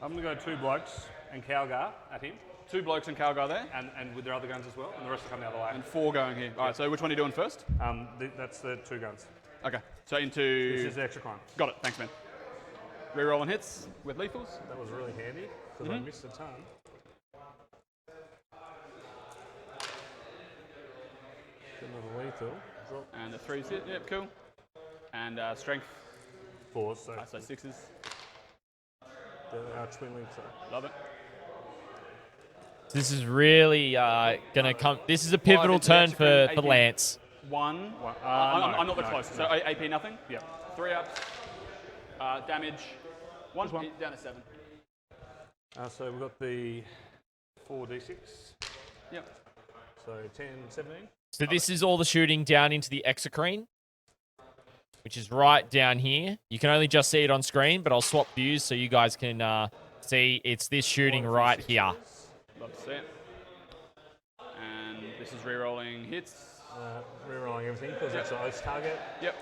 I'm going to go 2 blokes and Calgar at him. 2 blokes and Calgar there, And with their other guns as well, and the rest will come the other way. and 4 going here. All right, so which one are you doing first? That's the 2 guns. Okay, so This into... is the extra crime. Got it, thanks, man. Rerolling hits with lethals. That was really handy because I missed a ton. Get another lethal. Drop And the 3's hit, yep, cool. And strength, 4, so so 6s. our twin links are. Love it. This is really going to come. This is a pivotal it's turn actually for AP. Lance. 1. no, I'm not the no, closest, no. so AP nothing. Yep. 3 ups. Damage. 1 Just one. down to 7. So we've got the 4d6. Yep. So 10, 17. So this is all the shooting down into the exocrine, which is right down here. You can only just see it on screen, but I'll swap views so you guys can see it's this shooting right here. Love to see it. And this is rerolling hits. Rerolling everything because it's an oath target. Yep.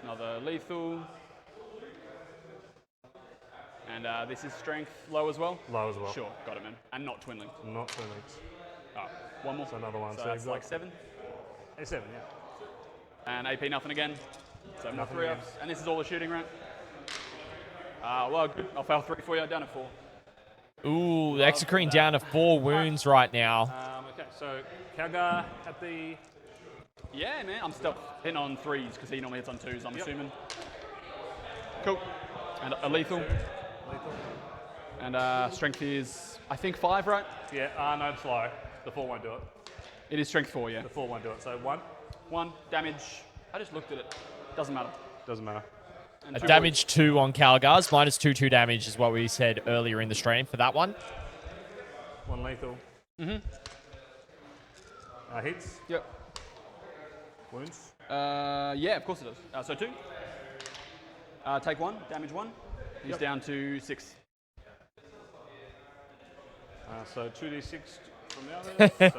Another lethal. And this is strength low as well? Low as well. Sure, got it, man. And not twin linked. Not twin links. All right, one more. So another one. So So that's you've like got 7. 7, yeah. And AP nothing again. So more Nothing 3 again. ups. And this is all the shooting, right? Well, good. I'll fail 3 for you. Down to 4. Ooh, the exocrine down to 4 wounds right now. Okay, so Calgar at the... Yeah, man. I'm still hitting on 3s because he normally hits on 2s, I'm assuming. Cool. And a lethal. Lethal. And strength is, I think, 5, right? Yeah, no, it's low. The 4 won't do it. It is strength 4, yeah. The 4 won't do it. So 1. 1. Damage. I just looked at it. Doesn't matter. Doesn't matter. And A 2 damage 2 on Calgar's, -2 damage is what we said earlier in the stream for that one. 1 lethal. Hits. Yep. Wounds. Yeah, of course it does. So 2. Take 1. Damage 1. He's down to 6. So 2d6 from the other. So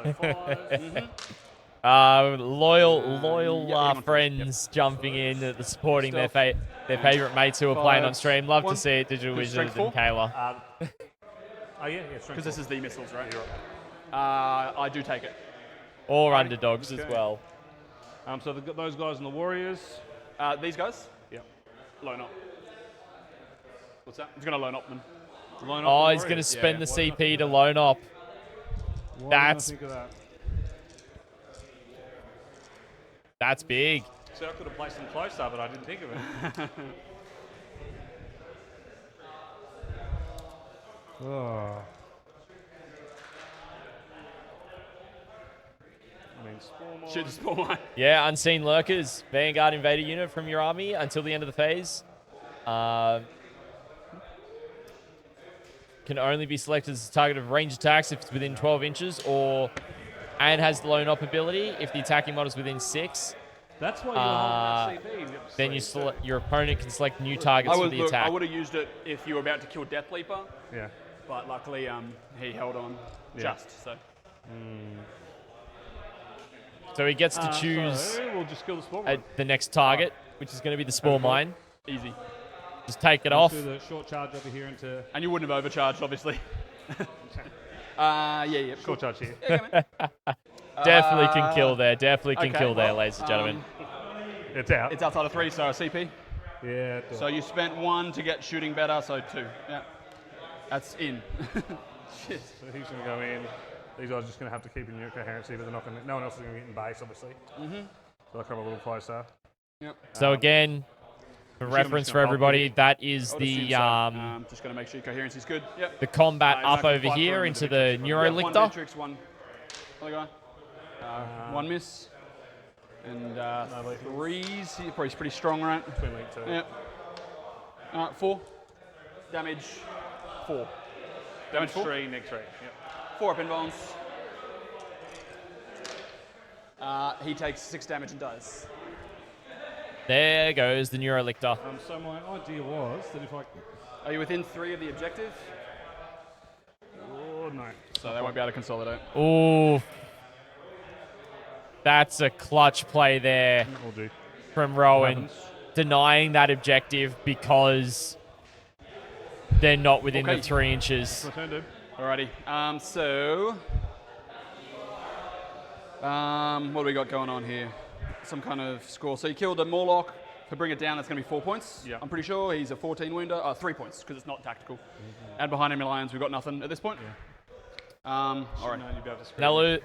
5. Loyal friends jumping in, supporting their favorite mates who are playing on stream. Love to see it, Digital Who's Wizards strength and 4? Kayla. Oh yeah, strength Because this 4. is the missiles, right? I do take it. Or underdogs as Okay. well. So they've got those guys and the Warriors. These guys? Yep. Loan up. What's that? He's going to loan up them. Line up Oh, the he's going to Warriors. spend Yeah. the Why didn't I CP think to of that? loan up. Why That's- didn't I think of that? That's big. See, I could have placed them closer, but I didn't think of it. Oh. I mean, Spawn Shoot the spawn line. Yeah, unseen lurkers. Vanguard invader unit from your army until the end of the phase. Can only be selected as a target of range attacks if it's within 12 inches and has the loan up ability if the attacking model is within 6. That's why you were holding that CP. Then your opponent can select new targets for the attack. I would have used it if you were about to kill Death Leaper, Yeah. but luckily he held on just. So So he gets to choose So we'll just kill the spawn one. the next target, which is going to be the spawn mine. easy. Just take it Let's off. do the short charge over here into And you wouldn't have overcharged, obviously. Yeah. short charge here. Yeah, come in. Definitely can kill there. Definitely can okay, kill there, well, ladies and gentlemen. It's out. It's outside of 3, so a CP. Yeah. So you spent 1 to get shooting better, so 2. Yeah. That's in. Shit. So he's going to go in. These guys are just going to have to keep in unit coherency, but they're not going to. No one else is going to get in base, obviously. So they'll come a little closer. Yep. So again, for reference for everybody, that is I would assume the so. Just going to make sure your coherency is good. Yep. the combat He's up not gonna over fight here for into him, the One Neurolictor. Matrix, one other guy. One miss. And threes. He's probably pretty strong, right? Twin link 2. Yep. All right, 4. Damage 4. Damage 4. 3, next 3. Yep. 4 up in bones. He takes 6 damage and dies. There goes the Neurolictor. So my idea was that if I. Are you within 3 of the objective? Oh, no. So they won't be able to consolidate. Ooh. That's a clutch play there Will do. from Rowan. Happens. Denying that objective because they're not within Okay. the 3 inches. My turn, dude. Alrighty. What do we got going on here? Some kind of score. So you killed a Morlock. To bring it down, that's going to be 4 points. Yeah. I'm pretty sure he's a 14 wounder. 3 points because it's not tactical. And behind enemy lines, we've got nothing at this point. All right. No, you'd be able to scream. Nalu,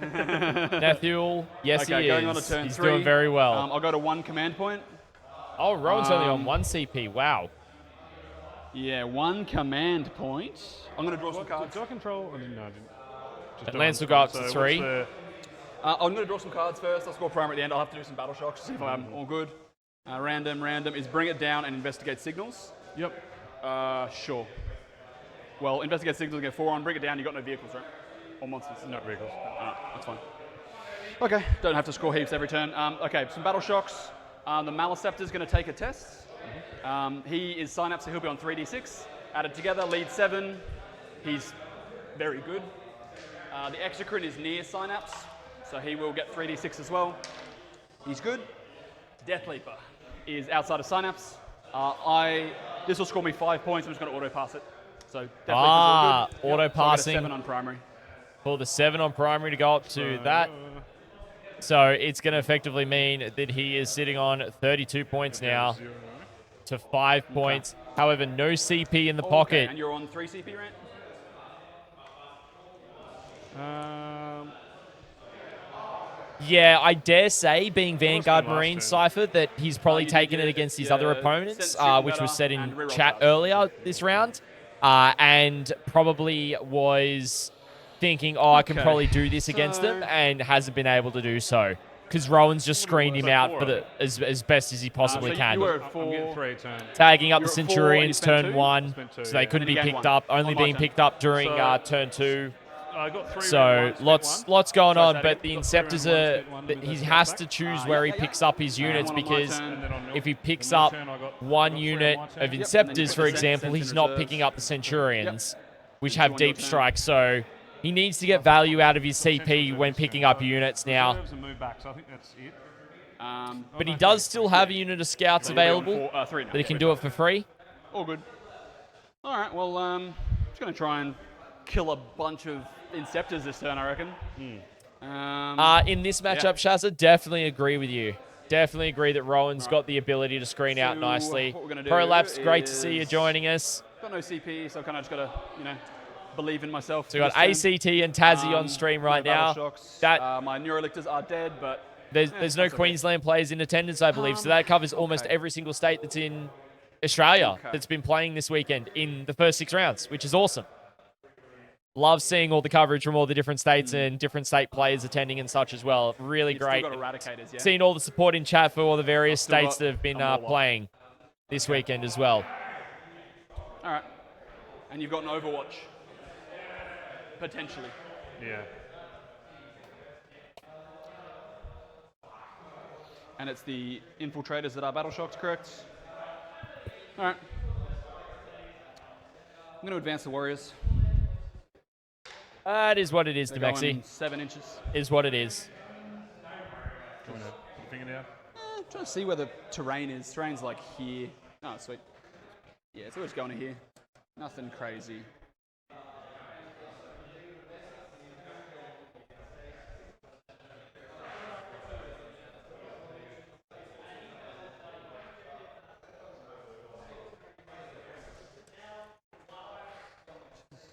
Nethuel, yes Okay, he going is. on to turn He's 3. doing very well. I'll go to 1 command point. Oh, Rowan's only on 1 CP. Wow. Yeah, 1 command point. I'm going to draw some What, cards. do I control? I didn't know. I didn't. Just do Lance one. Uh, will go up to So 3. what's the- I'm going to draw some cards first. I'll score primary at the end. I'll have to do some battle shocks to see if I'm all good. Random is bring it down and investigate signals. Yep. Sure. Well, investigate signals, get 4 on. Bring it down. You got no vehicles, right? Or monsters. Not vehicles. That's fine. Okay. Don't have to score heaps every turn. Okay. Some battle shocks. The Maleceptor's going to take a test. He is synapse, so he'll be on 3d6. Added together, lead 7. He's very good. The Exocrine is near synapse, so he will get 3d6 as well. He's good. Death Leaper is outside of synapse. This will score me 5 points. I'm just going to auto pass it. So Death Leaper's all good. auto So I passing. get a 7 on primary. Pull the 7 on primary to go up to that. So it's going to effectively mean that he is sitting on 32 points now to 5 points. However, no CP in the Okay, pocket. and you're on 3 CP, right? Yeah, I dare say, being Vanguard last Marine turn? Cypher, that he's probably you taken it did against his your other opponents, sense shooting which was better said and in reroll chat cards. earlier this round, and probably was thinking, oh, I can Okay, probably do this against them, so- and hasn't been able to do so. Because Rowan's just screened him So out 4 for of the as best as he possibly So can. you were at I'm 4. getting 3 turns. Tagging up You're the at 4 and you Centurions spent turn 2? 1, Spent 2, so they yeah. couldn't And be you gained picked 1 up, only on my being turn. picked up during So- turn 2. I got 3. So red, 1, spent lots 1. lots going Sorry, on, say but again? the Got 3 red, Inceptors 1, are spent 1, that and he then has back. to choose where he picks up his units, one on my because turn. And then on if he Milk. picks On my up turn, I got- one I got 3 unit on my of turn. and then you Inceptors, put for the example, Sense he's in not reserves. picking up the Centurions, which Two have on your deep turn. strike. So he needs to get value out of his CP when picking up units now. Reserves and move back, so I think that's it. But he does still have a unit of scouts available, 3 now. that he can do it for free. All good. All right, well, just going to try and kill a bunch of Inceptors this turn, I reckon. In this matchup, Shazza, definitely agree with you. Definitely agree that Rowan's got the ability to screen out nicely. What we're gonna do Prolapse, great to see you is- joining us. Got no CP, so I kind of just got to, believe in myself. So we got ACT and Tassie on stream right now. My Neurolictors are dead, but There's no that's okay. Queensland players in attendance, I believe, so that covers almost every single state that's in Australia that's been playing this weekend in the first 6 rounds, which is awesome. Love seeing all the coverage from all the different states and different state players attending and such as well. Really You've great. Still got Eradicators, yeah? Seeing all the support in chat for all the various Still states got that have been a Warlock. playing this weekend as well. All right. And you've got an Overwatch. Potentially. Yeah. And it's the Infiltrators that are Battle Shocks, correct? All right. I'm going to advance the Warriors. It is what it is, They're Demexi. going 7 inches. Is what it is. Do you want to put your finger down? I'm trying to see where the terrain is. Terrain's like here. Oh, sweet. Yeah, so we're just going to here. Nothing crazy.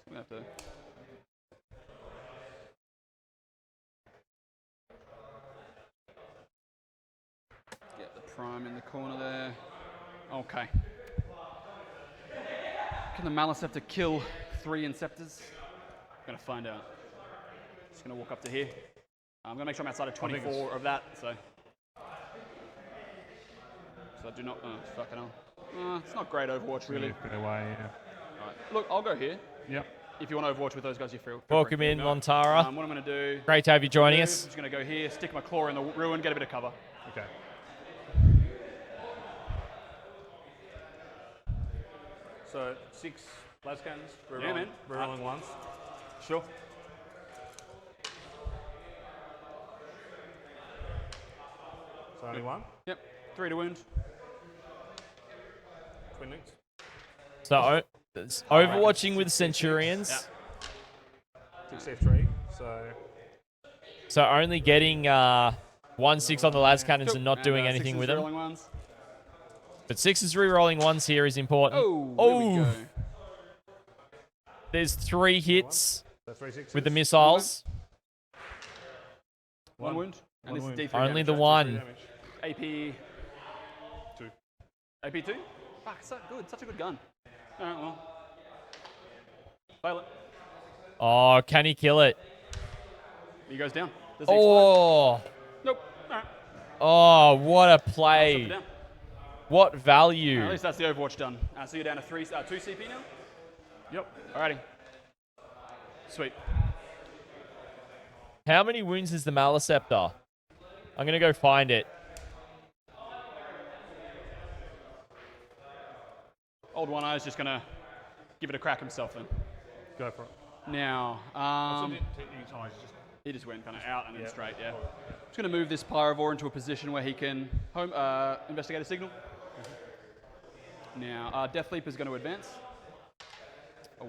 We have to. Get the prime in the corner there. Okay. Can the Maliceptor kill 3 Inceptors? I'm gonna find out. Just gonna walk up to here. I'm gonna make sure I'm outside of 24 of that, so. So I do not. Oh, fucking hell. It's not great Overwatch, really. Bit away, yeah. Alright. Look, I'll go here. Yep. If you want to Overwatch with those guys, you're free. Welcome in, Lontara. What I'm gonna do. Great to have you joining I'm us. just gonna go here, stick my claw in the ruin, get a bit of cover. Okay. So 6 las cannons. Yeah, man. We're rolling once. Sure. So only one. Yep. 3 to wound. Twin links. So, overwatching with Centurions. 6 F3. So only getting 1/6 on the las cannons and not doing anything sixes with them. rolling ones. But 6s re-rolling ones here is important. There we go. There's 3 hits so 3 6s. with the missiles. One wound. And One this wound. is D3 Only damage, the right? one. Damage. AP 2. AP 2? Fuck, so good. Such a good gun. Alright, well. Fail it. Oh, can he kill it? He goes down. Does he explode? Oh, Nope. Alright. oh, what a Slip it play. down. What At value. least that's the Overwatch done. So you're down to 2 CP now? Yep. Alrighty. Sweet. How many wounds is the Maliceptor? I'm going to go find it. Old One Eye's just gonna give it a crack himself then. Go for it. Now, he just went kind of out and then Yeah. straight, yeah. Just gonna move this Pyrovore into a position where he can investigate a signal. Now, Death Leap is going to advance.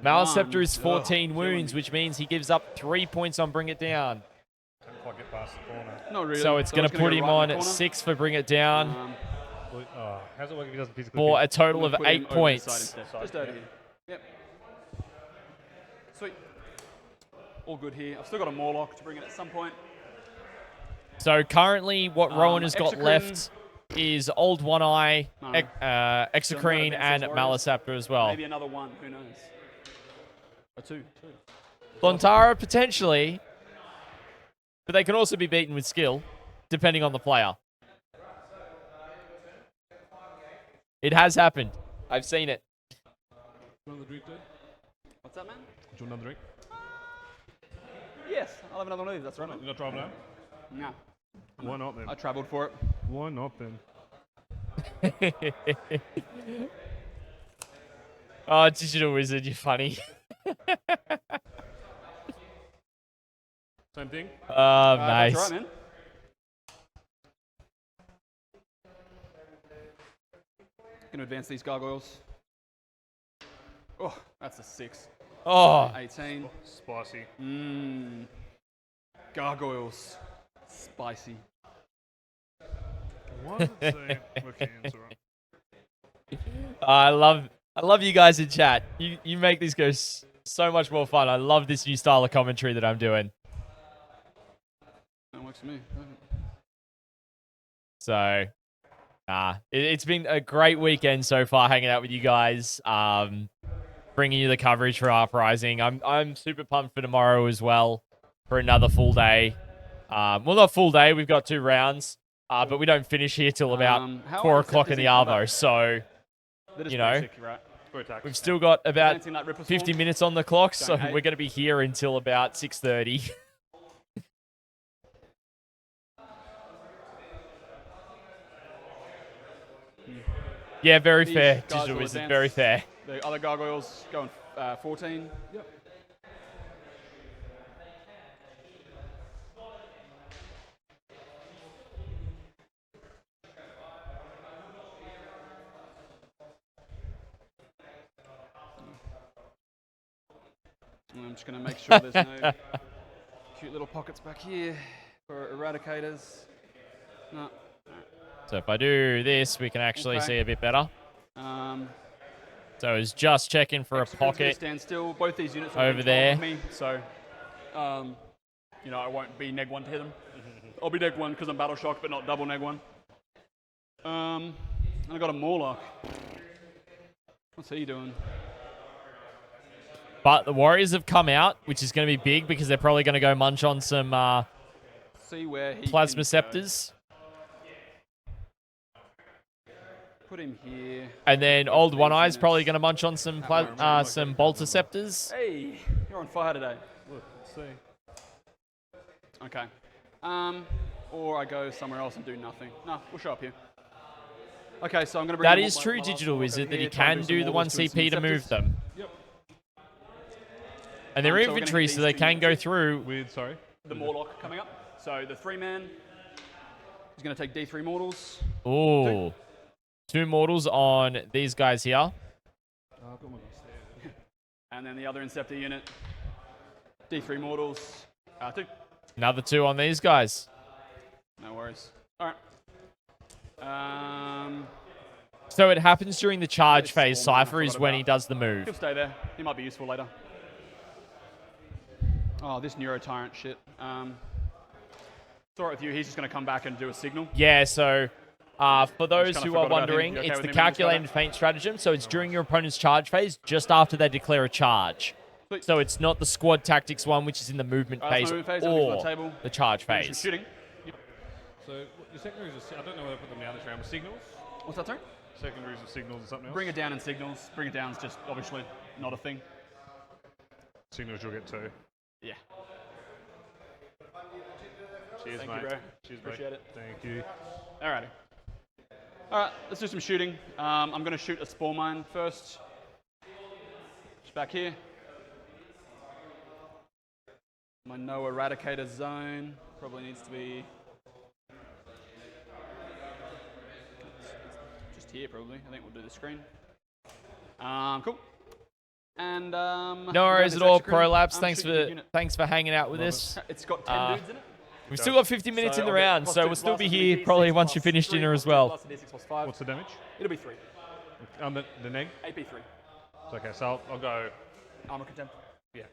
Maliceptor is 14 killing wounds, me. which means he gives up 3 points on Bring It Down. Can't quite get past the corner. Not really. So it's going to gonna put go him right in on the at corner. 6 for Bring It Down How's it work if he doesn't physically for a hit? total I'm of gonna put him 8 over this points. side instead. Just over here. Yep. Sweet. All good here. I've still got a Morlock to bring in at some point. So currently what Rowan has got Exocrine- left is Old One Eye, No. Exocrine, and advance those warriors. Maliceptor as well. Maybe another one. Who knows? Or two. Lontara potentially, but they can also be beaten with skill, depending on the player. It has happened. I've seen it. Do you want another drink, dude? What's that, man? Do you want another drink? Yes, I'll have another one of these. That's right. You're not driving home? No. Why not then? I travelled for it. Why not then? Oh, Digital Wizard, you're funny. Same thing? Oh, nice. That's right, man. Going to advance these gargoyles. Oh, that's a 6. Oh, 18. Spicy. Gargoyles. Spicy. What? So, okay, answer. I love you guys in chat. You make these go so much more fun. I love this new style of commentary that I'm doing. That works for me. So, it's been a great weekend so far hanging out with you guys. Bringing you the coverage for Uprising. I'm super pumped for tomorrow as well for another full day. Well, not full day. We've got 2 rounds, but we don't finish here till about 4 o'clock in the arvo. So, you know, basic, right? we've still got about Anything like Ripper 50 Swarm? minutes on the clock, so Don't hate. we're going to be here until about 6:30. Yeah, very These fair, guys Digital will Wizard, advance. very fair. The other gargoyles going 14. Yep. And I'm just going to make sure there's no cute little pockets back here for eradicators. No. So if I do this, we can actually Okay. see a bit better. Um, So I was just checking for a Execution's gonna pocket. stand still. Both these units are over there. With me, so you know I won't be neg 1 to hit them. I'll be neg 1 because I'm battle shocked, but not double neg 1. And I got a Morlock. What's he doing? But the Warriors have come out, which is going to be big because they're probably going to go munch on some See where he Plasma can Scepters. go. Put him here. And then Old These One Eye's units. probably going to munch on some some Bolter Scepters. Hey, you're on fire today. Look, let's see. Okay. Or I go somewhere else and do nothing. No, we'll show up here. Okay, so I'm going to bring That in is my true, last Digital Morlock Wizard, over that here, you try and can do the some 1 Morlocks with some CP to move Scepters. them. Yep. And they're So we're gonna infantry, hit so these they two can go units. through. With, sorry. The Morlock coming up. So the 3-man is going to take D3 mortals. Ooh. 2 mortals on these guys here. Oh, I've got one upstairs. And then the other Inceptor unit, D3 mortals. 2. Another 2 on these guys. No worries. All right. So it happens during the charge This phase. small man I Cypher is forgot when about. he does the He'll move. stay there. He might be useful later. Oh, this Neuro Tyrant shit. It's all right with you. He's just going to come back and do a signal. Yeah, so for those kinda who forgot are about him. wondering, You okay it's with the me moving this guy calculated feint stratagem. So it's during your opponent's charge phase, just after they declare a charge. Sweet. So it's not the squad tactics one, which is in the movement Alright, phase, that's movement phase, I'll leave it on or the table. the charge Finish some phase. shooting. So your secondaries are, I don't know whether I put them down this round, but signals? What's that, sorry? Secondaries are signals and something else? Bring it down in signals. Bring it down is just obviously not a thing. Signals you'll get 2. Yeah. Cheers, Thank mate. you, bro. Cheers, Appreciate mate. it. Thank you. Alrighty. Alright, let's do some shooting. I'm going to shoot a spore mine first. Just back here. My no eradicator zone probably needs to be just here probably. I think we'll do the screen. Cool. And No worries at all, Prolapse. Thanks for hanging out with us. It's got 10 dudes in it. We've still got 50 minutes So in the I'll get round, plus so two we'll still plus be it'll here D6 probably once plus you finish 3 dinner plus as 2 well. plus a D6 plus 5. What's the damage? It'll be 3. On the neg? AP3. Okay, so I'll go. Armor contempt.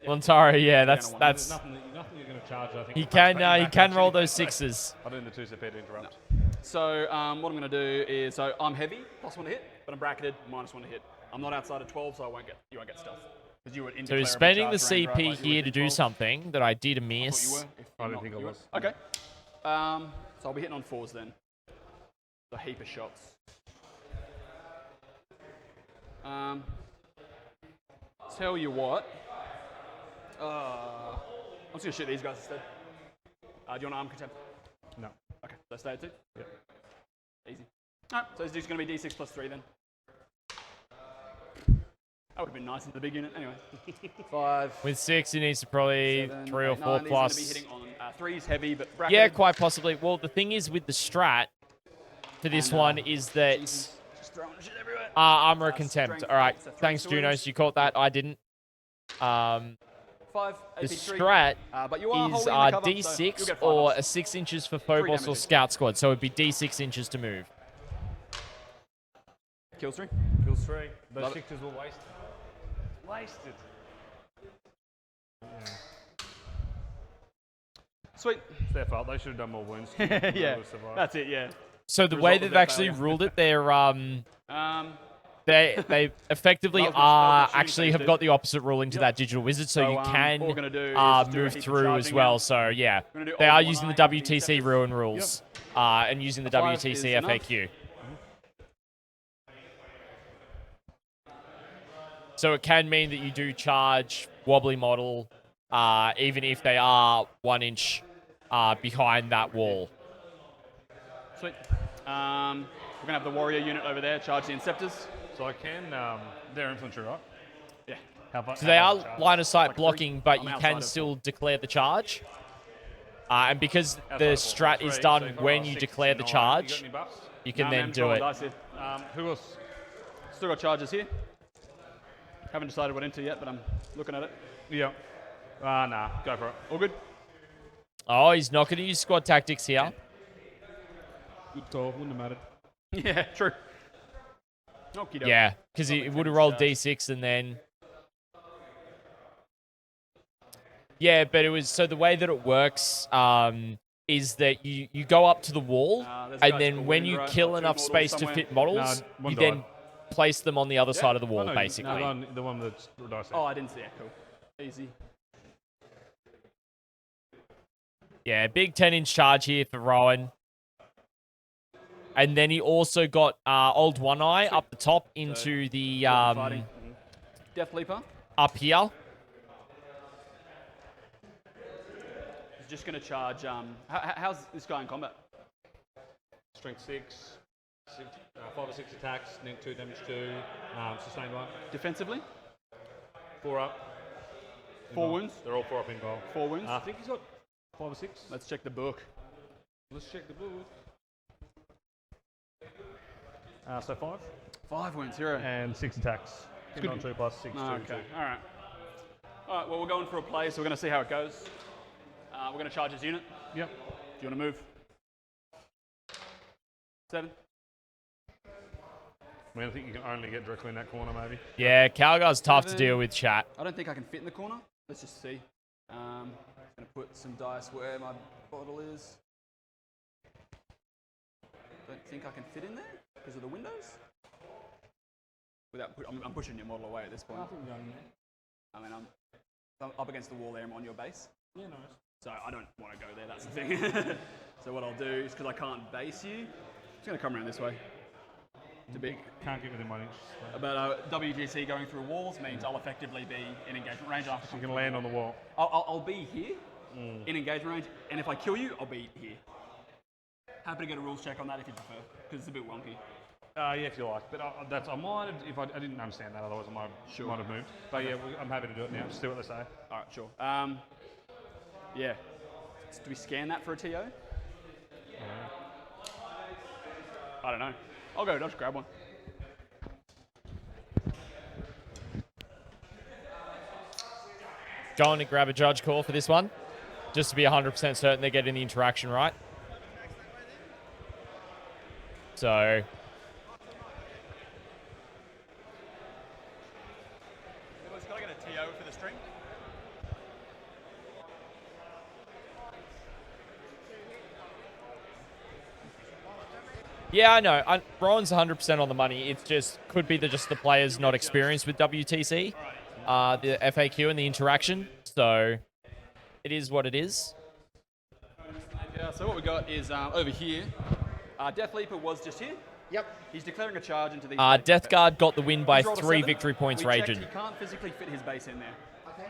Lontara, yeah, There's that's Nothing you're going to charge, I think. he can roll those 6s. I don't do the 2 CP to interrupt. So what I'm going to do is, so I'm heavy, +1 to hit, but I'm bracketed, -1 to hit. I'm not outside of 12, so you won't get stealth. Because you were in So declarable spending the charge range, right? CP Like, you were here to in do 12. something that I did I thought you miss. were. If I don't not, think I you was. were. Okay. So I'll be hitting on 4s then. A heap of shots. Tell you what. I'm just going to shoot these guys instead. Do you want armor contempt? No. Okay, so stay at 2? Yep. Easy. Alright, so this is going to be D6 plus 3 then. That would have been nice in the big unit. Anyway. 5. With 6, he needs to probably 7, 3 or 8, 4 9. These are plus. going to be hitting on 3s heavy, but bracketed. Yeah, quite possibly. Well, the thing is with the strat for this And, one is that Jesus, just throwing shit everywhere. armor of Strength, contempt. strength, All right, it's a 3 thanks, stories. Junos. You caught that. I didn't. 5 The AP3. strat But you are is holding in the cover, so you'll D6 get 5 or ups. a 6 inches for Phobos or damages. Scout Squad. So it'd be D6 inches to move. Kill stream. Kills 3. Those Love it. 6s were wasted. Wasted. Yeah. Sweet. It's their fault. They should have done more wounds. Yeah, that's it, yeah. So the Result way of they've their actually failure. ruled it, they're they effectively That was the shooting actually phase, have dude. got the opposite ruling to that digital wizard, so you all can we're gonna do is just do a move heap of through as charging well. now. So yeah, We're gonna do they old are one using the eye, the WTC acceptors. ruin rules and using the 5 WTC is enough. FAQ. So it can mean that you do charge wobbly model, even if they are 1 inch behind that wall. Sweet. We're going to have the warrior unit over there charge the Inceptors. So I can, they're infantry, right? Yeah. How about, So they are charge? line of sight Like blocking, three. but I'm you outside can of still declare the charge. And because Outside the of strat four. is Three, done so if I when roll you 6 declare and the 9, charge, You got any buffs? you can Nah, then man, do roll it. dice here. Who else? Still got charges here. Haven't decided what into yet, but I'm looking at it. Yeah. Nah, go for it. All good? Oh, he's not going to use squad tactics here. Good call, wouldn't have mattered. Yeah, true. Okie doke. Yeah, because he would have rolled D6 and then... Yeah, but it was... So the way that it works is that you go up to the wall, there's a guy and then called when you Windra, kill like two enough mortals space to somewhere. fit models, one you died. then place them on the other side of the wall, No, basically. the one that's dice. Oh, I didn't see it. Cool. Easy. Yeah, big 10-inch charge here for Rowan. And then he also got Old One Eye up the top into the Fighting. Death Leaper. up here. He's just going to charge. How's this guy in combat? Strength 6, 5 or 6 attacks, neg 2, damage 2, sustained 1. Defensively? 4 up. 4 wounds. They're all 4 up in goal. 4 wounds. I think he's got 5 or 6. Let's check the book. Let's check the book. So 5 5 wounds, hero. and 6 attacks. Good on 2 plus 6. Oh, okay, all right. All right, well, we're going for a play, so we're going to see how it goes. We're going to charge his unit. Yep. Do you want to move? 7. I mean, I think you can only get directly in that corner, maybe. Yeah, Calgar's tough to 7. deal with, chat. I don't think I can fit in the corner. Let's just see. I'm going to put some dice where my bottle is. Don't think I can fit in there because of the windows. I'm pushing your model away at this point. I mean, I'm up against the wall there. I'm on your base. Yeah, nice. So I don't want to go there. That's the thing. So what I'll do is, because I can't base you, I'm just going to come around this way. To be, Can't get within 1 inch. So but WGC going through walls means I'll effectively be in engagement range after. you can land on the wall. I'll be here in engagement range, and if I kill you, I'll be here. Happy to get a rules check on that if you prefer, because it's a bit wonky. Yeah, if you like. But I might have, if I didn't understand that, otherwise I might have moved. But yeah, I'm happy to do it now. Just see what they say. All right, sure. Yeah. Do we scan that for a TO? I don't know. I'll go. Just grab one. Going to grab a judge call for this one, just to be 100% certain they're getting the interaction right. So... Just got to get a TO for the string. Yeah, I know. Rowan's 100% on the money. It's just could be just the players not experienced with WTC, the FAQ and the interaction. So it is what it is. Yeah, so what we got is over here. Death Leaper was just here. Yep. He's declaring a charge into these. Death Guard got the win by He's rolled a 3 7. victory points We checked, raging. He can't physically fit his base in there.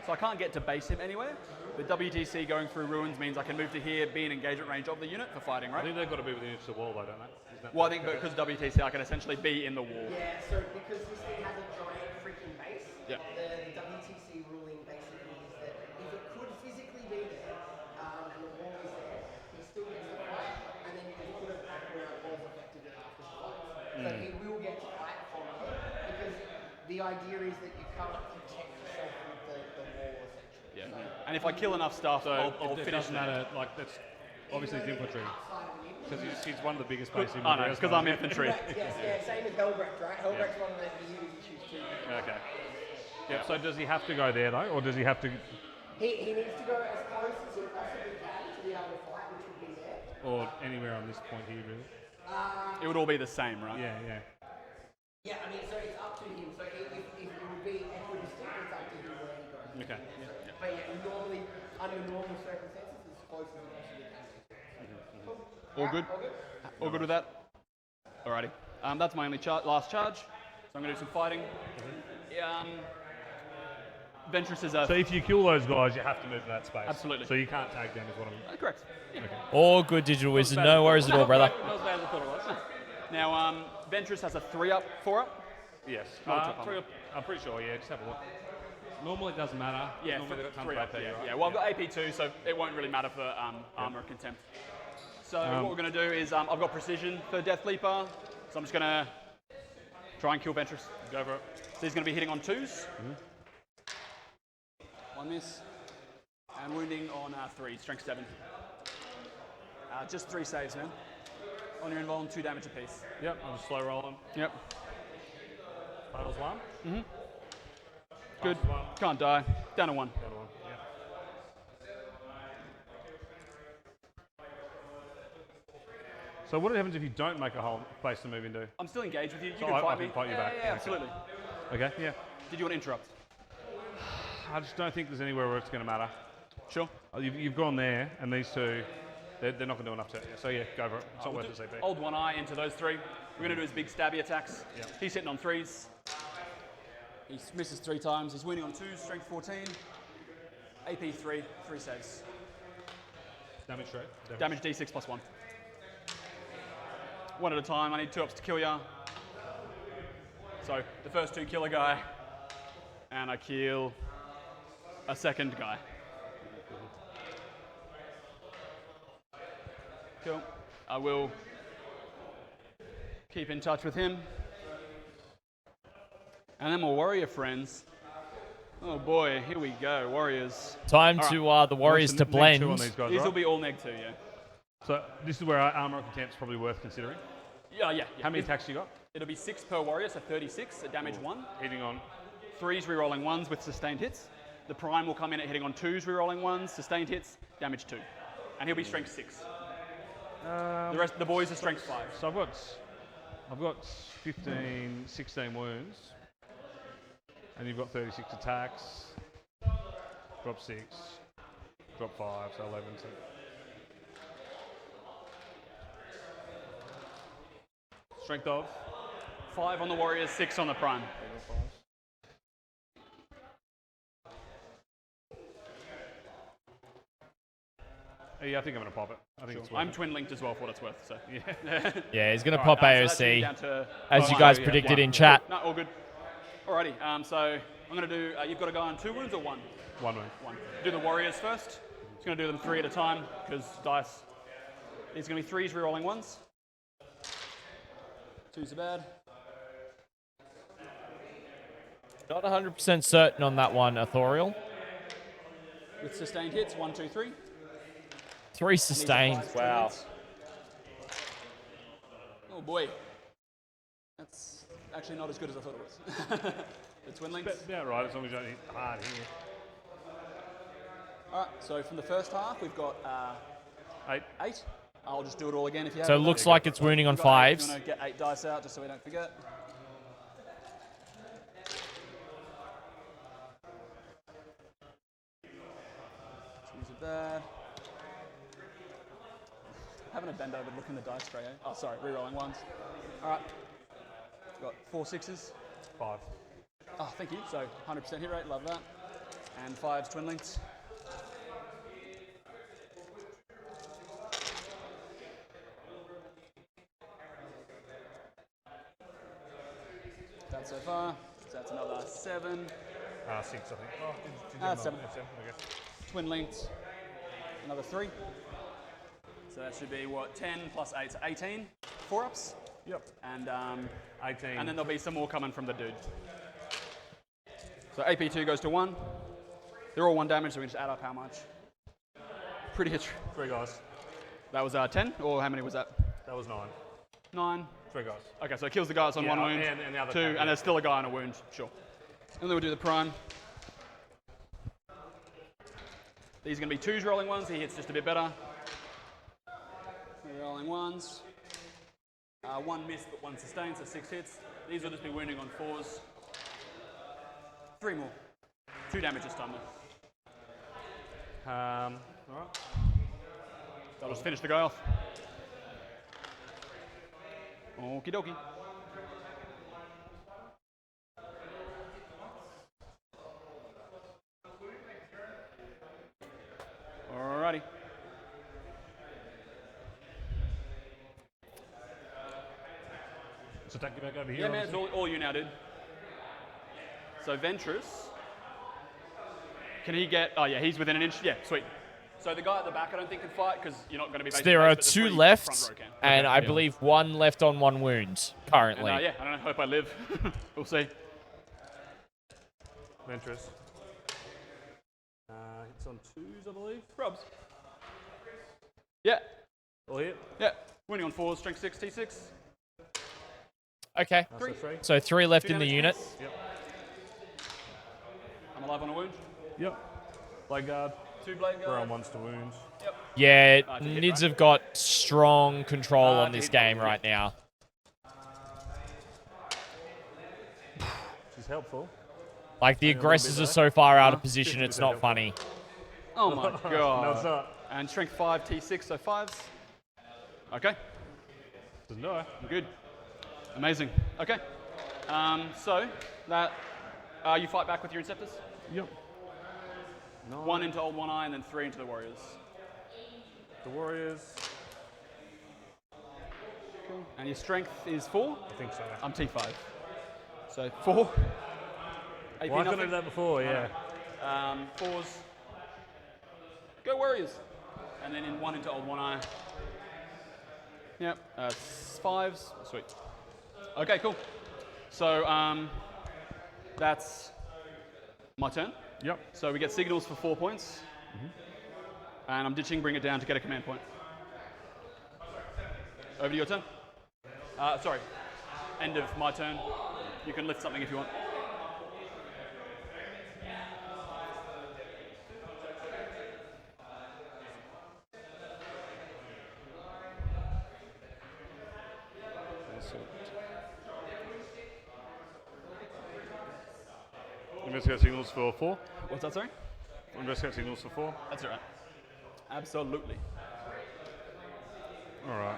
So I can't get to base him anywhere. But WTC going through ruins means I can move to here, be in engagement range of the unit for fighting, I right? think they've got to be within inch of the wall, though, don't they? Isn't that Well, I think because WTC, I can essentially be in the wall. Yeah, so because this thing has a giant freaking base, Yeah. the WTC ruling basically is that if it could physically be there, and the wall is there, he still gets to fight, and then you just put it back where it was effectively after the fight. So he will get to fight from here, because the idea is that you can't protect yourself with the wall, essentially. Yeah. And if I kill enough stuff, I'll it finish doesn't it. matter. Like that's obviously it's infantry because he's one of the biggest base I know, infantry. because I'm infantry. Yeah, same with Helbrecht, right? Helbrecht's one of the EU issues too. Okay. Yeah. So does he have to go there though, or does he have to, He needs to go as close as he possibly can to be able to fight, which would be there. or anywhere on this point here really? It would all be the same, right? Yeah, yeah. Yeah, I mean, so it's up to him. So if it would be equidistant, it's up to him where he goes. Okay. But yeah, normally, under normal circumstances, it's as close as he possibly can. All good? All good with that? Alrighty. That's my only last charge. So I'm going to do some fighting. Ventress is a... So if you kill those guys, you have to move to that space. Absolutely. So you can't tag them, is what I'm. correct. Yeah. All good, Digital Wizard. No worries at all, brother. Not as bad as I thought it was. Now, Ventress has a 3-up, 4-up. Yes. Not a I'm pretty sure. Yeah. Just have a look. Normally it doesn't matter. Yeah, Normally they've got tons 3 of up. AP, Yeah, right? yeah. Well, I've got AP2, so it won't really matter for armor contempt. So what we're going to do is I've got precision for Death Leaper, so I'm just going to try and kill Ventress. Go for it. So he's going to be hitting on 2s. One miss. And wounding on 3, strength 7. Just 3 saves, man. On your invuln, 2 damage apiece. Yep. I'm just slow rolling. Yep. Battles 1. Good. Passes 1. Can't die. Down to 1. The other one. Yeah. So what happens if you don't make a whole base to move into? I'm still engaged with you. You So can I fight can me. fight you back. Yeah, Okay. absolutely. Okay. Yeah. Did you want to interrupt? I just don't think there's anywhere where it's going to matter. Sure. You've gone there, and these two, they're not going to do enough to. So yeah, go for it. It's not worth the CP. Old one eye into those 3. We're going to do his big stabby attacks. Yep. He's hitting on 3s. He misses 3 times. He's winning on 2s, strength 14. AP 3, 3 saves. Damage rate. Damage D6 plus 1. 1 at a time. I need 2 ups to kill ya. So the first 2 kill a guy, and I kill a second guy. Cool. I will keep in touch with him. And then my warrior friends. Oh boy, here we go, warriors. Time All to the Warriors to blend. On these guys, These will right? be all neg 2, yeah. So this is where our armor contempt is probably worth considering. Yeah. How many attacks you got? It'll be 6 per warrior, so 36 at damage 1. Hitting on. 3s rerolling 1s with sustained hits. The prime will come in at hitting on 2s rerolling 1s, sustained hits, damage 2. And he'll be strength 6. The rest, the boys are strength 5. So I've got 15, 16 wounds, and you've got 36 attacks. Drop 6, drop 5, so 11. So. Strength of 5 on the warriors, 6 on the prime. Yeah, I think I'm going to pop it. I think it's worth I'm it. twin linked as well for what it's worth. So Yeah. Yeah, he's going to All pop right, so that's me AOC, down to- as you Oh, guys yeah, predicted yeah. in chat. No, all good. Alrighty, so I'm going to do, you've got a guy on 2 wounds or 1? 1 wound. 1. Do the warriors first. Just going to do them 3 at a time, because dice. These are going to be 3s rerolling 1s. 2s are bad. Not 100% certain on that one, Authorial. With sustained hits, 1, 2, 3. 3 sustained. These are 5 Wow. hits. Oh boy. That's actually not as good as I thought it was. The twin links. Yeah, right, as long as you don't hit hard here. Alright, so from the first half, we've got 8. 8. I'll just do it all again if you have So it it. looks like it's wounding on We've got 8. I'm 5s. going to get 8 dice out just so we don't forget. These are bad. Having a bend over looking at the dice tray, eh? Oh, sorry, rerolling 1s. Alright. Got 4 6s. 5. Oh, thank you. So 100% hit rate, love that. And 5s twin links. That's so far. So that's another 7. 6, I think. Oh, did you 7. Yeah, 7, okay. Twin linked. Another 3. So that should be what? 10 plus 8, so 18. 4 ups. Yep. And 18. and then there'll be some more coming from the dude. So AP2 goes to 1. They're all 1 damage, so we just add up how much. Pretty hit. 3 guys. That was 10, or how many was that? That was 9. 9. 3 guys. Okay, so it kills the guy that's on Yeah, 1 wound, and the other 2, guy, and yeah. there's still a guy on a wound, sure. And then we'll do the prime. These are going to be 2s rolling 1s, he hits just a bit better. 3 rolling 1s. 1 miss, but 1 sustained, so 6 hits. These will just be wounding on 4s. 3 more. 2 damage this time then. All right. That'll just finish the guy off. Okie dokie. Alrighty. So take you back over here. Yeah, man, it's obviously. all you now, dude. So Ventress. Can he get? Oh yeah, he's within an inch. Yeah, sweet. So the guy at the back, I don't think can fight because you're not going to be. So face to there face, are but the 2 front left, row can. and I yeah. believe 1 left on 1 wound currently. And, yeah, I don't know. Hope I live. We'll see. Ventress. It's on 2s, I believe. Robs. Yeah, All hit. yeah. Winning on 4s, strength 6, T6. Okay, So 3. so 3 left 2 in the damage unit. points. Yep. I'm alive on a wound. Yep. Blade guard. 2 blade We're guard. on 1s to wounds. Yep. Yeah, to hit, Nids right? have got strong control on to this hit, game yeah. right now. Which is helpful. Like, the little bit aggressors are there. so far out of position, it's 50% not helpful. funny. Oh my god. No, it's not. And strength 5, T6, so 5s. Okay. Doesn't know. Good. Amazing. Okay. So that you fight back with your Inceptors. Yep. 1 into Old One Eye and then 3 into the Warriors. The Warriors. And your strength is 4. I think so. I'm T5. So 4. AP Well, I couldn't nothing. have that before, yeah. 4s. Go Warriors. And then in 1 into Old One Eye. Yep. 5s. Sweet. Okay, cool. So that's my turn. Yep. So we get signals for 4 points. And I'm ditching, bring it down to get a command point. Over to your turn. Sorry. End of my turn. You can lift something if you want. Investigate signals for 4. What's that, sorry? Investigate signals for 4. That's all right. Absolutely. All right.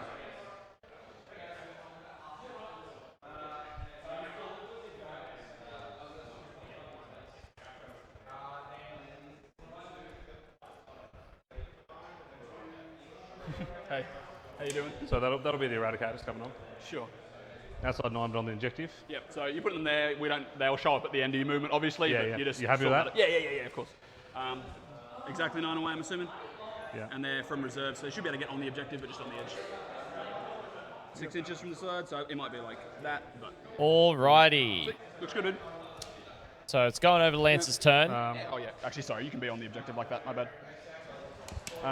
Hey, how you doing? So that'll be the Eradicators coming on. Sure. Outside 9, but on the objective. Yep. So you put them there. They'll show up at the end of your movement, obviously. Yeah, but yeah. You just You happy with sort that? Yeah, of course. Exactly 9 away, I'm assuming. Yeah. And they're from reserve, so they should be able to get on the objective, but just on the edge. 6 inches from the side, so it might be like that, but Alrighty. looks good, dude. So it's going over to Lance's turn. Oh yeah, actually, sorry, you can be on the objective like that. My bad.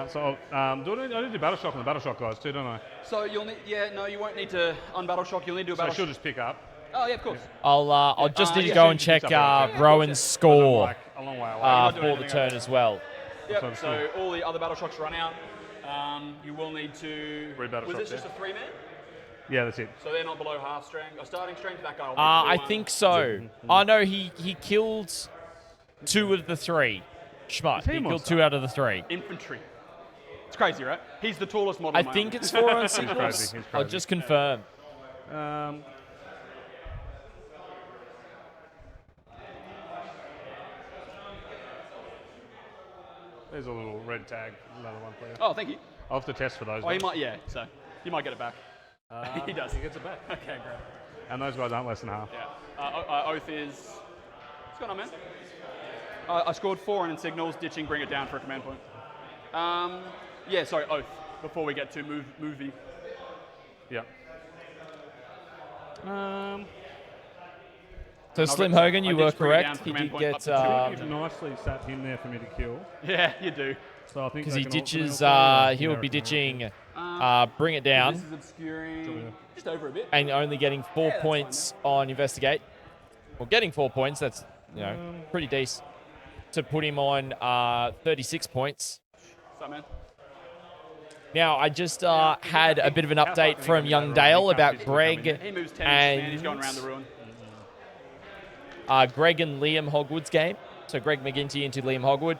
So I need to do battle shock on the battle shock guys too, don't I? So you'll need, no, you won't need to unbattle shock. You'll need to do a So I battle. should just pick up. Oh yeah, of course. I'll just need to yeah, go and she picks check up everything. Rowan's score A long way away. not doing for the anything turn over as well. Yep. Sounds So all the other battle shocks run out. You will need to. Re-battle Was shock this just a 3-man? Yeah, that's it. So they're not below half strength. Or starting strength. That guy will be I full think one. so. I know he killed 2 of the 3. Schmutt. he He killed monster? 2 out of the 3. Infantry. It's crazy, right? He's the tallest model. I in my think army. it's 4 on crazy, signals. he's I'll crazy. just confirm. There's a little red tag, another one for you. Oh, thank you. I'll have to test for those. Oh, he guys. might. Yeah. So he might get it back. He does. He gets it back. Okay, great. And those guys aren't less than half. Yeah. Oath is. What's going on, man? I scored 4 in signals, ditching, bring it down for a command point. Yeah, sorry, Oath. Before we get to movie. Yeah. So And I'll Slim get- Hogan, I you did were spring it down correct. for He command did point up get to 2. You've nicely sat in there for me to kill. Yeah, you do. So I think because they he can ditches. alternate He'll be American ditching. Um, Bring it This down, is obscuring just over a bit. and only getting 4 that's points on investigate. Well, getting 4 points. That's pretty decent to put him on 36 points. What's up, man? Now, I just had a bit of an update from Young Dale about Greg He moves 10 inches, man. He's going around and the ruin. Greg and Liam Hogwood's game. So Greg McGinty into Liam Hogwood.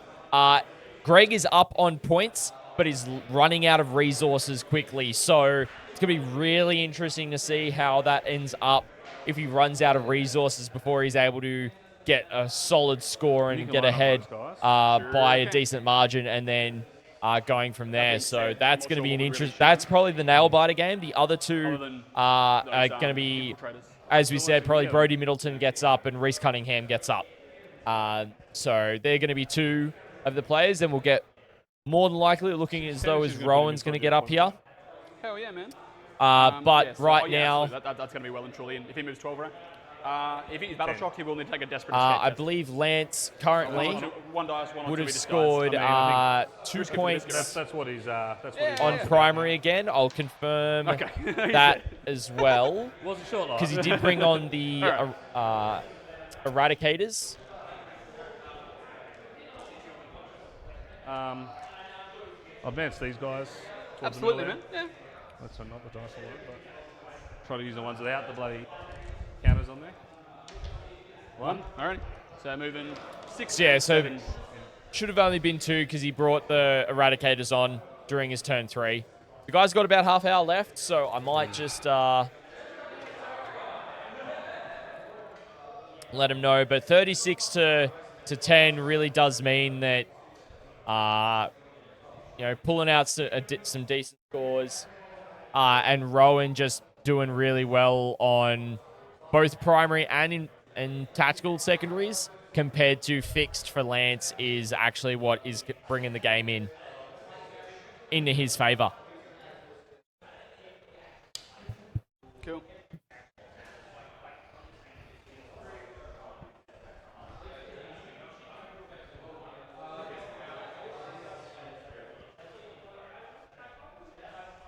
Greg is up on points, but is running out of resources quickly. So it's going to be really interesting to see how that ends up if he runs out of resources before he's able to get a solid score and can get line up ahead those guys. by a can. decent margin, and then going from there. being So said, that's I'm going to not be sure an what interest. really That's probably the nail biter game. The other two Other than are those, going to be, infiltrators. as we said, probably Brody Middleton gets up and Reese Cunningham gets up. So they're going to be two of the players, and we'll get more than likely looking as though as Rowan's going to get up here. Hell yeah, man. But Yeah, so- right oh, yeah, now, absolutely. That's going to be well and truly in. If he moves 12 around. If he's battle shock, he will need to take a desperate I escape believe Lance currently one dice, one or would two have he disguised. scored I 2 risk it for points this, That's what he's. That's what he's on yeah. primary again. I'll confirm Okay. that as well, Was a short because he did bring on the Eradicators. Advance these guys. towards the Absolutely, middle man. there. Yeah. Let's not the dice a lot, but try to use the ones without the bloody counters on there. One. All right. So moving 6. Yeah, so 7. should have only been 2 because he brought the Eradicators on during his turn 3. The guy's got about half hour left, so I might just let him know. But 36 to 10 really does mean that pulling out some decent scores, and Rowan just doing really well on both primary and in tactical secondaries compared to fixed for Lance is actually what is bringing the game into his favor. Cool.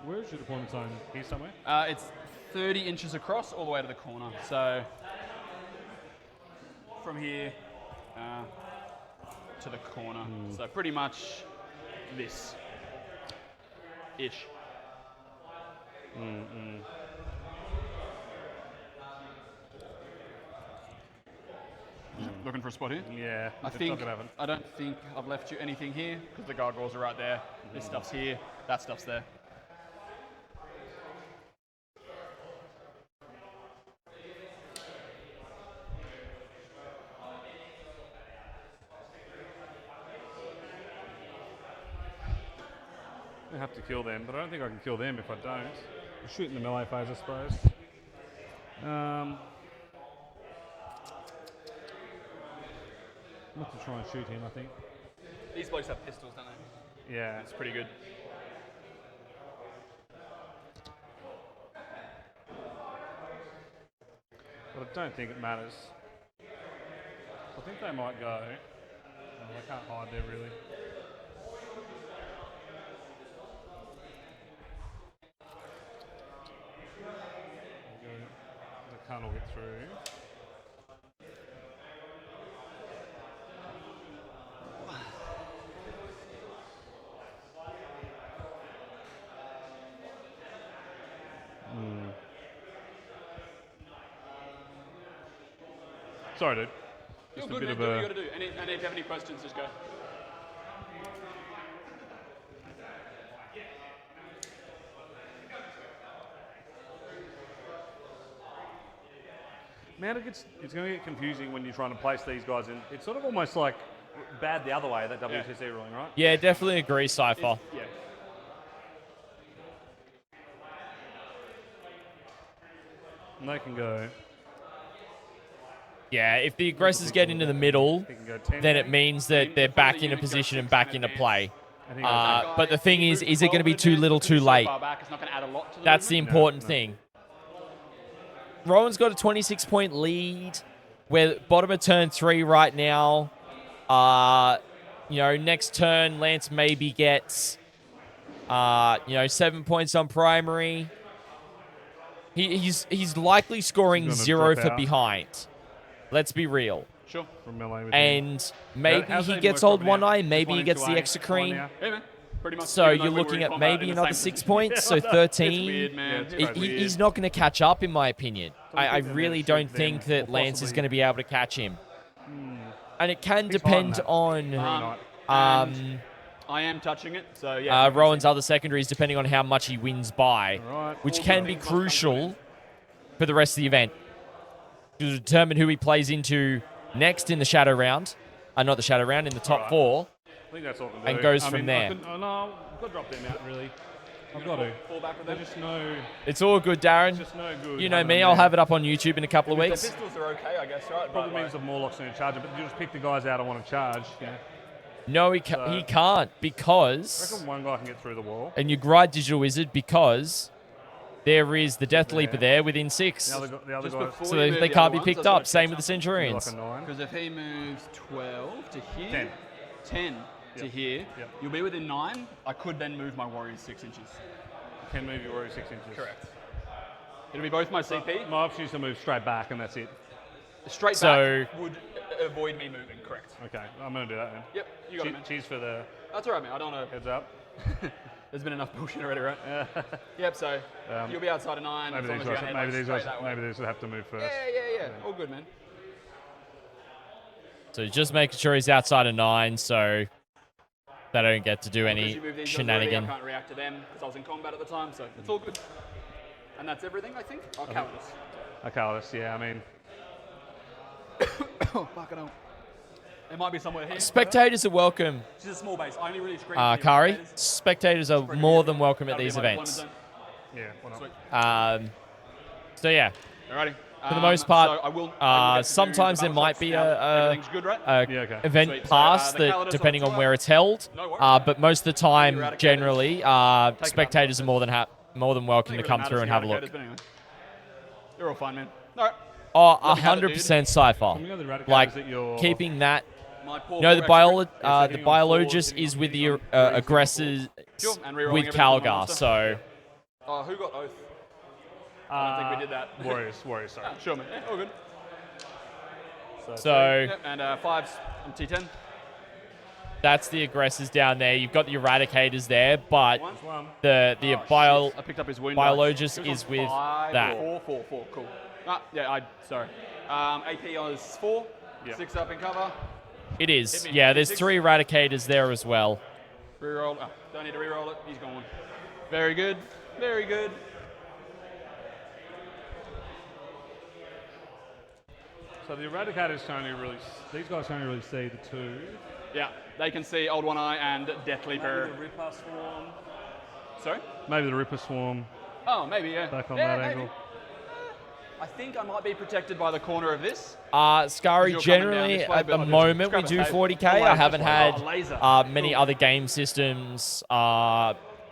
Where's your deployment zone? Here somewhere? It's 30 inches across all the way to the corner. So from here to the corner. So pretty much this ish. Looking for a spot here? Yeah. I don't think I've left you anything here because the gargoyles are right there. This stuff's here. That stuff's there. I have to kill them, but I don't think I can kill them if I don't. I'll shoot in the melee phase, I suppose. I'm have to try and shoot him, I think. These blokes have pistols, don't they? Yeah. It's pretty good. But I don't think it matters. I think they might go. Oh, they can't hide there, really. They can't all get through. Sorry, dude. You're Just good, a bit man. of Do what a. you gotta do. And if you have any questions, just go. Man, it's going to get confusing when you're trying to place these guys in. It's sort of almost like bad the other way, that WTC ruling, right? Yeah, definitely agree, Cypher. Yeah. And they can go. Yeah, if the aggressors get into the middle, They can go 10. then it means that they're back into position and back into play. I think that's But the thing is it going to be too little too late? It's not going to add a lot to the That's the movement. important thing. Rowan's got a 26-point lead. we're bottom of turn 3 right now. Next turn, Lance maybe gets, 7 points on primary. He's likely scoring He's gonna 0 drop for out. behind. Let's be real. Sure. From melee with him. And maybe how's he that gets work old right one now? eye, Just maybe one he gets into the A, extra one cream. now. Yeah, man. Pretty much. So even though you're we were looking in at combat maybe in the another same 6 position. points, so It's 13. weird, man. it's It's crazy. weird. He's not going to catch up, in my opinion. I think they really should don't then, think that or Lance is possibly- going to be able to catch him. And it can He's depend hiding that. on And I am touching it, so yeah. Rowan's other secondaries, depending on how much he wins by, Alright. which All can good be things must come to an crucial end. for the rest of the event to determine who he plays into next in the shadow round. Not the shadow round, in the top Alright. 4. I think that's all I can do. And goes I from mean, there. no, I've got to drop them out, really. I've got to. Fall back with There's them. just no, It's all good, Darren. just no good. You know having me, them I'll there. have it up on YouTube in a couple of The weeks. pistols are okay, I guess, right? Probably But, means the Morlocks need to charge it, but you just pick the guys out I want to charge. Yeah. No, he can't, I because, reckon one guy can get through the wall. and you're right, Digital Wizard, because there is the Death Leaper there within 6. The other Just guys, before So you they move the can't other be ones, picked I've got up. to Same check with the something. like Centurions. a 9. Because if he moves 12 to here, 10. 10 to Yep. here, Yep. you'll be within 9. I could then move my warriors 6 inches. Can move your warrior 6 inches. Correct. It'll be both my CP. My option is to move straight back, and that's it. Straight So- back would avoid me moving, correct. Okay, I'm going to do that then. Yep, you got it, man. Cheers for the That's all right, man. I don't know. heads up. There's been enough bullshit already, right? Yep, so you'll be outside of 9 Maybe as long these as you guys, don't head maybe like these straight guys, that way. maybe these will have to move first. Yeah. All good, man. So just making sure he's outside of 9, so they don't get to do Because any you moved these guys shenanigan. already, I can't react to them because I was in combat at the time, so it's all good. And that's everything, I think. Oh, cowardice. Okay, yeah, I mean, Oh, fucking hell. It might be somewhere here. Spectators are welcome, It's just a small base. I only really scream. Kari. Spectators are more than welcome at these events. yeah, why not? Sweet. So yeah, Alrighty. for the most part, so I will get to do sometimes the there battle might shots be now that a everything's good, right? Yeah, okay. event Sweet. So, pass the that, calendars depending on on tour. where it's held. No worries. But most of the time, Eradicators. generally, out. spectators are more than welcome to come through and have a look. Anyway. You're all fine, man. Alright. Oh, Love you, got it, 100% Cypher. Some of the Eradicators Like that you're keeping that. My poor No, the poor extra. the hitting on biologist fours, is with the hitting on aggressors Sure, and rerolling with everything to my Calgar, monster. so Oh, who got Oath? I don't think we did that. Warriors, sorry. Sure, man. Yeah, all good. so Yep, and 5s and T10. that's the aggressors down there. You've got the eradicators there, but One. the Oh, shit. I picked up his wound. biologist dice. He was is on with 5, that. 4. Cool. Yeah, sorry. AP is 4. Yeah. 6 up in cover. It is. Hit me. Yeah, there's D6. 3 eradicators there as well. Reroll. Oh, don't need to reroll it. He's gone. Very good. Very good. So the Eradicators can only really, these guys can only really see the 2. Yeah, they can see Old One Eye and Death Leaper. Maybe the Ripper Swarm. Sorry? Maybe the Ripper Swarm Oh, maybe, yeah. back on Yeah, that maybe. angle. I think I might be protected by the corner of this. Scary, You're coming down generally, this way, at but the I'll just moment, we grab a do tape. 40k. Oh, I wait, haven't this way. had Oh, laser. many Cool. other game systems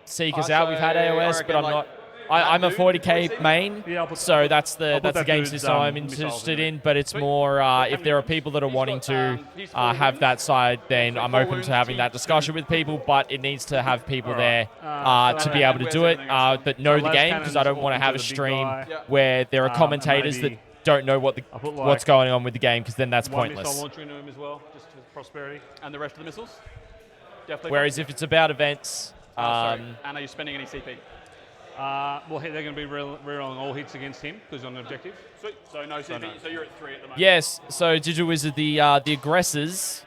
seek us Oh, out. We've had so I AOS, reckon, but I'm like, not. I'm a dude, 40k dude, main, Yeah, I'll put- so that's the I'll put that's the that game dude's, system I'm missiles interested in in. But it's more if there are many people that are He's wanting got, to he's 4 have wounds. that side, then So I'm 4 open wounds, to having that T2. discussion with people. But it needs to have people Alright. there to be able to where's do it, everything else? that know So the las game, because I cannons don't want to off have a into the big stream guy. Yeah. where there are and commentators that maybe don't know what I'll put, what's like, going on with the game, because then that's one missile pointless. launcher into him as well, just for prosperity. And the rest of the missiles? Death Leaper? Whereas if it's about events, Sorry. And are you spending any CP? Well, they're going to be rerolling all hits against him because on the objective. Sweet. So no CP. no. So you're at 3 at the moment. yes. So Digital Wizard, the aggressors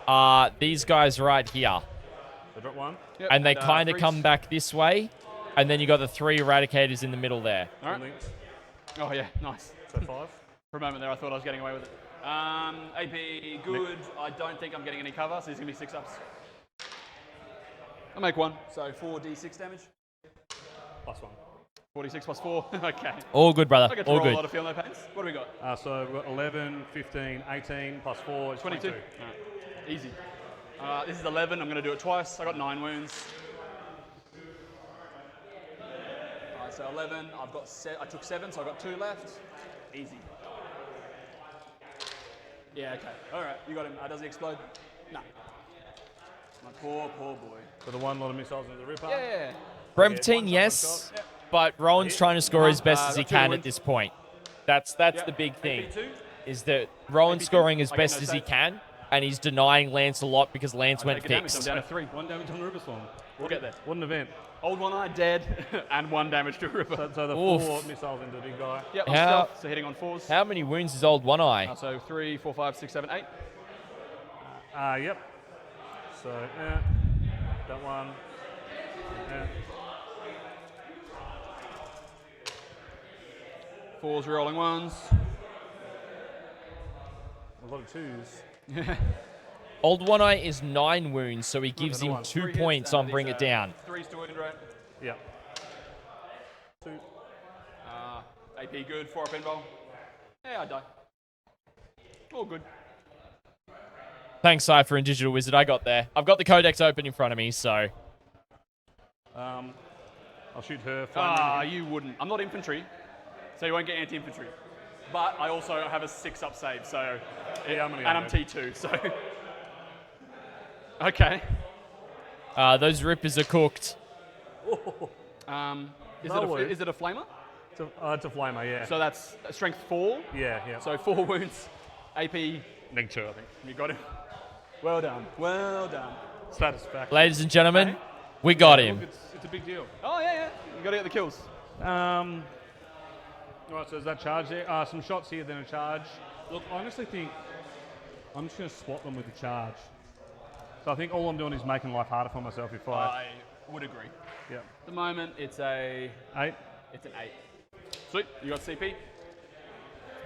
are these guys right here, So drop 1. Yep, and they kind of freeze. come back this way, and then you got the 3 eradicators in the middle there. All right. Links. Oh, yeah. Nice. So 5. For a moment there, I thought I was getting away with it. AP, good. I don't think I'm getting any cover, so there's going to be 6 ups. I'll make 1. So 4d6 damage. +1. 46 plus 4. Okay. All good, brother. I get to All roll a lot good. of feel no pains. What do we got? So we've got 11, 15, 18, +4 is 22. 22. All right. Easy. This is 11. I'm going to do it twice. I got 9 wounds. All right, so 11. I took 7, so I got 2 left. Easy. Yeah, okay. All right, you got him. Does he explode? No. My poor boy. For the one lot of missiles into the Ripper. Yeah. Brempton, yes, but Rowan's trying to score as best as he two can wins. at this point. That's the big thing, is that Rowan's AP2? scoring as I get best no as he save. can, and he's denying Lance a lot because Lance I went take a damage. I'm fixed. down to 3. 1 damage on the Ripper Swarm. We'll get there. What an event. Old One Eye dead, and 1 damage to Ripper. So the Oof. 4 missiles into the big guy. Yep, How- stealth, so hitting on 4s. How many wounds is Old One Eye? So 3, 4, 5, 6, 7, 8. Yep. So, that one. Yeah. 4s rerolling 1s. A lot of 2s. Old One Eye is 9 wounds, so he gives another him one. 2 3 hits, points and on Bring these It Down. 3s to wound rate. Yep. 2. AP good, 4 up invul. Yeah, I die. All good. Thanks, Cypher and Digital Wizard. I got there. I've got the codex open in front of me, so I'll shoot her. You wouldn't. I'm not infantry, so you won't get anti-infantry. But I also have a 6-up save, so... Yeah, I'm only and I'm undead. T2, so... Okay. those rippers are cooked. Is it a flamer? It's a flamer, yeah. So that's strength 4, yeah. so 4 wounds. AP, -2, I think. you got him. Well done. Well done. Satisfaction. Ladies and gentlemen, we got Look, him. it's a big deal. Oh, yeah. You got to get the kills. Right, so there's that charge there. Some shots here, then a charge. Look, I honestly think I'm just going to swap them with the charge. So I think all I'm doing is making life harder for myself if I... I would agree. Yeah. At the moment, it's a... 8. It's an 8. Sweet. You got CP?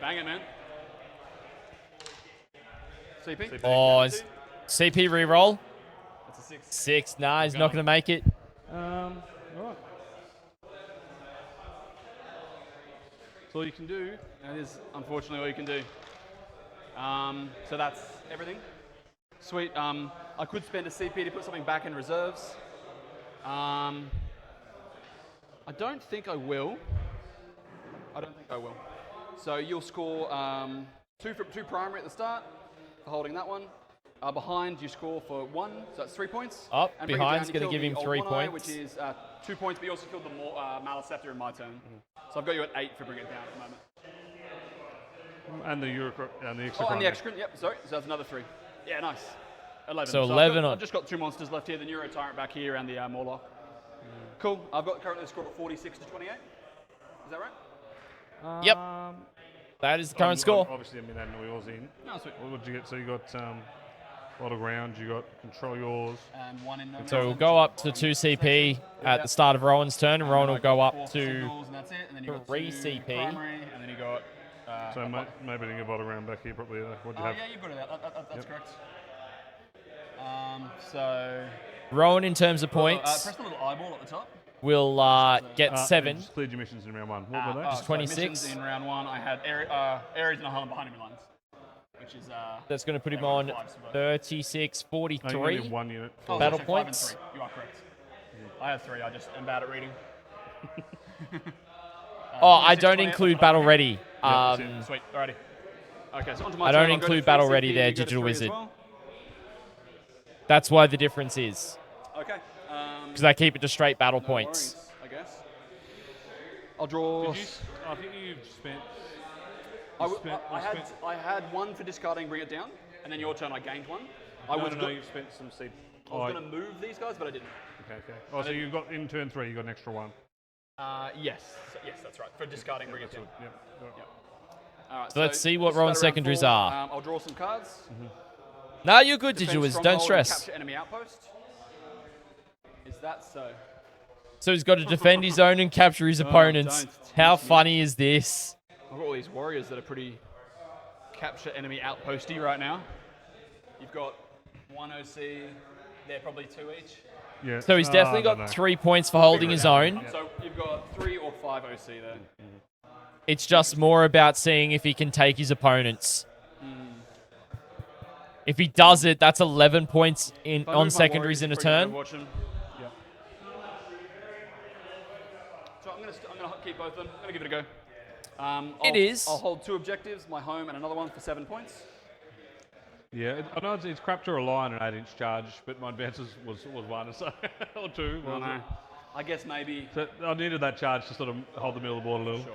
Bang it, man. CP? Oh, is CP reroll. That's a 6. 6. Nah, he's not going to make it. All right. That's all you can do. That is unfortunately all you can do. So that's everything. Sweet. I could spend a CP to put something back in reserves. I don't think I will. So you'll score 2 primary at the start for holding that one. Behind, you score for 1, so that's 3 points. Up, And bring it behind's down, you gonna kill give the him Old 3 One Eye, points. which is 2 points, but you also killed the Maliceptor in my turn. So I've got you at 8 for bringing it down at the moment. And the and the extra. Oh, and the Excrement, yep, sorry. So that's another 3. Yeah, nice. 11. So I've 11 on- I've just got 2 monsters left here, the Neuro Tyrant back here and the Morlock. Cool. I've got currently the score at 46 to 28. Is that right? Yep. That is the current score. Obviously, I mean, adding all yours in. No, sweet. What did you get? So you got a lot of rounds. You got control yours. And 1 in So we'll go up to 2 CP at the start of Rowan's turn, and Rowan will go up 4 to signals, and that's it. And then you got 3 2 CP. primary, and then you got. So maybe didn't get a round back here properly. What do you Oh have? yeah, you've got it. That's correct. So Rowan in terms of press points the little eyeball at the top. will get You 7. just cleared your missions in round 1. What were they? Just 26. Missions in round 1, I had Ares and Highland behind enemy lines, which is That's going to put him on 36, Oh, you only 43. need 1 unit. oh, Battle so 5 and points. 3. You are correct. I have 3. I just am bad at reading. Oh, I 26, don't 28, include that's Battle what I Ready. that's it. Sweet. Alrighty. Okay, so onto my I turn. don't I'll go to include 3 Battle CP, Ready there, you go to Digital 3 as Wizard. well. That's why the difference is. Okay. Because I keep it to straight battle No points. worries, I guess. I'll draw. I think you've spent. I had 1 for discarding, bring it down, and then your turn I gained 1. I was You've spent some seed. I was going to move these guys, but I didn't. Okay. Oh, so you've got in turn 3. You got an extra 1. Yes, that's right. For discarding, bring it down. Yep. All right, So let's see what this is Rowan's battle round secondaries 4. are. I'll draw some cards. No, you're good, Defend Digital Wizard. stronghold Don't and stress. Capture enemy outpost. Is that so? So he's got to defend his own and capture his opponents. don't teach How me. funny is this? I've got all these warriors that are pretty capture enemy outposty right now. You've got 1 OC. They're probably 2 each. Yeah. So he's definitely no, got no. 3 points for holding his own. So you've got 3 or 5 OC there. It's just more about seeing if he can take his opponents. If he does it, that's 11 points in If I on move my secondaries in a warriors, bring turn. them, watch them. So I'm gonna keep both of them. I'm gonna give it a go. It is. I'll hold 2 objectives, my home and another one for 7 points. Yeah, I know it's crap to rely on an 8-inch charge, but my advances was one so, or two. I Was know. it? I guess maybe. So I needed that charge to sort of hold the middle of the board a little. Sure.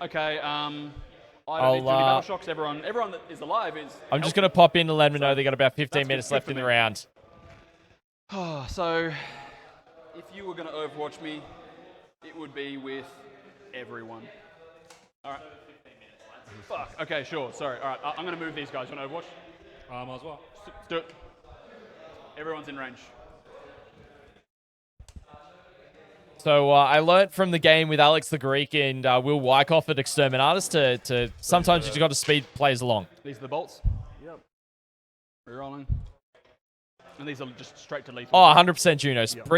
Okay. I don't I'll, need to do any battle shocks. Everyone that is alive is. I'm just going to pop in and let them know they got about 15 minutes left in the round. So, if you were going to Overwatch me, it would be with everyone. All right. Fuck. Okay, sure. Sorry. All right. I'm going to move these guys. You want to Overwatch? Might as well. Let's do it. Everyone's in range. So I learnt from the game with Alex the Greek and Will Wyckoff at Exterminatus to sometimes you just got to speed players along. These are the bolts. Yep. Rerolling. And these are just straight to lethal. Oh, 100% Junos. Yep.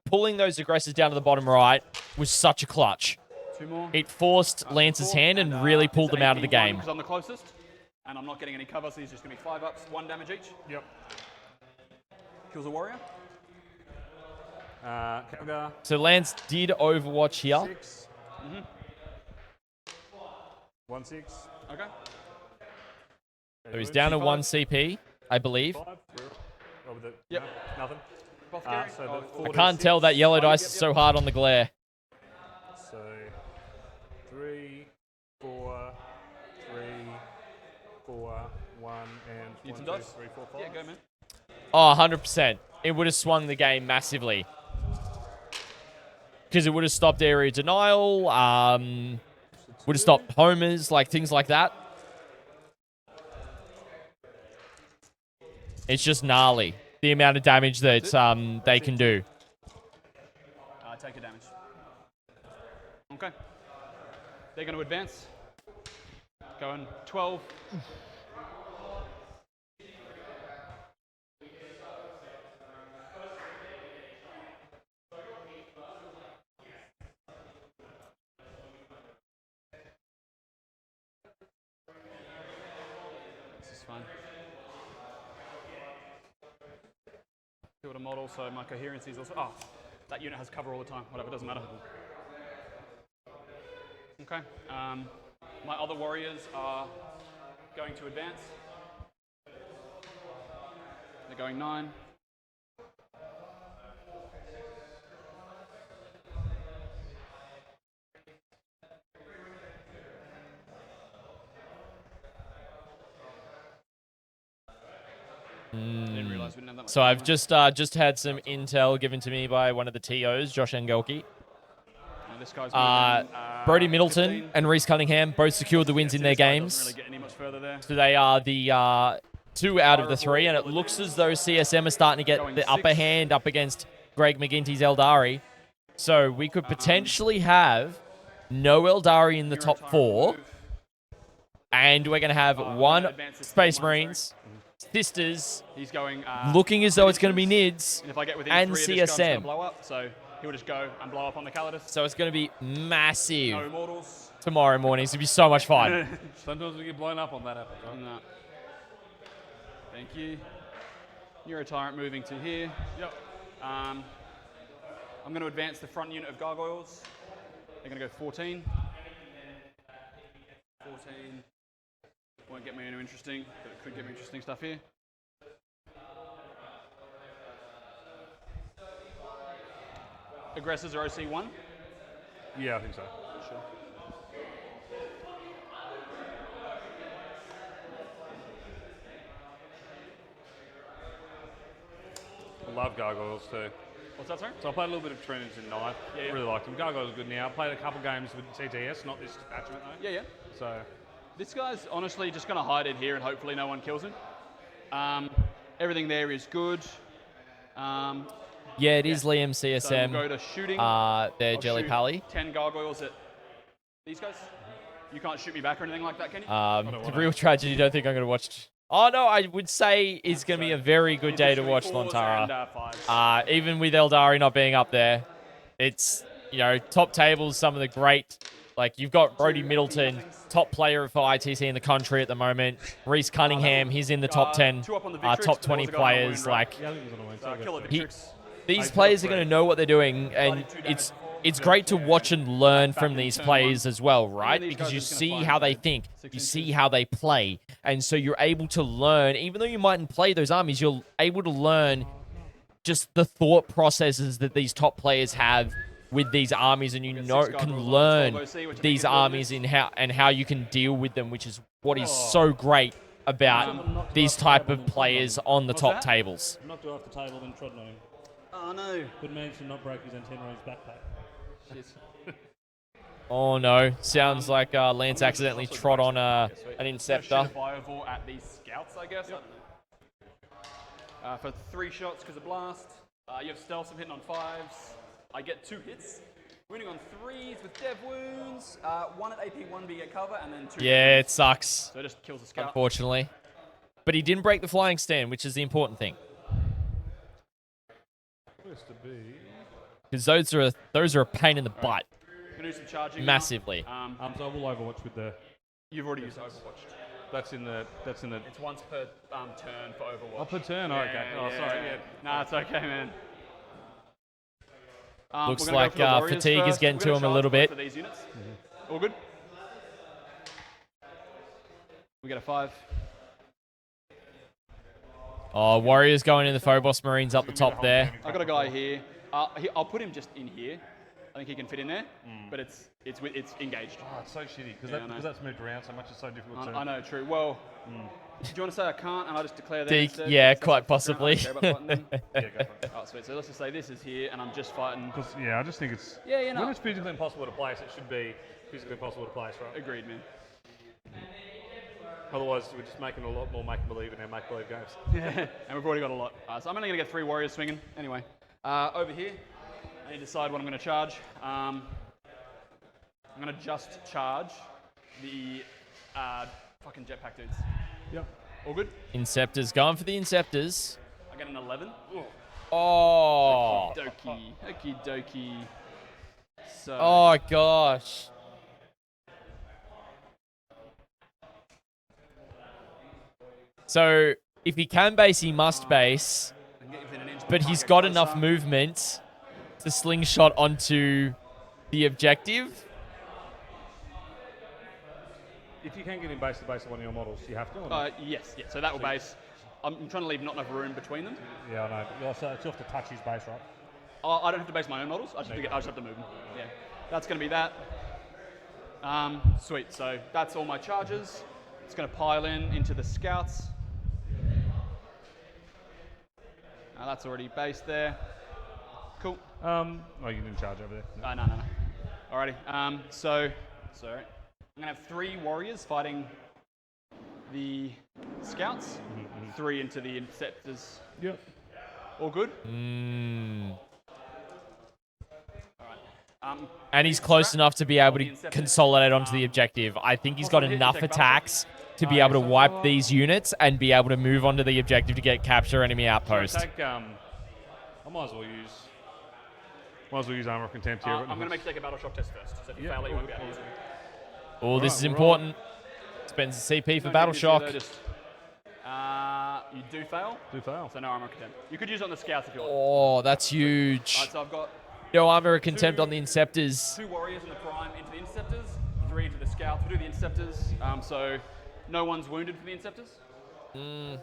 Pulling those aggressors down to the bottom right was such a clutch. Two more. It forced Lance's hand and really pulled them out of the game. Because I'm the closest, and I'm not getting any cover, so these are just going to be 5 ups, 1 damage each. Yep. Kills a warrior. Calgar. So Lance did Overwatch here. 6. 1-6. Okay. So he's down to 1 CP, I believe. 5. Oh, with the, Yep. no, nothing. Apothecary. So the Oh, 4 I can't tell that yellow dice is so hard on the glare. So 3, 4, 3, 4, 1, and Need 1, some 2, dice? 3, 4, 5. Yeah, go, man. Oh, 100%. It would have swung the game massively. Because it would have stopped area denial, would have stopped homers, like things like that. It's just gnarly, the amount of damage that they can do. Take your damage. Okay. They're going to advance. Going 12. This is fine. Build a model, so my coherency is also. Oh, that unit has cover all the time. Whatever, doesn't matter. Okay. My other warriors are going to advance. They're going 9. Didn't realize we didn't have that much So time. I've just had some intel given to me by one of the TOs, Josh Engelke. This guy's moving, Brody Middleton 15. and Reese Cunningham both secured the wins in their This guy games. doesn't really get any much further there. So they are the 2 out of the 3, and it looks as though CSM are starting to get the upper hand up against Greg McGinty's Eldari. So we could potentially have no Eldari in the top 4, and we're going to have 1 Space Marines, Sisters, He's going. looking as though it's going to be Nids, And if I get within and 3 of this gun's gonna CSM. blow up, so he'll just go and blow up on the Calidus. So it's going to be massive No immortals. tomorrow morning. It's going to be so much fun. Sometimes we get blown up on that happens, right? No. Thank you. Neurotyrant moving to here. Yep. I'm going to advance the front unit of gargoyles. They're going to go 14. 14. Won't get me any interesting, but it could get me interesting stuff here. Aggressors are OC1. Yeah, I think so. Sure. I love gargoyles too. What's that, sorry? So I played a little bit of Tyranids in 9th. Yeah, yeah. Really liked them. Gargoyles are good now. Played a couple games with CTS, not this detachment though. Yeah, yeah. So This guy's honestly just going to hide it here and hopefully no one kills him. Everything there is good. Yeah, it is Liam So CSM. we'll go to shooting. They're I'll Jelly shoot Pally. 10 gargoyles at these guys. You can't shoot me back or anything like that, can you? The real tragedy, don't think I'm going to watch. Oh, no, I would say it's going to be a very good day to watch Fours and, Lontara. fives. Even with Eldari not being up there, it's, top tables, some of the great, like you've got Brody Middleton, top player for ITC in the country at the moment. Reese Cunningham, he's in the top 10, 2 up on the Victrix, top but 20 also got another players. wound, right? Like, yeah, I think it was on a win. So Kill the He- Victrix. these players are going to know what they're doing, and 32 it's damage. it's great to watch and learn from these turn players one. as well, then right? these Because guys you are just gonna see fly how they inside. think, 6 you inches. see how they play, and so you're able to learn. Even though you mightn't play those armies, you're able to learn just the thought processes that these top players have with these armies, and you We've know got 6 can guardrails on learn 12 OC, which I think these is what it armies is. in how you can deal with them, which is what is so great about Not these to type table of and trod players on on the What's top that? tables. him. Knocked her off the table and trodden on him. Oh no. But managed to not break his antenna on his backpack. Oh no! Sounds like Lance accidentally trod on an Shoot Inceptor. a Fireball at these scouts, I guess. I don't know. For 3 shots because of blast. You have stealth, I'm hitting on 5s. I get 2 hits. Wounding on 3s with dev wounds. 1 at AP 1 to get cover, and then 2. Yeah, it wounds. sucks, So it just kills the scout. unfortunately. But he didn't break the flying stand, which is the important thing. Supposed to be. Because those are a pain in the butt, Gonna do some charging massively. now. So I will Overwatch with the. You've already used Overwatch. That's in the. It's once per turn for Overwatch. Oh, per turn. Oh, okay. Oh, sorry. Yeah. Nah, it's okay, man. Looks we're gonna go like for the Warriors fatigue is first. getting We're to gonna him a charge little both bit. of these units. All good? We get a 5. Oh, Warriors going in the Phobos Marines up the top there. I got a guy here. I'll put him just in here. I think he can fit in there, but it's engaged. Oh, it's so shitty Yeah, I know. because that's moved around so much. It's so difficult to. I know, true. Well, do you want to say I can't and I just declare that Deke, instead? yeah, Instead quite of fucking around, possibly. I don't care about fighting them. Yeah, go for it. Oh, sweet. So let's just say this is here and I'm just fighting. Because yeah, I just think it's. Yeah, no. When it's physically impossible to place, it should be physically impossible to place, right? Agreed, man. Otherwise, we're just making a lot more make believe in our make believe games. And we've already got a lot. So I'm only going to get 3 Warriors swinging. Anyway, over here, I need to decide what I'm going to charge. I'm going to just charge the fucking jetpack dudes. Yep. All good? Inceptors going for the Inceptors. I get an 11. Oh, Dokie. Okie dokie. So, oh gosh. So if he can base, he must base. I can get within an inch, But can't he's get got closer. enough movement to slingshot onto the objective. If you can get in base to base of one of your models, you have to. Or not? Yes, yeah. So that will base. I'm trying to leave not enough room between them. Yeah, I know. But you also have to touch his base, right? I don't have to base my own models. I just have to move them. Yeah, that's going to be that. Sweet. So that's all my charges. It's going to pile into the scouts. That's already based there. Cool. Oh, you didn't charge over there. No. No. Alrighty. Sorry. I'm going to have 3 warriors fighting the scouts. 3 into the Inceptors. Yep. All good? And he's close enough to be able to consolidate onto the objective. I think he's got enough attacks to be able to wipe these units and be able to move onto the objective to get capture enemy outpost. I might as well use Armor of Contempt here. I'm going to make you take a battle shock test first. So if you fail it, you won't be able to use it. Oh, this Right, is right. important. Spends the CP for No battle negatives shock. here, though, you do fail. Do fail. So no armor contempt. You could use it on the scouts if you want. Oh, that's huge. Alright, so I've got No armor of contempt on the Inceptors. 2 warriors in the prime into the Inceptors, 3 into the scouts. We'll do the Inceptors. So no one's wounded for the Inceptors. The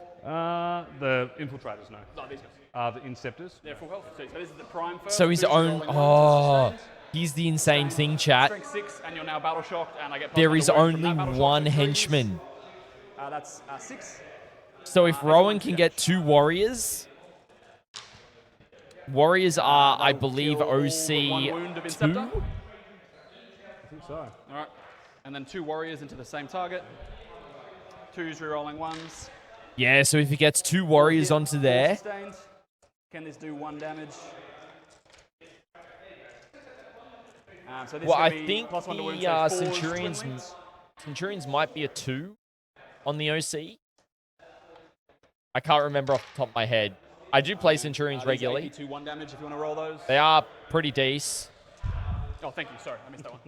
Infiltrators, no. No, these guys. The Inceptors. They're full health. So this is the prime first. So his Who's own. rolling one, Oh, sustained. he's the insane thing, chat. Strength 6, and you're now battle shocked, and I get. There +1 is to wound from only that battle shock one for 3s. henchman. That's 6. So if Rowan can get 2 warriors, warriors are, I believe, Kill all but 1 OC wound of 2. Inceptor. I think so. All right, and then 2 warriors into the same target. 2s rerolling 1s. Yeah, so if he gets 2 warriors Hit, onto 4 there, sustained. Can this do 1 damage? So this well, is I gonna be think +1 to wound, the so 4s, Centurions, twin links. Centurions might be a 2 on the OC. I can't remember off the top of my head. I do play Centurions These regularly. AP 2 1 damage if you want to roll those. They are pretty decent. Oh, thank you. Sorry, I missed that one.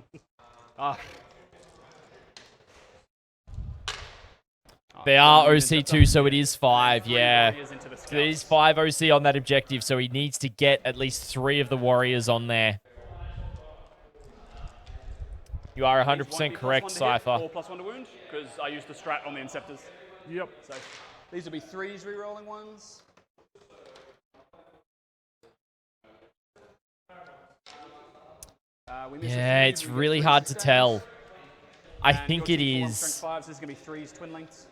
They are OC2, so it is 5, yeah. Warriors into the So it is scouts. 5 OC on that objective, so he needs to get at least 3 of the warriors on there. You are These 100% won't be correct, +1 to hit Cypher. or +1 to wound, because I used the strat on the Inceptors. Yep. So these will be 3s rerolling ones. We miss a Yeah, few, it's we get really 3 hard to sustains. tell. I And think your it T4 is. Strength 5s, this is going to be 3s twin lengths.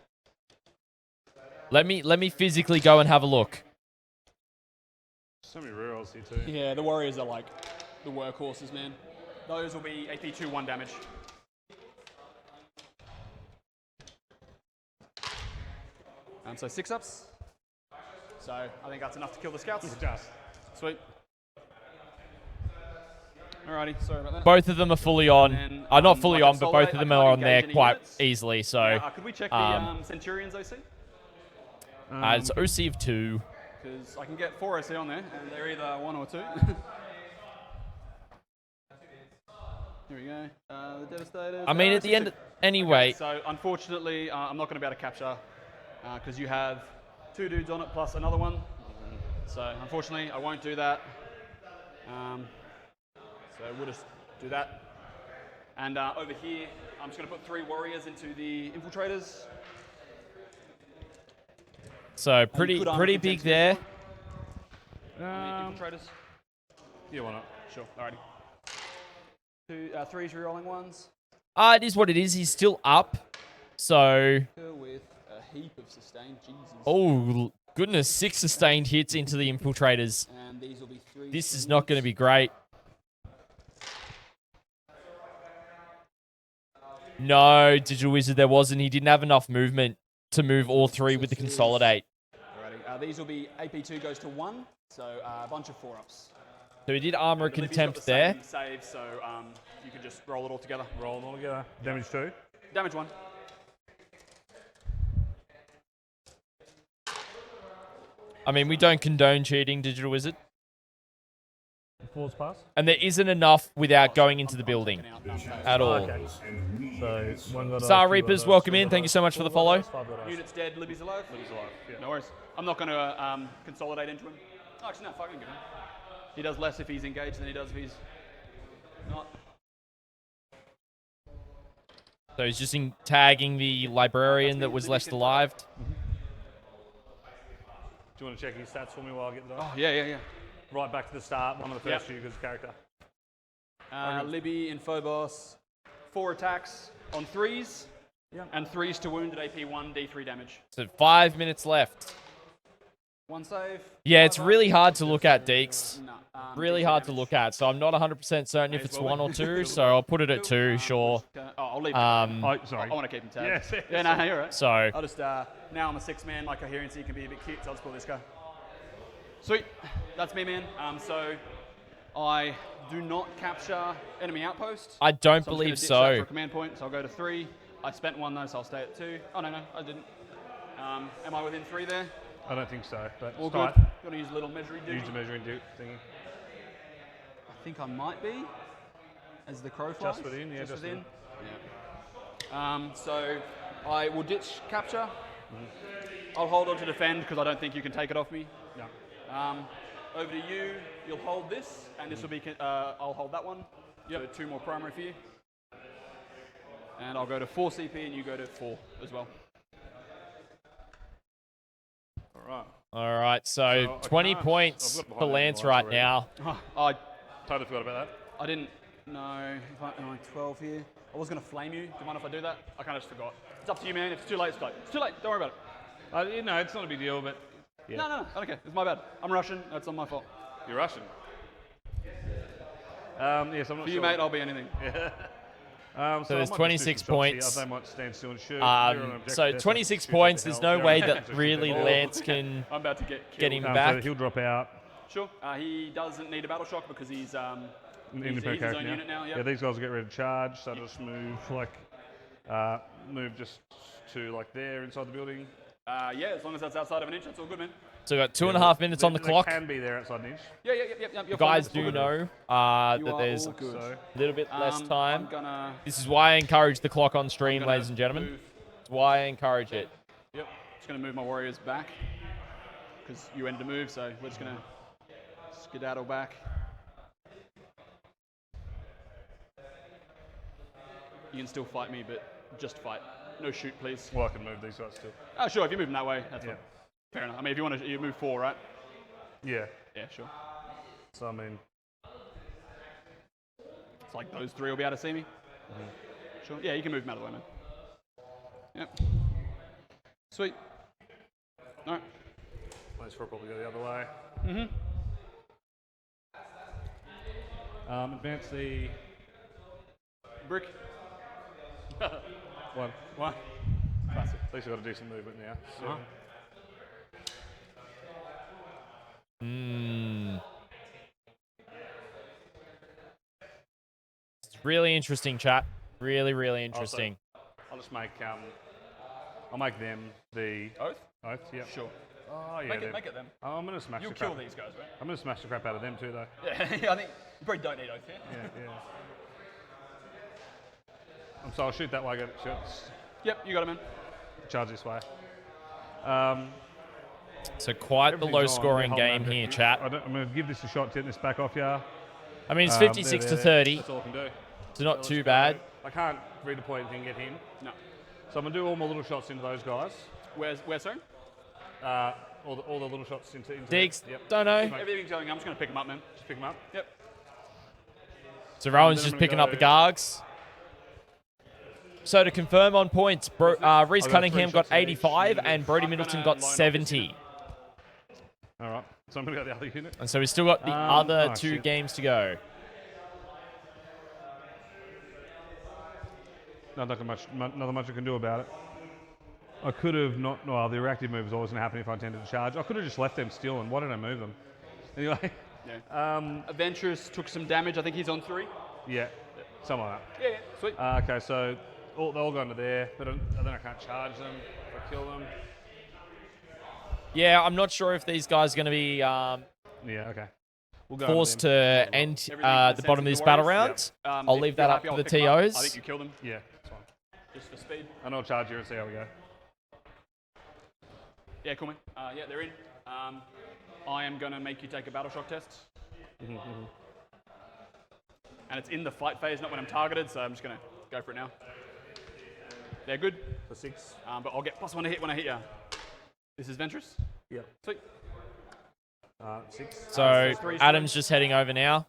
Let me physically go and have a look. So many rerolls here too. Yeah, the Warriors are like the workhorses, man. Those will be AP 2-1 damage. So 6-ups. So I think that's enough to kill the scouts. Just. Sweet. Alrighty, sorry about that. Both of them are fully on. And, Not fully I on, but both of them can't are on there engage any quite units. easily. So Yeah, could we check the Centurions OC? it's OC of 2. Because I can get 4 OC on there, and they're either 1 or 2. Here we go. The Devastators. I mean, at the end, anyway. Okay, so unfortunately, I'm not going to be able to capture because you have 2 dudes on it plus another one. So unfortunately, I won't do that. So we'll just do that. And over here, I'm just going to put 3 warriors into the infiltrators. So You pretty could armor pretty content big there. on the infiltrators. Yeah, why not? Sure. Alrighty. 3s rerolling ones. It is what it is. He's still up. So With a heap of sustained. Jesus. oh goodness, 6 sustained hits into the infiltrators. And these will be 3. This is not going to be great. No, Digital Wizard, there wasn't. He didn't have enough movement to move all 3 with the consolidate. Alrighty. These will be AP2 goes to 1, so a bunch of 4-ups. So he did armor I believe he's got contempt the there. same save, so you can just roll it all together. Roll them all together. Damage 2. Damage 1. I mean, we don't condone cheating, Digital Wizard. Pause pass. And there isn't enough without going into the building at all. Okay. So one got Star us, two Reapers, got us, welcome three in. got Thank you us, so much for four the got follow. us, 5 got us. Unit's dead, Libby's alive. Libby's alive. Yeah. No worries. I'm not going to consolidate into him. Oh, actually, no, fucking give him. He does less if he's engaged than he does if he's not. So he's just tagging the librarian that was left alive. Do you want to check his stats for me while I get that? Oh, yeah. Right back to the start. One of the first few because character. Libby in Phobos, 4 attacks on 3s, and 3s to wound at AP 1, D3 damage. So 5 minutes left. 1 save. Yeah, it's really hard to look at, Deeks. No, Really D3 hard to damage. look at. So I'm not 100% certain if May as it's well 1 or be. 2. So I'll put it at 2, sure. I'll leave it. Oh, sorry. I want to keep him tagged. Yes. Yeah, no, you're right. So I'll just, now I'm a 6-man, my coherency can be a bit cute, so I'll just pull this guy. Sweet, that's me, man. So I do not capture enemy outposts. I don't I'm just gonna believe ditch that so. For a command point, so I'll go to 3. I spent 1 though, so I'll stay at 2. Oh, no, I didn't. Am I within 3 there? I don't think so. But All start. good. Got to use a little measuring duty. Use the measuring thingy. I think I might be, as the crow flies. Just within, yeah, just within. Yeah. So I will ditch capture. I'll hold on to defend because I don't think you can take it off me. No. Over to you. You'll hold this, and this will be. I'll hold that one. So 2 more primary for you. And I'll go to 4 CP, and you go to 4 as well. All right. All right, so I 20 can't- points I've got for behind Lance the right lines now. I Totally forgot about that. I didn't know if I 12 here. I was going to flame you. Do you mind if I do that? I kind of just forgot. It's up to you, man. If it's too late, it's late. It's too late. Don't worry about it. It's not a big deal, but yeah. No. Okay, it's my bad. I'm Russian. That's not my fault. You're Russian. Yes, I'm not For sure. you, mate, I'll be anything. So there's I might just do 26 some shots here. points. They might stand still and shoot. They're on objective So there, 26 shoot points. the There's hell. no They're way on that objective, really shoot the ball. Lance can I'm about to get get killed. him So back. he'll drop out Sure. He doesn't need a battle shock because he's in he's the per his character own now. unit now. Yep. Yeah, these guys will get ready to charge. So just move move just to like there inside the building. Yeah, as long as that's outside of an inch, that's all good, man. So we've got 2.5 minutes on the They clock. can be there outside an inch. Yeah. You're You fine, guys that's all do good. know You that are there's all good. So a little bit less I'm time. gonna. This is why I encourage the clock on stream, gonna ladies and gentlemen. move- It's why I encourage it. Yep. Just gonna move my warriors back because you ended a move, so we're just gonna skedaddle back. you can still fight me, but just fight. No shoot, please. Well, I can move these guys still. Oh, sure. If you're moving that way, that's Yeah. fine. Fair enough. I mean, if you want to, you move 4, right? Yeah. Yeah, sure. So I mean, It's like those 3 will be able to see me. Sure. Yeah, you can move them out of the way, man. Yep. Sweet. All right. those 4 probably go the other way. Advance the Brick. 1. One. Classic. At least we've got a decent movement now. 7. It's really interesting, chat. Really, really interesting. I'll just make I'll make them the Oath? Oath. Yep. Sure. Oh yeah. Make them. it then. Oh, I'm gonna smash You'll the crap. kill these guys, right? I'm gonna smash the crap out of them too, though. Yeah, I think you probably don't need Oath here. Yeah. So I'll shoot that way. Yep, you got him in. Charge this way. So quite the Everything's low-scoring on. game here, chat. I'm going to give this a shot to get this back off ya. I mean, it's There, 56 there, to there. 30. That's all I can do. So not too bad. I can't redeploy anything and get him. No. So I'm going to do all my little shots into those guys. Where, sorry? All the little shots into Diggs, Yep. don't know. Everything's going. I'm just going to pick them up, man. Just pick them up. Yep. So Rowan's then just I'm picking gonna up the go- Gargs. So to confirm on points, Reese I've got 3 Cunningham got shots each. 85 and Brody I'm Middleton gonna got line up 70. All right. So I'm going to go the other unit. And so we've still got the other oh, 2 shit. games to go. Nothing much I can do about it. I could have not. Well, the reactive move is always going to happen if I intended to charge. I could have just left them still, and why did I move them? Anyway. Yeah. Adventurous took some damage. I think he's on 3. Yeah. Something like that. Yeah, sweet. Okay, so they'll all go into there, but then I can't charge them if I kill them. Yeah, I'm not sure if these guys are going to be Yeah, okay. We'll go forced with them. to end Everything the bottom of sense this of the battle Warriors? round. Yep. I'll If leave you're that up happy, to I'll the pick 'em up. TOs. I think you killed him, Yeah, that's fine. just for speed. And I'll charge you and see how we go. Yeah, cool, man. Yeah, they're in. I am going to make you take a battle shock test. And it's in the fight phase, not when I'm targeted, so I'm just going to go for it now. They're good, For 6. but I'll get +1 to hit when I hit you. This is Ventress. Yep. Sweet. 6. So three Adam's swings. just heading over now.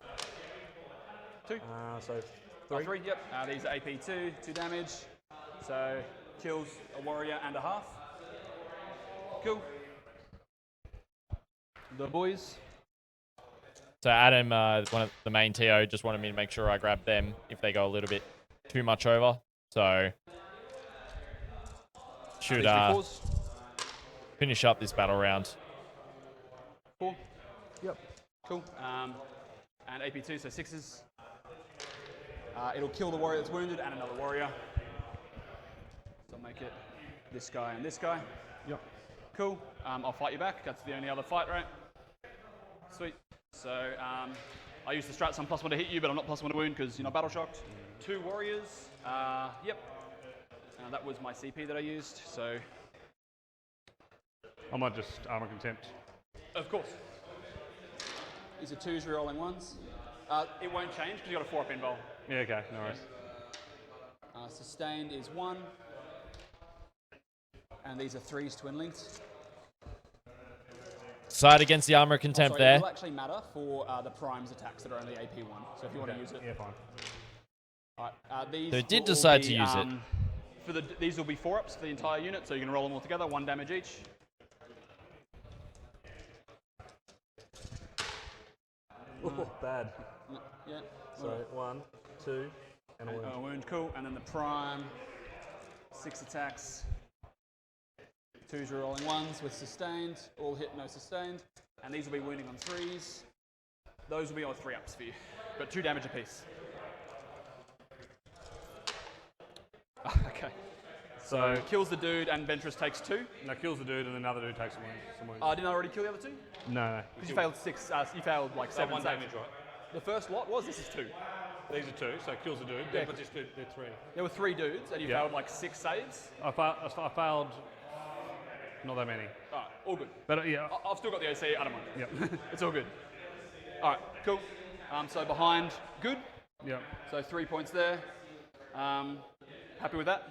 2. So 3. 3, yep. These are AP2, 2 damage. So kills a warrior and a half. Cool. The boys. So Adam, one of the main TO, just wanted me to make sure I grab them if they go a little bit too much over. So should These be 4s. finish up this battle round. 4. Yep. Cool. And AP2, so 6s. It'll kill the warrior that's wounded and another warrior. So I'll make it this guy and this guy. Yep. Cool. I'll fight you back. That's the only other fight, right? Sweet. So I use the strats. I'm +1 to hit you, but I'm not +1 to wound because you're not battle shocked. 2 warriors. Yep. That was my CP that I used. So I might just armor contempt. of course. These are 2s rerolling 1s. It won't change because you got a 4-up invul. Yeah, okay, no worries. Sustained is 1. And these are 3s twin linked. Side against the armor contempt Sorry, there. it will actually matter for the primes attacks that are only AP1. So if you want to use it. Yeah, fine. Alright, these So it did will decide be, to use it. These will be 4-ups for the entire unit, so you can roll them all together, 1 damage each. Oh, bad. Yeah. So 1, 2, and a wound. A wound, cool. And then the prime, 6 attacks. 2s rolling 1s with sustained, all hit, no sustained. And these will be wounding on 3s. Those will be all 3-ups for you, but 2 damage apiece. Okay. So kills the dude and Ventress takes 2. No, kills the dude and another dude takes some wounds. Didn't I already kill the other 2? No. Because you failed 6, you failed like 7 1 saves. damage, right? The first lot was, this is 2. These are 2, so it kills the dude. Yeah. But just they're 3. There were 3 dudes and you Yeah. failed like 6 saves. I failed not that many. Alright, all good. But yeah. I've still got the OC, I don't mind. Yep. It's all good. Alright, cool. So behind, good. Yep. So 3 points there. Happy with that?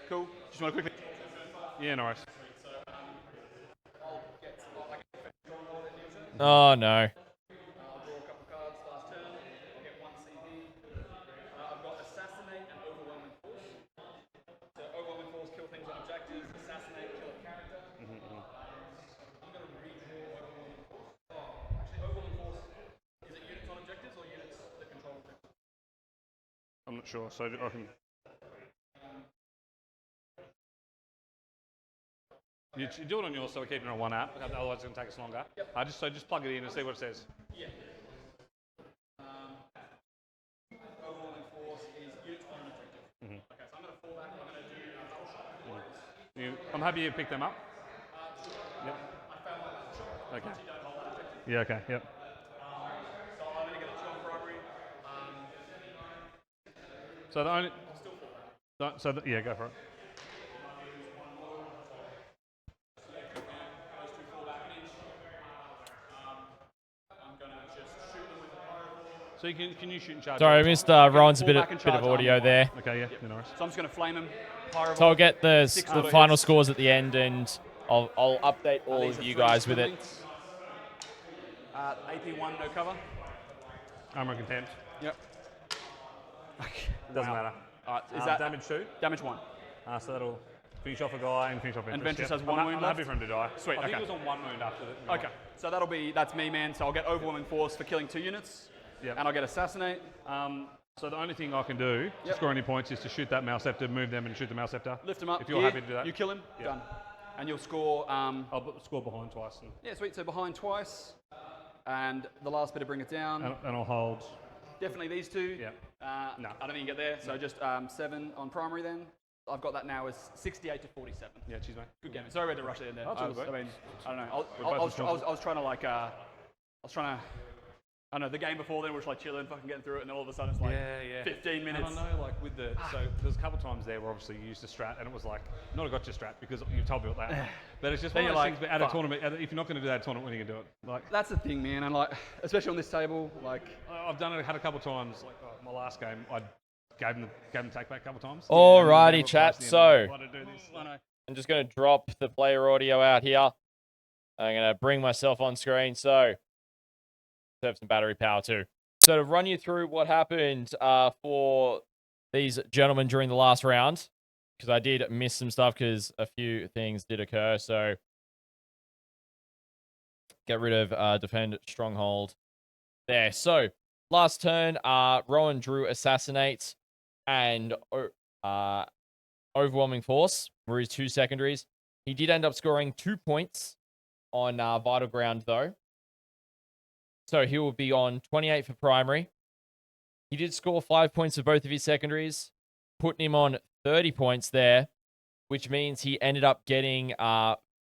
Cool. Just want to quickly. Yeah, no worries. Oh, no. I'll draw a couple cards last turn. I'll get 1 CV. I've got Assassinate and Overwhelming Force. So Overwhelming Force, kill things on objectives. Assassinate, kill a character. I'm going to redraw Overwhelming Force. Actually, Overwhelming Force, is it units on objectives or units that control objectives? I'm not sure, so I can. You do it on yours, so we're keeping it on one app. Otherwise, it's going to take us longer. Yep. Just plug it in and see what it says. Yeah. Overwhelming Force is units on an objective. Okay, so I'm going to fall back and I'm going to do a battle shot. I'm happy you picked them up. Yep. I found my battle shot. Okay. Actually, don't hold that objective. Yeah, okay, yep. So I'm going to get a 2 on primary. So the only. I'll still fall back. Yeah, go for it. Those 2 fall back an inch. I'm going to just shoot them with the fireball. So can you shoot and charge? Sorry, I missed Rowan's fall bit back and of charge audio armor. there. Okay, yeah, no worries. So I'm just going to flame him. Fireball. So I'll get the 6 the auto final hits. scores at the end, and I'll update all These of are you 3 guys with it. links. AP1, no cover. Armor contempt. Yep. Doesn't matter. Is that damage 2? damage 1? So that'll finish off a guy and finish off Ventress. And Ventress Yep. has 1 wound I'm left? happy for him to die. Sweet, I think okay. he was on 1 wound after that. Okay. So that's me, man. So I'll get Overwhelming Force for killing 2 units. Yep. And I'll get Assassinate. So the only thing I can do to Yep. score any points is to shoot that mouse scepter, move them, and shoot the mouse scepter. Lift him up. If you're here, happy to do that. You kill him. Yep. Done. And you'll score. I'll score behind twice. Yeah, sweet. So behind twice. And the last bit to bring it down. And I'll hold. Definitely these 2. Yep. No, I don't think you get there. So just 7 on primary then. I've got that now as 68 to 47. Yeah, cheers, mate. Good game. Sorry about the rush at the end there. That's all good. I mean, I don't know. We're I both was trying to like, I don't know, the game before then we were just like chilling, fucking getting through it, and then all of a sudden it's like 15 minutes. And I know, like with the so there's a couple of times there where obviously you used a strat, and it was like not a gotcha strat because you've told me what that. But it's just Then one of you're those like, things. But at a fuck. tournament, if you're not going to do that tournament, when are you going to do it? Like That's the thing, man. And like, especially on this table, like, I've done it, had a couple of times. Like my last game, I gave them the take back a couple of times. Alrighty, And chat. then So why to do this? I know. I'm just going to drop the player audio out here. I'm going to bring myself on screen, so have some battery power too. So to run you through what happened for these gentlemen during the last round, because I did miss some stuff because a few things did occur. So get rid of defend stronghold there. So last turn, Rowan drew assassinate and overwhelming force were his 2 secondaries. He did end up scoring 2 points on vital ground though. So he will be on 28 for primary. He did score 5 points for both of his secondaries, putting him on 30 points there, which means he ended up getting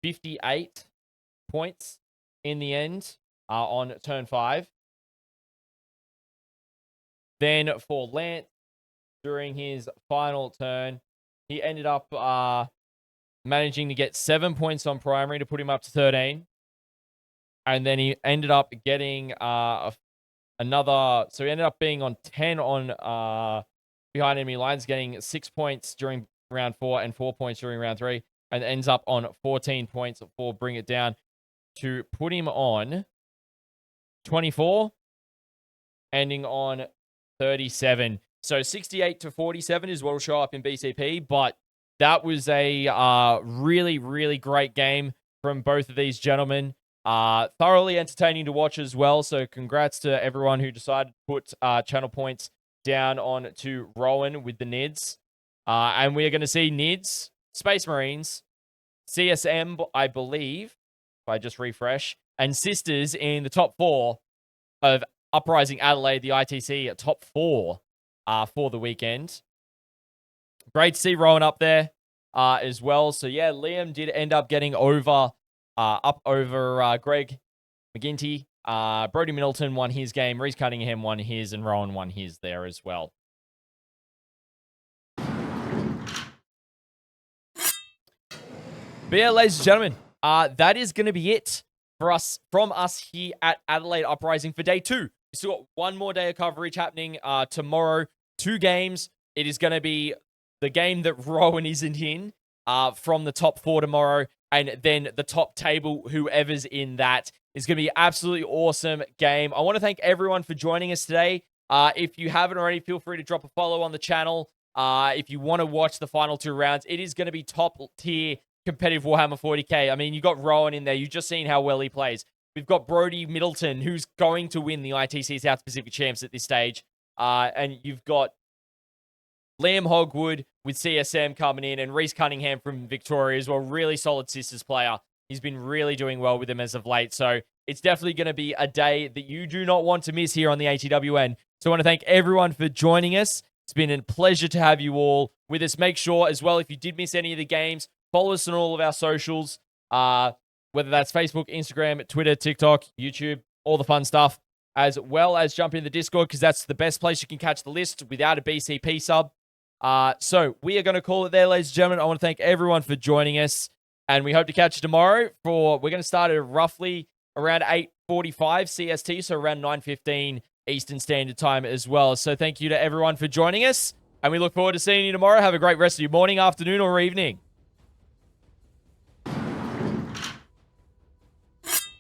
58 points in the end on turn 5. Then for Lance, during his final turn, he ended up managing to get 7 points on primary to put him up to 13. And then he ended up getting another, so he ended up being on 10 on behind enemy lines, getting 6 points during round 4 and 4 points during round 3, and ends up on 14 points for Bring It Down to put him on 24, ending on 37. So 68 to 47 is what will show up in BCP, but that was a really, really great game from both of these gentlemen. Thoroughly entertaining to watch as well. So congrats to everyone who decided to put channel points down on to Rowan with the NIDs. And we are going to see NIDs, Space Marines, CSM, I believe, if I just refresh, and Sisters in the top 4 of Uprising Adelaide, the ITC top 4 for the weekend. Great to see Rowan up there as well. So yeah, Liam did end up getting over Greg McGinty. Brody Middleton won his game. Reese Cunningham won his, and Rowan won his there as well. But yeah, ladies and gentlemen, that is going to be it for us from us here at Adelaide Uprising for day 2. We still got one more day of coverage happening tomorrow. 2 games. It is going to be the game that Rowan isn't in from the top 4 tomorrow, and then the top table, whoever's in that, is going to be an absolutely awesome game. I want to thank everyone for joining us today. If you haven't already, feel free to drop a follow on the channel. If you want to watch the final 2 rounds, it is going to be top tier competitive Warhammer 40k. I mean, you got Rowan in there. You've just seen how well he plays. We've got Brody Middleton, who's going to win the ITC South Pacific Champs at this stage. And you've got Liam Hogwood with CSM coming in, and Reese Cunningham from Victoria as well. Really solid Sisters player. He's been really doing well with them as of late. So it's definitely going to be a day that you do not want to miss here on the ATWN. So I want to thank everyone for joining us. It's been a pleasure to have you all with us. Make sure as well, if you did miss any of the games, follow us on all of our socials, whether that's Facebook, Instagram, Twitter, TikTok, YouTube, all the fun stuff, as well as jump in the Discord, because that's the best place you can catch the list without a BCP sub. So we are going to call it there, ladies and gentlemen. I want to thank everyone for joining us, and we hope to catch you tomorrow we're going to start at roughly around 8:45 CST, so around 9:15 Eastern Standard Time as well. So thank you to everyone for joining us, and we look forward to seeing you tomorrow. Have a great rest of your morning, afternoon, or evening.